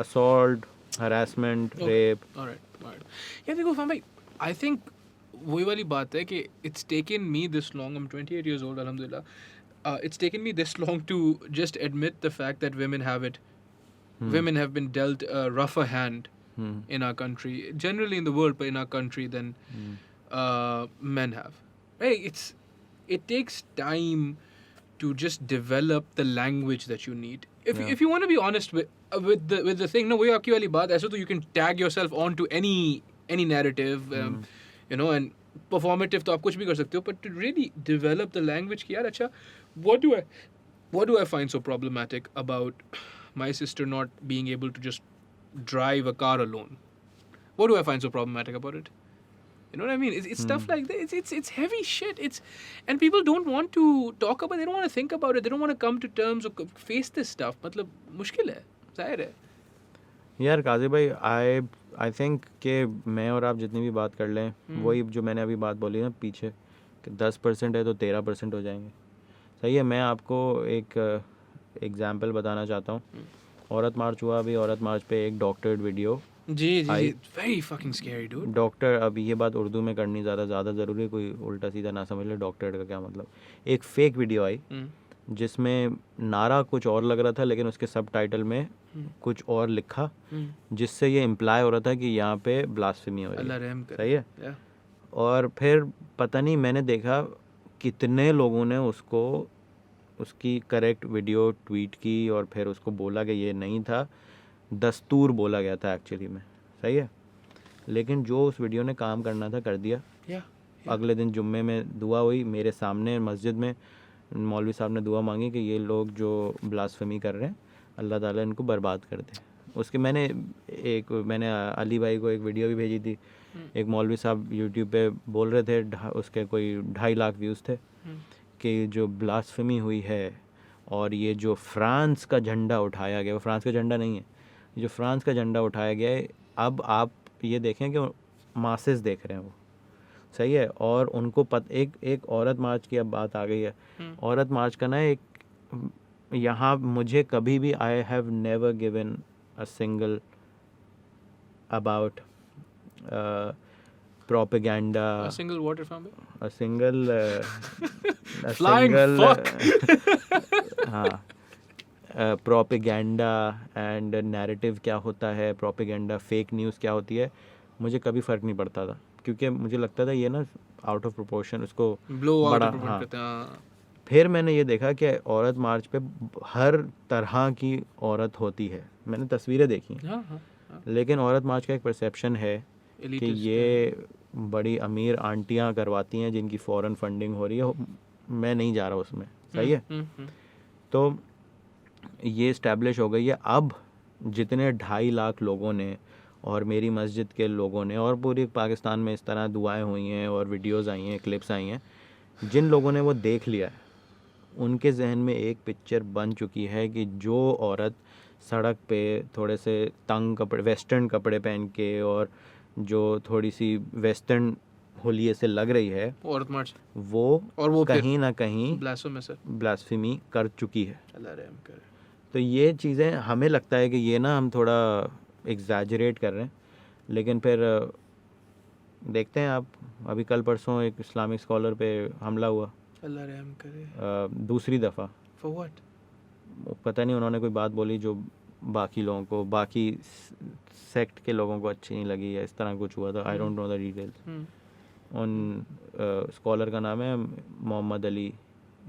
assault, harassment, rape. All right. Yeah, देखो फहम भाई, I think वही वाली बात है कि it's taken me this long. I'm 28 years old, alhamdulillah. It's taken me this long to just admit the fact that women have it. Women have been dealt a rougher hand in our country, generally in the world, but in our country than men have. Right? It takes time to just develop the language that you need. if you want to be honest with the thing, no, वही आपकी वाली बात, ऐसे तो you can tag yourself onto any narrative, you know, and performative तो आप कुछ भी कर सकते हो, but to really develop the language कि यार अच्छा, what do I find so problematic about my sister not being able to just drive a car alone? What do I find so problematic about it? You know what I mean? It's stuff like that. It's heavy shit. And people don't want to talk about it. They don't want to think about it. They don't want to come to terms or face this stuff. मतलब मुश्किल है, जाहिर है. यार काजी भाई, I think कि मैं और आप जितनी भी बात कर लें, वही जो मैंने अभी बात बोली ना पीछे, कि 10% है तो 13% हो जाएंगे. सही है. मैं आपको एक एग्जाम्पल बताना चाहता हूँ. औरत मार्च हुआ अभी. औरत मार्च पे एक डॉक्टर्ड वीडियो जी very fucking scary, dude. Doctor, अब ये बात उर्दू में करनी ज़्यादा ज़रूरी है, कोई उल्टा सीधा ना समझ ले. डॉक्टर का क्या मतलब. एक फेक वीडियो आई जिसमें नारा कुछ और लग रहा था, लेकिन उसके सब टाइटल में कुछ और लिखा, जिससे ये इम्प्लाई हो रहा था कि यहाँ पे ब्लास्फेमी हो रही अल्लाह है. रहम करे. सही है. Yeah. और फिर पता नहीं, मैंने देखा कितने लोगों ने उसकी करेक्ट वीडियो ट्वीट की और फिर उसको बोला कि ये नहीं था, दस्तूर बोला गया था एक्चुअली में. सही है. लेकिन जो उस वीडियो ने काम करना था कर दिया. Yeah. अगले दिन जुम्मे में दुआ हुई मेरे सामने मस्जिद में. मौलवी साहब ने दुआ मांगी कि ये लोग जो ब्लास्फेमी कर रहे हैं, अल्लाह ताला इनको बर्बाद कर दे. उसके मैंने अली भाई को एक वीडियो भी भेजी थी. एक मौलवी साहब यूट्यूब पे बोल रहे थे, उसके कोई 2.5 लाख व्यूज़ थे, कि जो ब्लास्फेमी हुई है और ये जो फ्रांस का झंडा उठाया गया, वो फ्रांस का झंडा नहीं है, जो फ्रांस का झंडा उठाया गया है, अब आप ये देखें कि मासेस देख रहे हैं वो. सही है. और उनको एक औरत मार्च की अब बात आ गई है. औरत मार्च का ना एक यहाँ मुझे कभी भी आई have never given a single about propaganda, A single water fountain. a single Flying fuck. हाँ, प्रोपेगेंडा एंड नैरेटिव क्या होता है, प्रोपेगेंडा फेक न्यूज़ क्या होती है, मुझे कभी फ़र्क नहीं पड़ता था, क्योंकि मुझे लगता था ये ना आउट ऑफ प्रोपोर्शन उसको बड़ा. हाँ. फिर मैंने ये देखा कि औरत मार्च पे हर तरह की औरत होती है. मैंने तस्वीरें देखी, लेकिन औरत मार्च का एक परसेप्शन है कि ये बड़ी अमीर आंटियां करवाती हैं जिनकी फ़ौरन फंडिंग हो रही है. मैं नहीं जा रहा उसमें. सही है. तो ये इस्टेब्लिश हो गई है. अब जितने 2.5 लाख लोगों ने और मेरी मस्जिद के लोगों ने और पूरी पाकिस्तान में इस तरह दुआएं हुई हैं और वीडियोस आई हैं, क्लिप्स आई हैं, जिन लोगों ने वो देख लिया है, उनके जहन में एक पिक्चर बन चुकी है कि जो औरत सड़क पे थोड़े से तंग कपड़े, वेस्टर्न कपड़े पहन के और जो थोड़ी सी वेस्टर्न होलिये से लग रही है, औरत मार्च, वो कहीं ना कहीं ब्लास्फेमी कर चुकी है. अल्लाह रहम करे. तो ये चीज़ें हमें लगता है कि ये ना हम थोड़ा एग्जैजरेट कर रहे हैं, लेकिन फिर देखते हैं आप. अभी कल परसों एक इस्लामिक स्कॉलर पे हमला हुआ, अल्लाह रहम करे, दूसरी दफ़ा. For what? पता नहीं, उन्होंने कोई बात बोली जो बाकी लोगों को, बाकी सेक्ट के लोगों को अच्छी नहीं लगी या इस तरह कुछ हुआ था. I don't know the details. उन स्कॉलर का नाम है Mohammad Ali,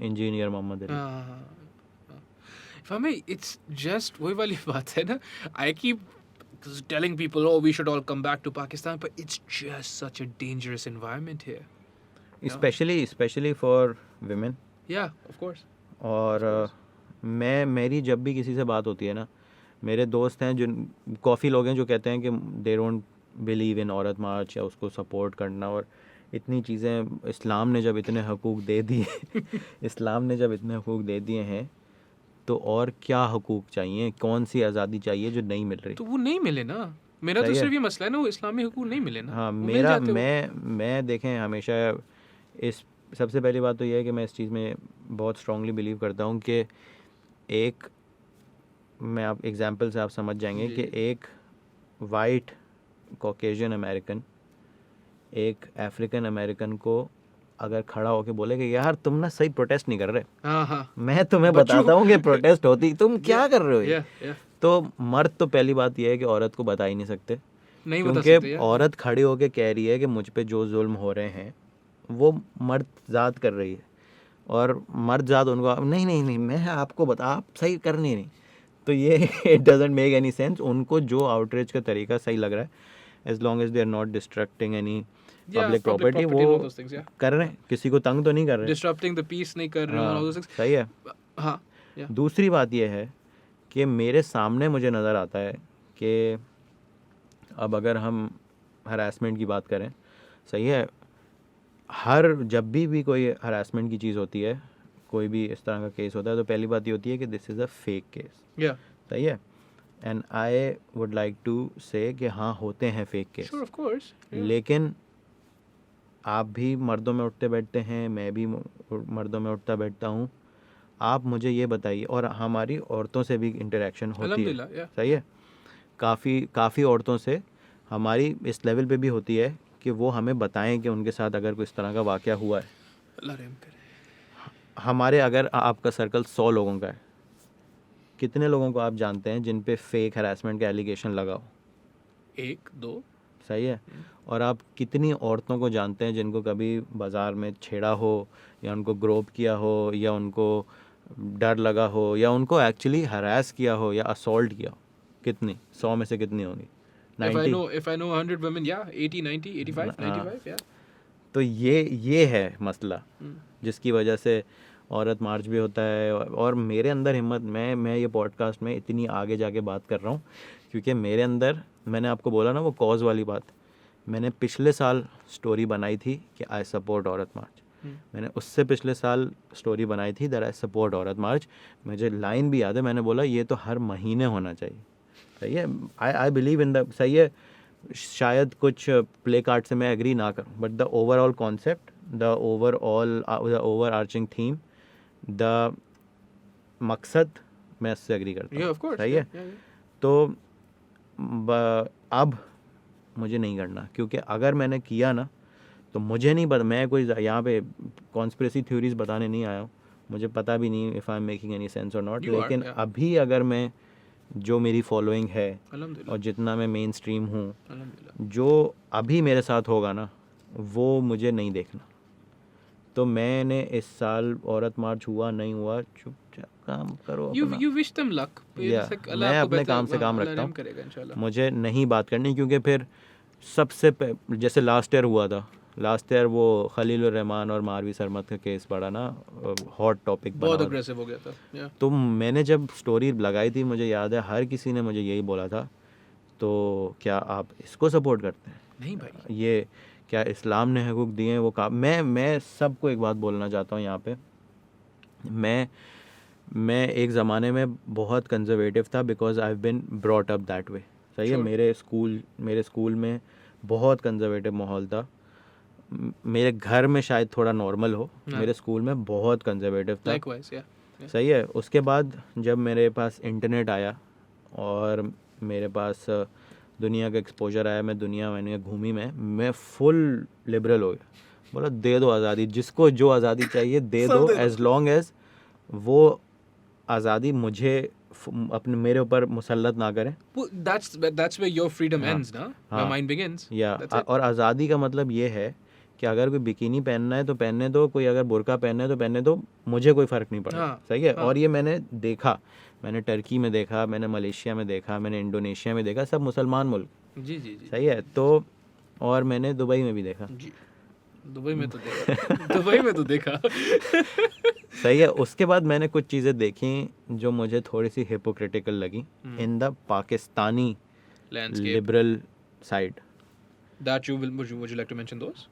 engineer Mohammad Ali. For me, it's just वही वाली बात है ना. I keep telling people, oh, we should all come back to Pakistan, but it's just such a dangerous environment here. Especially for women. Yeah, of course. और मेरी जब भी किसी से बात होती है ना, मेरे दोस्त हैं जो काफ़ी लोग हैं जो कहते हैं कि दे डोंट बिलीव इन औरत मार्च या उसको सपोर्ट करना और इतनी चीज़ें. इस्लाम ने जब इतने हकूक़ दे दिए इस्लाम ने जब इतने हकूक़ दे दिए हैं, तो और क्या हकूक़ चाहिए, कौन सी आज़ादी चाहिए जो नहीं मिल रही. तो वो नहीं मिले ना. मेरा तो सिर्फ ये मसला है ना, वो इस्लामी हकूक़ नहीं मिले ना. हाँ, मैं देखें हमेशा इस सबसे पहली बात तो ये है कि मैं इस चीज़ में बहुत स्ट्रांगली बिलीव करता हूँ कि मैं आप एग्जांपल से आप समझ जाएंगे कि एक वाइट कॉकेशियन अमेरिकन एक अफ्रीकन अमेरिकन को अगर खड़ा होके बोले कि यार तुम ना सही प्रोटेस्ट नहीं कर रहे, मैं तुम्हें बताता हूँ कि प्रोटेस्ट होती, तुम क्या कर रहे हो. तो मर्द तो पहली बात यह है कि औरत को बता ही नहीं सकते, क्योंकि औरत खड़ी होके कह रही है कि मुझ पे जो जुल्म हो रहे हैं वो मर्द ज़ात कर रही है, और मर्द ज़ात उनको नहीं मैं आपको बता, आप सही करनी नहीं. तो ये it doesn't make any sense. उनको जो आउटरीच का तरीका सही लग रहा है, as long as they are not destructing any Yeah, public public property, property and all वो those things, yeah. कर रहे हैं, किसी को तंग तो नहीं कर रहे. Disrupting the peace नहीं कर रहे हो, and all हाँ, those things. सही है. हाँ, yeah. दूसरी बात ये है कि मेरे सामने मुझे नज़र आता है कि अब अगर हम हरासमेंट की बात करें, सही है, हर जब भी कोई हरासमेंट की चीज़ होती है, कोई भी इस तरह का केस होता है, तो पहली बात ये होती है कि this is a fake case. Yeah. सही है. And I would like to say कि हाँ, होते हैं fake case. Sure, of course. Yeah. लेकिन आप भी मर्दों में उठते बैठते हैं, मैं भी मर्दों में उठता बैठता हूँ. आप मुझे ये बताइए, और हमारी औरतों से भी इंटरेक्शन होती है. अल्हम्दुलिल्लाह, yeah. सही है. काफ़ी औरतों से हमारी इस लेवल पे भी होती है कि वो हमें बताएं कि उनके साथ अगर कोई इस तरह का वाक़या हुआ है. अल्लाह रहम करे. हमारे अगर आपका सर्कल 100 लोगों का है, कितने लोगों को आप जानते हैं जिन पे फेक हरासमेंट का एलिगेशन लगा हो? 1, 2. सही है. और आप कितनी औरतों को जानते हैं जिनको कभी बाज़ार में छेड़ा हो, या उनको ग्रोप किया हो, या उनको डर लगा हो, या उनको एक्चुअली हरास किया हो या असॉल्ट किया हो? कितनी? 100 में से कितनी होंगी? If I know 100 women, yeah, 80, 90, 85, 95, yeah. तो ये है मसला Hmm. जिसकी वजह से औरत मार्च भी होता है. और मेरे अंदर हिम्मत, मैं ये पॉडकास्ट में इतनी आगे जाके बात कर रहा हूँ क्योंकि मेरे अंदर, मैंने आपको बोला ना वो कॉज वाली बात, मैंने पिछले साल स्टोरी बनाई थी कि आई सपोर्ट औरत मार्च. मैंने उससे पिछले साल स्टोरी बनाई थी दैट आई सपोर्ट औरत मार्च. मुझे लाइन भी याद है, मैंने बोला ये तो हर महीने होना चाहिए. सही है. आई बिलीव इन द, सही है, शायद कुछ प्ले कार्ड से मैं एग्री ना करूं, but the overall concept, the over arching theme, the मकसद, मैं इससे एग्री करता हूँ. Yeah, of course. सही Yeah, है. yeah, yeah. तो अब मुझे नहीं करना, क्योंकि अगर मैंने किया ना तो मुझे नहीं पता, मैं कोई यहाँ पे कॉन्स्पिरेसी थ्योरीज बताने नहीं आया हूँ, मुझे पता भी नहीं if I am making any sense और नॉट. You are, लेकिन yeah. अभी अगर मैं, जो मेरी फॉलोइंग है Alhamdulillah. और जितना मैं मेन स्ट्रीम हूँ, Alhamdulillah. जो अभी मेरे साथ होगा ना, वो मुझे नहीं देखना. तो मैंने इस साल औरत मार्च हुआ नहीं हुआ, चुपचाप काम करो अपना. You wish them luck. Yeah, It's like, Allah मैं आपको अपने बेहतर- काम से हाँ, काम अल्लाह रखता रहम हूँ. करेगा इंशाल्लाह. मुझे नहीं बात करनी, क्योंकि फिर जैसे लास्ट ईयर हुआ था, लास्ट ईयर वो खलीलुर रहमान और मारवी सरमत का केस बड़ा ना हॉट टॉपिक बहुत बना. अग्रेसिव हो गया था. Yeah. तो मैंने जब स्टोरी लगाई थी, मुझे याद है हर किसी ने मुझे यही बोला था, तो क्या आप इसको सपोर्ट करते हैं? नहीं भाई. ये क्या इस्लाम ने हकूक़ दिए हैं वो काम. मैं सबको एक बात बोलना चाहता हूँ यहाँ पे. मैं एक ज़माने में बहुत कंजर्वेटिव था because I have bin brought up that way. सही है. Sure. मेरे स्कूल में बहुत कंजर्वेटिव माहौल था. मेरे घर में शायद थोड़ा नॉर्मल हो, हाँ. मेरे स्कूल में बहुत कंजर्वेटिव था. Likewise, yeah. Yeah. सही है. उसके बाद जब मेरे पास इंटरनेट आया और मेरे पास दुनिया का एक्सपोजर आया, मैंने घूमी, मैं फुल लिबरल हो गया. बोला दे दो आज़ादी, जिसको जो आज़ादी चाहिए दे दो, एज लॉन्ग एज वो आज़ादी मुझे अपने मेरे ऊपर मुसल्लत ना करें. Well, that's where your freedom ends, na? Where हाँ. mine begins. या That's it. और आज़ादी का मतलब ये है कि अगर कोई बिकिनी पहनना है तो पहनने दो, कोई अगर बुर्का पहनना है तो पहनने दो, मुझे कोई फ़र्क नहीं पड़ता. हाँ, सही है. हाँ. और ये मैंने देखा, मैंने टर्की में देखा, मैंने मलेशिया में देखा, मैंने इंडोनेशिया में देखा, सब मुसलमान मुल्क. जी जी जी सही है. तो और मैंने दुबई में भी देखा. जी. दुबई में तो देखा. दुबई में तो देखा. सही है. उसके बाद मैंने कुछ चीज़ें देखी जो मुझे थोड़ी सी हिपोक्रिटिकल लगी in the Pakistani Landscape. Liberal side. That you will. Would you like to mention those?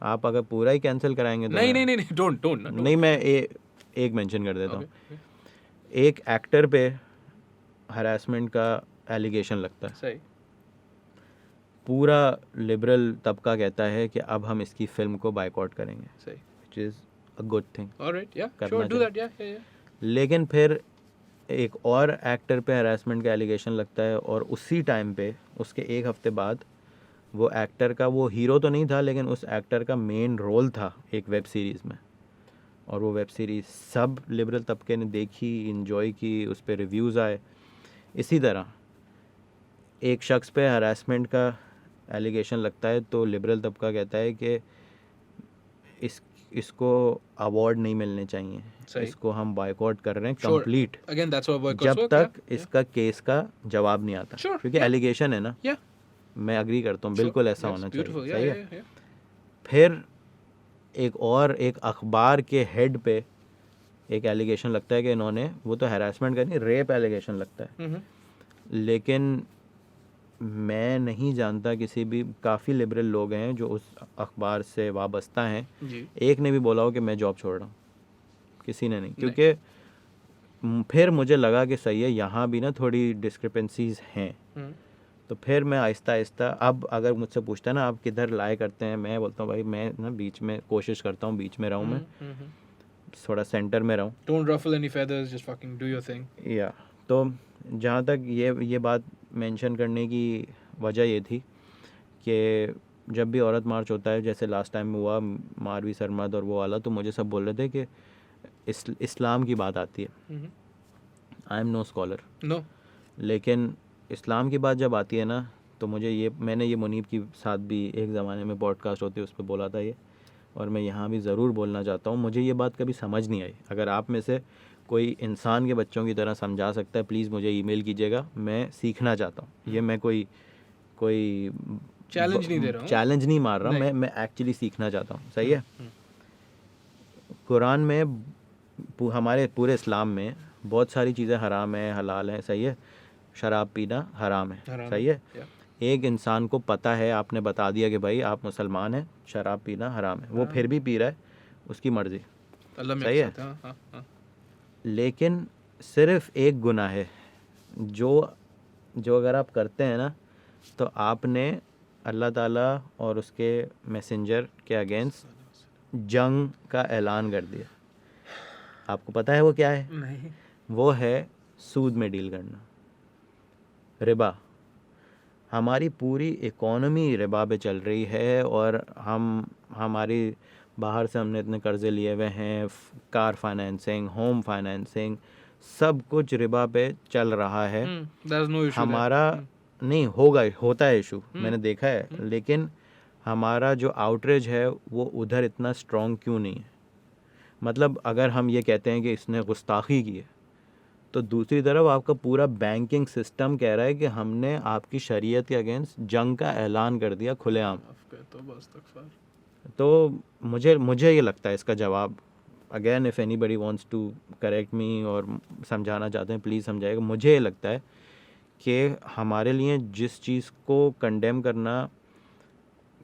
आप अगर पूरा ही कैंसिल कराएंगे तो नहीं मैं- नहीं नहीं. Don't. No. नहीं, मैं एक मेंशन कर देता हूँ. Okay. एक एक्टर पे हरासमेंट का एलिगेशन लगता है. सही. पूरा लिबरल तबका कहता है कि अब हम इसकी फिल्म को बायकॉट करेंगे, सही. Which is a good thing. All right. Yeah. करना Sure. Do चाहिए. that. Yeah. लेकिन फिर एक और एक्टर पे हरासमेंट का एलिगेशन लगता है, और उसी टाइम पे उसके एक हफ्ते बाद वो एक्टर का, वो हीरो तो नहीं था लेकिन उस एक्टर का मेन रोल था एक वेब सीरीज़ में, और वो वेब सीरीज़ सब लिबरल तबके ने देखी, इन्जॉय की, उस पर रिव्यूज़ आए. इसी तरह एक शख्स पे हरासमेंट का एलिगेशन लगता है तो लिबरल तबका कहता है कि इसको अवार्ड नहीं मिलने चाहिए, सही। इसको हम बॉयकॉट कर रहे हैं Sure. Complete, Again, that's how boycotts जब work. तक yeah, इसका केस का जवाब नहीं आता, Sure, क्योंकि yeah. एलिगेशन है ना, Yeah. मैं अग्री करता हूँ, Sure. बिल्कुल ऐसा Yes, होना beautiful. चाहिए, Yeah, सही है। yeah, yeah. फिर एक अखबार के हेड पे एक एलिगेशन लगता है कि इन्होंने, वो तो हैरेसमेंट करनी, रेप एलिगेशन लगता है, Mhm. लेकिन मैं नहीं जानता किसी भी, काफ़ी लिबरल लोग हैं जो उस अखबार से वाबस्ता हैं, जी। एक ने भी बोला हो कि मैं जॉब छोड़ रहा हूँ, किसी ने नहीं, क्योंकि फिर मुझे लगा कि सही है, यहाँ भी ना थोड़ी डिस्क्रिपेंसीज हैं। हम्म। तो फिर मैं आहिस्ता आहिस्ता, अब अगर मुझसे पूछता है ना आप किधर लाए करते हैं, मैं बोलता हूँ भाई मैं ना बीच में कोशिश करता हूँ, बीच में रहूँ मैं, Mhm. थोड़ा सेंटर में रहूँ। Don't ruffle any feathers. Just fucking do your thing. या तो जहाँ तक ये बात मेंशन करने की वजह ये थी कि जब भी औरत मार्च होता है, जैसे लास्ट टाइम हुआ मारवी सरमद और वो वाला, तो मुझे सब बोल रहे थे कि इस्लाम की बात आती है। Mhm. I am no scholar, No. लेकिन इस्लाम की बात जब आती है ना, तो मैंने ये मुनीब के साथ भी एक ज़माने में पॉडकास्ट होते उस पर बोला था ये, और मैं यहाँ भी ज़रूर बोलना चाहता हूँ, मुझे ये बात कभी समझ नहीं आई। अगर आप में से कोई इंसान के बच्चों की तरह समझा सकता है, प्लीज़ मुझे ईमेल कीजिएगा, मैं सीखना चाहता हूँ। ये मैं कोई Challenge नहीं दे रहा हूँ। चैलेंज नहीं मार रहा, नहीं। मैं एक्चुअली सीखना चाहता हूँ, सही है। हम्म। कुरान में हमारे पूरे इस्लाम में बहुत सारी चीज़ें हराम है, हलाल है, सही है। शराब पीना हराम है, हराम सही है, है। yeah. एक इंसान को पता है, आपने बता दिया कि भाई आप मुसलमान हैं, शराब पीना हराम है, वो हाँ। फिर भी पी रहा है, उसकी मर्ज़ी, अल्लाह में सही है। साथ, हाँ, हाँ, हाँ। लेकिन सिर्फ एक गुनाह है जो अगर आप करते हैं ना, तो आपने अल्लाह ताला और उसके मैसेंजर के अगेंस्ट जंग का ऐलान कर दिया। आपको पता है वो क्या है? नहीं। वो है सूद में डील करना, रिबा। हमारी पूरी इकोनॉमी रिबा पे चल रही है, और हमारी बाहर से हमने इतने कर्ज़े लिए हुए हैं, कार फाइनेंसिंग, होम फाइनेंसिंग, सब कुछ रिबा पे चल रहा है। There's no issue there. हमारा नहीं होता है इशू, मैंने देखा है, लेकिन हमारा जो आउटरीच है वो उधर इतना स्ट्रॉन्ग क्यों नहीं है? मतलब अगर हम ये कहते हैं कि इसने गुस्ताखी की है, तो दूसरी तरफ आपका पूरा बैंकिंग सिस्टम कह रहा है कि हमने आपकी शरीयत के अगेंस्ट जंग का ऐलान कर दिया खुलेआम। तो बस तकफार। तो मुझे ये लगता है इसका जवाब, again if anybody wants to correct me और समझाना चाहते हैं प्लीज़ समझाएगा, मुझे ये लगता है कि हमारे लिए जिस चीज़ को कंडेम करना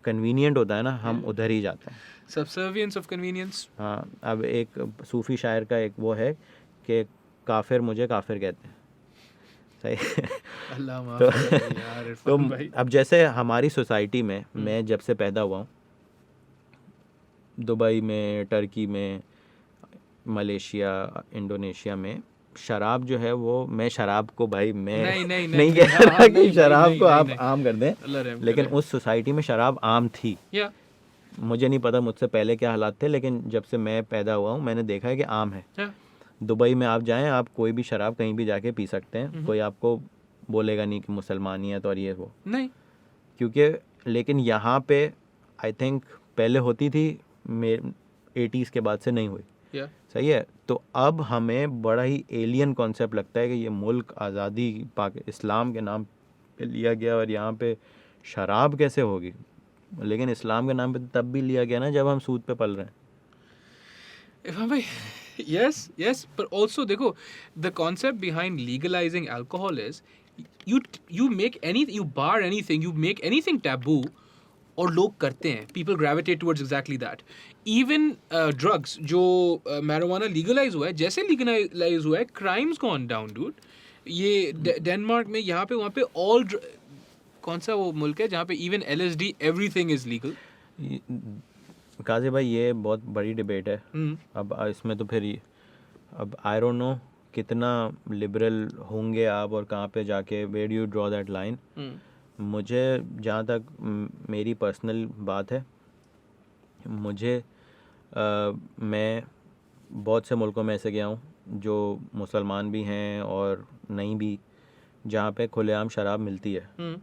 कन्वीनियंट होता है ना, हम उधर ही जाते हैं। Subservience of convenience. हाँ, अब एक सूफ़ी शायर का एक वो है कि काफिर मुझे काफिर कहते हैं, सही। अल्लाह माफ़ तो करे यार इरफान भाई। अब जैसे हमारी सोसाइटी में, मैं जब से पैदा हुआ हूँ, दुबई में, टर्की में, मलेशिया, इंडोनेशिया में, शराब जो है वो, मैं शराब को भाई मैं नहीं कह रहा कि शराब को आप आम कर दें, लेकिन उस सोसाइटी में शराब आम थी। या मुझे नहीं पता मुझसे पहले क्या हालात थे, लेकिन जब से मैं पैदा हुआ हूँ मैंने देखा है कि आम है। दुबई में आप जाएं, आप कोई भी शराब कहीं भी जाके पी सकते हैं, कोई आपको बोलेगा नहीं कि मुसलमानियत और ये वो नहीं, क्योंकि लेकिन यहाँ पे आई थिंक पहले होती थी, 80s के बाद से नहीं हुई, या सही है। तो अब हमें बड़ा ही एलियन कॉन्सेप्ट लगता है कि ये मुल्क आज़ादी इस्लाम के नाम पे लिया गया और यहाँ पे शराब कैसे होगी, लेकिन इस्लाम के नाम पे तब भी लिया गया ना जब हम सूद पे पल रहे हैं। इरफान भाई, yes, but also देखो, the concept behind legalizing alcohol is you make anything, you bar anything, you make anything taboo, और लोग करते हैं, people gravitate towards exactly that. Even drugs, जो marijuana legalize हुआ है, जैसे legalize हुआ है, crimes gone down, dude. ये डेनमार्क में, यहाँ पे, वहाँ पे all कौन सा वो मुल्क है जहाँ पे even LSD everything is legal? काजी भाई ये बहुत बड़ी डिबेट है। अब इसमें तो फिर अब आई डोंट नो कितना लिबरल होंगे आप और कहाँ पे जाके where do you draw that line. मुझे जहाँ तक मेरी पर्सनल बात है, मुझे मैं बहुत से मुल्कों में ऐसे गया हूँ जो मुसलमान भी हैं और नहीं भी, जहाँ पे खुलेआम शराब मिलती है।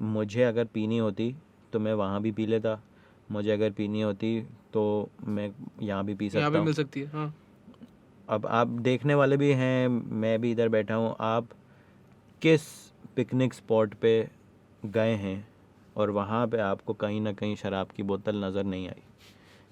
मुझे अगर पीनी होती तो मैं वहाँ भी पी लेता, मुझे अगर पीनी होती तो मैं यहाँ भी पी यहाँ सकता पे हूँ। मिल सकती है, हाँ। अब आप देखने वाले भी हैं, मैं भी इधर बैठा हूँ, आप किस पिकनिक स्पॉट पे गए हैं और वहाँ पे आपको कहीं ना कहीं शराब की बोतल नज़र नहीं आई?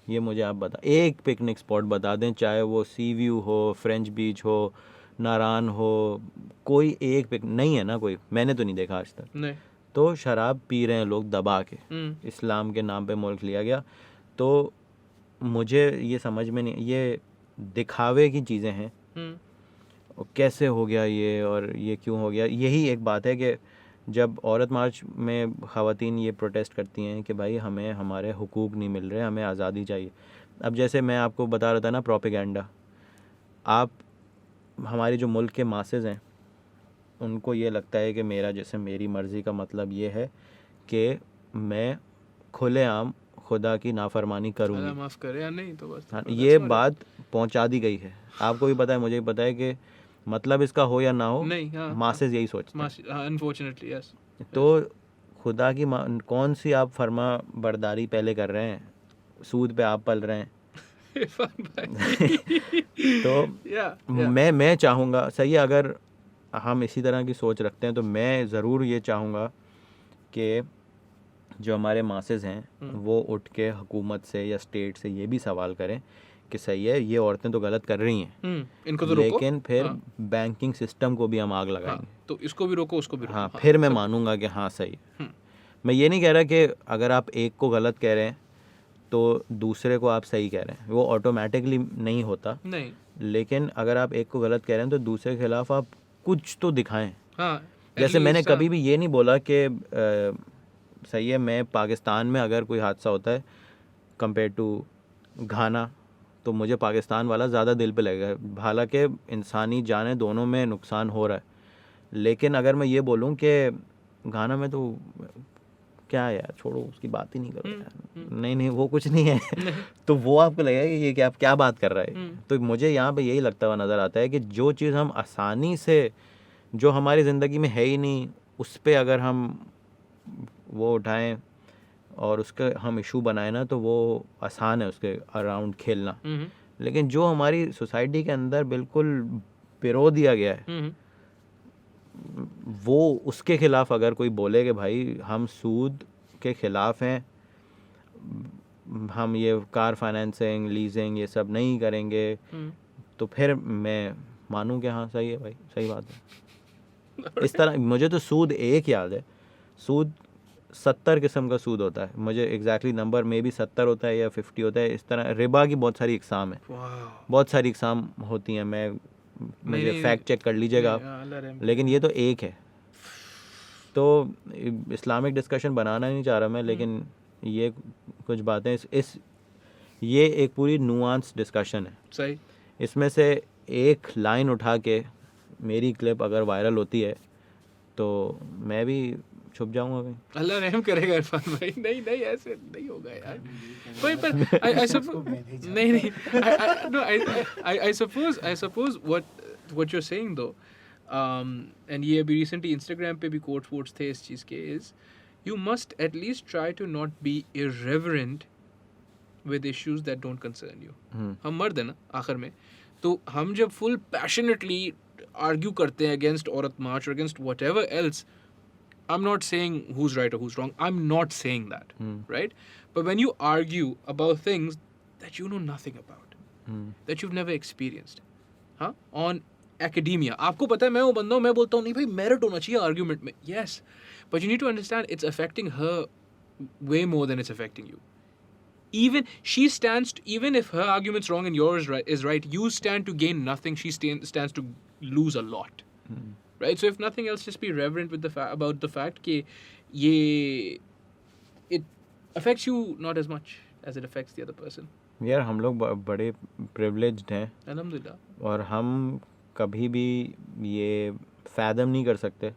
ये मुझे आप बता, एक पिकनिक स्पॉट बता दें, चाहे वो सी व्यू हो, फ्रेंच बीच हो, नारान हो, कोई एक पिक नहीं है ना, कोई, मैंने तो नहीं देखा आज तक। नहीं। तो शराब पी रहे हैं लोग दबा के, हम्म। इस्लाम के नाम पे मुल्क लिया गया। तो मुझे ये समझ में नहीं, ये दिखावे की चीज़ें हैं, और कैसे हो गया ये और ये क्यों हो गया। यही एक बात है कि जब औरत मार्च में ख़वातीन ये प्रोटेस्ट करती हैं कि भाई हमें हमारे हुकूक नहीं मिल रहे, हमें आज़ादी चाहिए। अब जैसे मैं आपको बता रहा था ना, प्रोपेगेंडा, आप हमारे जो मुल्क के मासेस हैं उनको ये लगता है कि मेरा जैसे मेरी मर्ज़ी का मतलब ये है कि मैं खुलेआम खुदा की नाफरमानी अल्लाह करूँगी। माफ़ करे या नहीं तो बस। हाँ, that's ये not it. बात पहुंचा दी गई है, आपको भी पता है, मुझे भी पता है कि मतलब इसका हो या ना हो, नहीं, हाँ, मासेस यही सोचते हैं। Unfortunately yes. तो खुदा की कौन सी आप फर्मा बरदारी पहले कर रहे हैं, सूद पे आप पल रहे हैं। तो मैं चाहूँगा, सही है, अगर हम इसी तरह की सोच रखते हैं तो मैं ज़रूर ये चाहूँगा कि जो हमारे मासेस हैं वो उठ के हुकूमत से या स्टेट से ये भी सवाल करें कि सही है, ये औरतें तो गलत कर रही हैं, इनको तो रोको। लेकिन फिर हाँ। बैंकिंग सिस्टम को भी हम आग लगाएंगे। हाँ, तो इसको भी रोको, उसको भी रोको। हाँ, हाँ, फिर मैं सब- मानूंगा कि हाँ सही है। हम्म। मैं ये नहीं कह रहा कि अगर आप एक को गलत कह रहे हैं तो दूसरे को आप सही कह रहे हैं, वो ऑटोमेटिकली नहीं होता। नहीं। लेकिन अगर आप एक को गलत कह रहे हैं तो दूसरे के खिलाफ आप कुछ तो दिखाएं। हाँ, जैसे at मैंने least, कभी भी ये नहीं बोला कि सही है, मैं पाकिस्तान में अगर कोई हादसा होता है कंपेयर टू घाना तो मुझे पाकिस्तान वाला ज़्यादा दिल पे लगेगा, हालांकि इंसानी जानें दोनों में नुकसान हो रहा है। लेकिन अगर मैं ये बोलूँ कि घाना में तो क्या है यार, छोड़ो उसकी बात ही नहीं करो यार, नहीं वो कुछ नहीं है तो वो आपको लगेगा कि ये क्या बात कर रहा है। तो मुझे यहाँ पे यही लगता हुआ नज़र आता है कि जो चीज़ हम आसानी से, जो हमारी ज़िंदगी में है ही नहीं, उस पर अगर हम वो उठाएं और उसका हम इशू बनाएं ना, तो वो आसान है उसके अराउंड खेलना। लेकिन जो हमारी सोसाइटी के अंदर बिल्कुल पिरो दिया गया है, वो उसके ख़िलाफ़ अगर कोई बोले कि भाई हम सूद के ख़िलाफ़ हैं, हम ये कार फाइनेंसिंग, लीजिंग ये सब नहीं करेंगे, तो फिर मैं मानूं कि हाँ सही है भाई, सही बात है। इस तरह मुझे तो सूद एक याद है, सूद 70 किस्म का सूद होता है, मुझे एग्जैक्टली नंबर में भी 70 होता है या 50 होता है। इस तरह रिबा की बहुत सारी इकसाम है, बहुत सारी इकसाम होती हैं। मुझे फैक्ट चेक कर लीजिएगा आप, लेकिन ये तो एक है। तो इस्लामिक डिस्कशन बनाना नहीं चाह रहा मैं, लेकिन ये कुछ बातें ये एक पूरी नुआंस डिस्कशन है। सही। इसमें से एक लाइन उठा के मेरी क्लिप अगर वायरल होती है तो मैं भी छुप जाऊंगा कहीं। अल्लाह रहम करेगा इरफान भाई। नहीं नहीं, ऐसे नहीं होगा यार। कोई पर आई सपोज नहीं नहीं I suppose what you are saying though, and ये अभी रिसेंटली इंस्टाग्राम पे भी कोट्स थे इस चीज़ के, is you must at least try to not be irreverent with issues that don't concern you. हम मर्द हैं ना आखिर में, तो हम जब फुल पैशनेटली आर्ग्यू करते हैं अगेंस्ट औरत मार्च और against what ever else, I'm not saying who's right or who's wrong. I'm not saying that, right? But when you argue about things that you know nothing about, that you've never experienced, huh? On academia, आपको पता है मैं वो बंदा हूँ, मैं बोलता हूँ नहीं भाई merit होना चाहिए argument में, yes, but you need to understand it's affecting her way more than it's affecting you. Even if her argument's wrong and yours is right, you stand to gain nothing. She stands to lose a lot. Right? So if nothing else, just be reverent with about the fact that it affects you not as much as it affects the other person. यार हम लोग बड़े privileged हैं, अल्हम्दुलिल्लाह, और हम कभी भी ये फैदम नहीं कर सकते।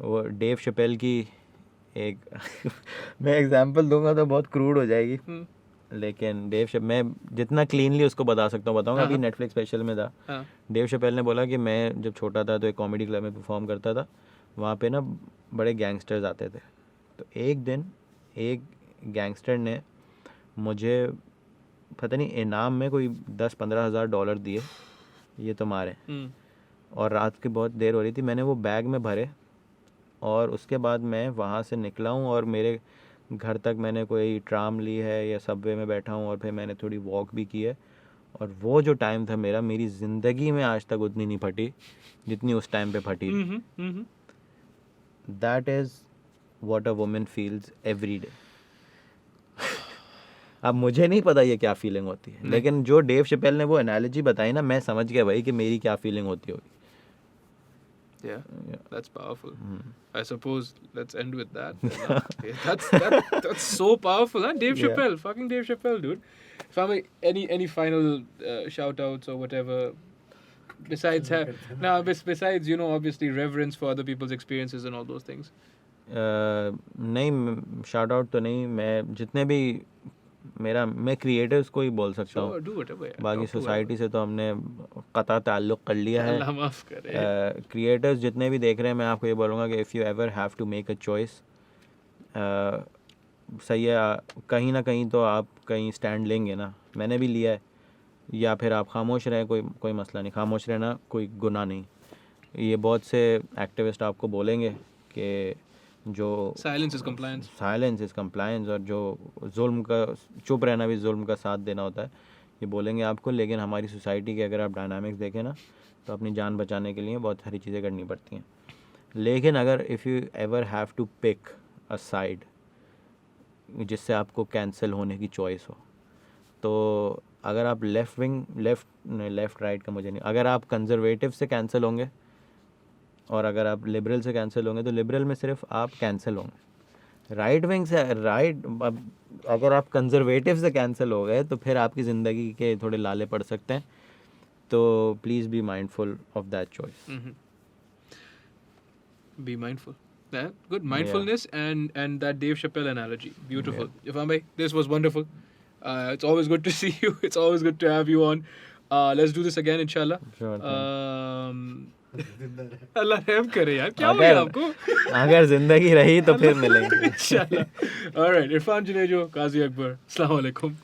वो डेव शपेल की एक मैं एग्जांपल दूंगा तो बहुत क्रूड हो जाएगी, लेकिन मैं जितना क्लीनली उसको बता सकता हूँ बताऊँगा। अभी नेटफ्लिक्स स्पेशल में था, डेव शपेल ने बोला कि मैं जब छोटा था तो एक कॉमेडी क्लब में परफॉर्म करता था, वहाँ पे ना बड़े गैंगस्टर्स आते थे। तो एक दिन एक गैंगस्टर ने मुझे पता नहीं इनाम में कोई 10-15 हज़ार डॉलर दिए, ये तुम्हारे। और रात की बहुत देर हो रही थी, मैंने वो बैग में भरे और उसके बाद मैं वहाँ से निकला हूँ और मेरे घर तक मैंने कोई ट्राम ली है या सबवे में बैठा हूँ और फिर मैंने थोड़ी वॉक भी की है। और वो जो टाइम था मेरा, मेरी ज़िंदगी में आज तक उतनी नहीं फटी जितनी उस टाइम पे फटी। That is what a woman feels every day. अब मुझे नहीं पता ये क्या फीलिंग होती है, लेकिन जो डेव शपेल ने वो एनालॉजी बताई ना, मैं समझ गया भाई कि मेरी क्या फीलिंग होती होगी। Yeah, that's powerful. I suppose let's end with that. Yeah, that's so powerful, huh? Dave Yeah. Chappelle, fucking Dave Chappelle, dude. Fami, any final shout outs or whatever? Besides, besides obviously reverence for other people's experiences and all those things. नहीं, shout out तो नहीं, मैं जितने भी मैं creators को ही बोल सकता हूँ। Sure, do whatever. Yeah. बाकी Talk to सोसाइटी से तो हमने कता ताल्लुक़ कर लिया है। अल्लाह माफ़ करे। क्रिएटर्स जितने भी देख रहे हैं, मैं आपको ये बोलूँगा कि if you ever have to make a choice, सही है, कहीं ना कहीं तो आप कहीं स्टैंड लेंगे ना, मैंने भी लिया है। या फिर आप खामोश रहें, कोई मसला नहीं, खामोश रहना कोई गुनाह नहीं। ये बहुत से एक्टिविस्ट आपको बोलेंगे कि जो साइलेंस इज़ कंप्लायंस और जो जुल्म का, चुप रहना भी जुल्म का साथ देना होता है, ये बोलेंगे आपको। लेकिन हमारी सोसाइटी के अगर आप डायनामिक्स देखें ना, तो अपनी जान बचाने के लिए बहुत सारी चीज़ें करनी पड़ती हैं। लेकिन अगर if you ever have to pick a side जिससे आपको कैंसिल होने की चॉइस हो, तो अगर आप लेफ़्ट राइट का मुझे नहीं, अगर आप कंजर्वेटिव से कैंसिल होंगे और अगर आप लिबरल से कैंसिल होंगे, तो लिबरल में सिर्फ आप कैंसिल होंगे। राइट विंग से अगर आप कंजर्वेटिव से कैंसिल हो गए, तो फिर आपकी ज़िंदगी के थोड़े लाले पड़ सकते हैं। तो please be mindful of that choice. Be mindful. Yeah, good mindfulness and that Dave Chappelle analogy. Beautiful. Irfan bhai, this was wonderful. It's always good to see you. It's always good to have you on. Let's do this again, inshallah. Sure, अल्लाह रहम करे यार, क्या हो गया आपको? अगर जिंदगी रही तो फिर मिलेंगे इंशाल्लाह. All right, Irfan Junejo, Qazi Akbar. Assalamu alaikum.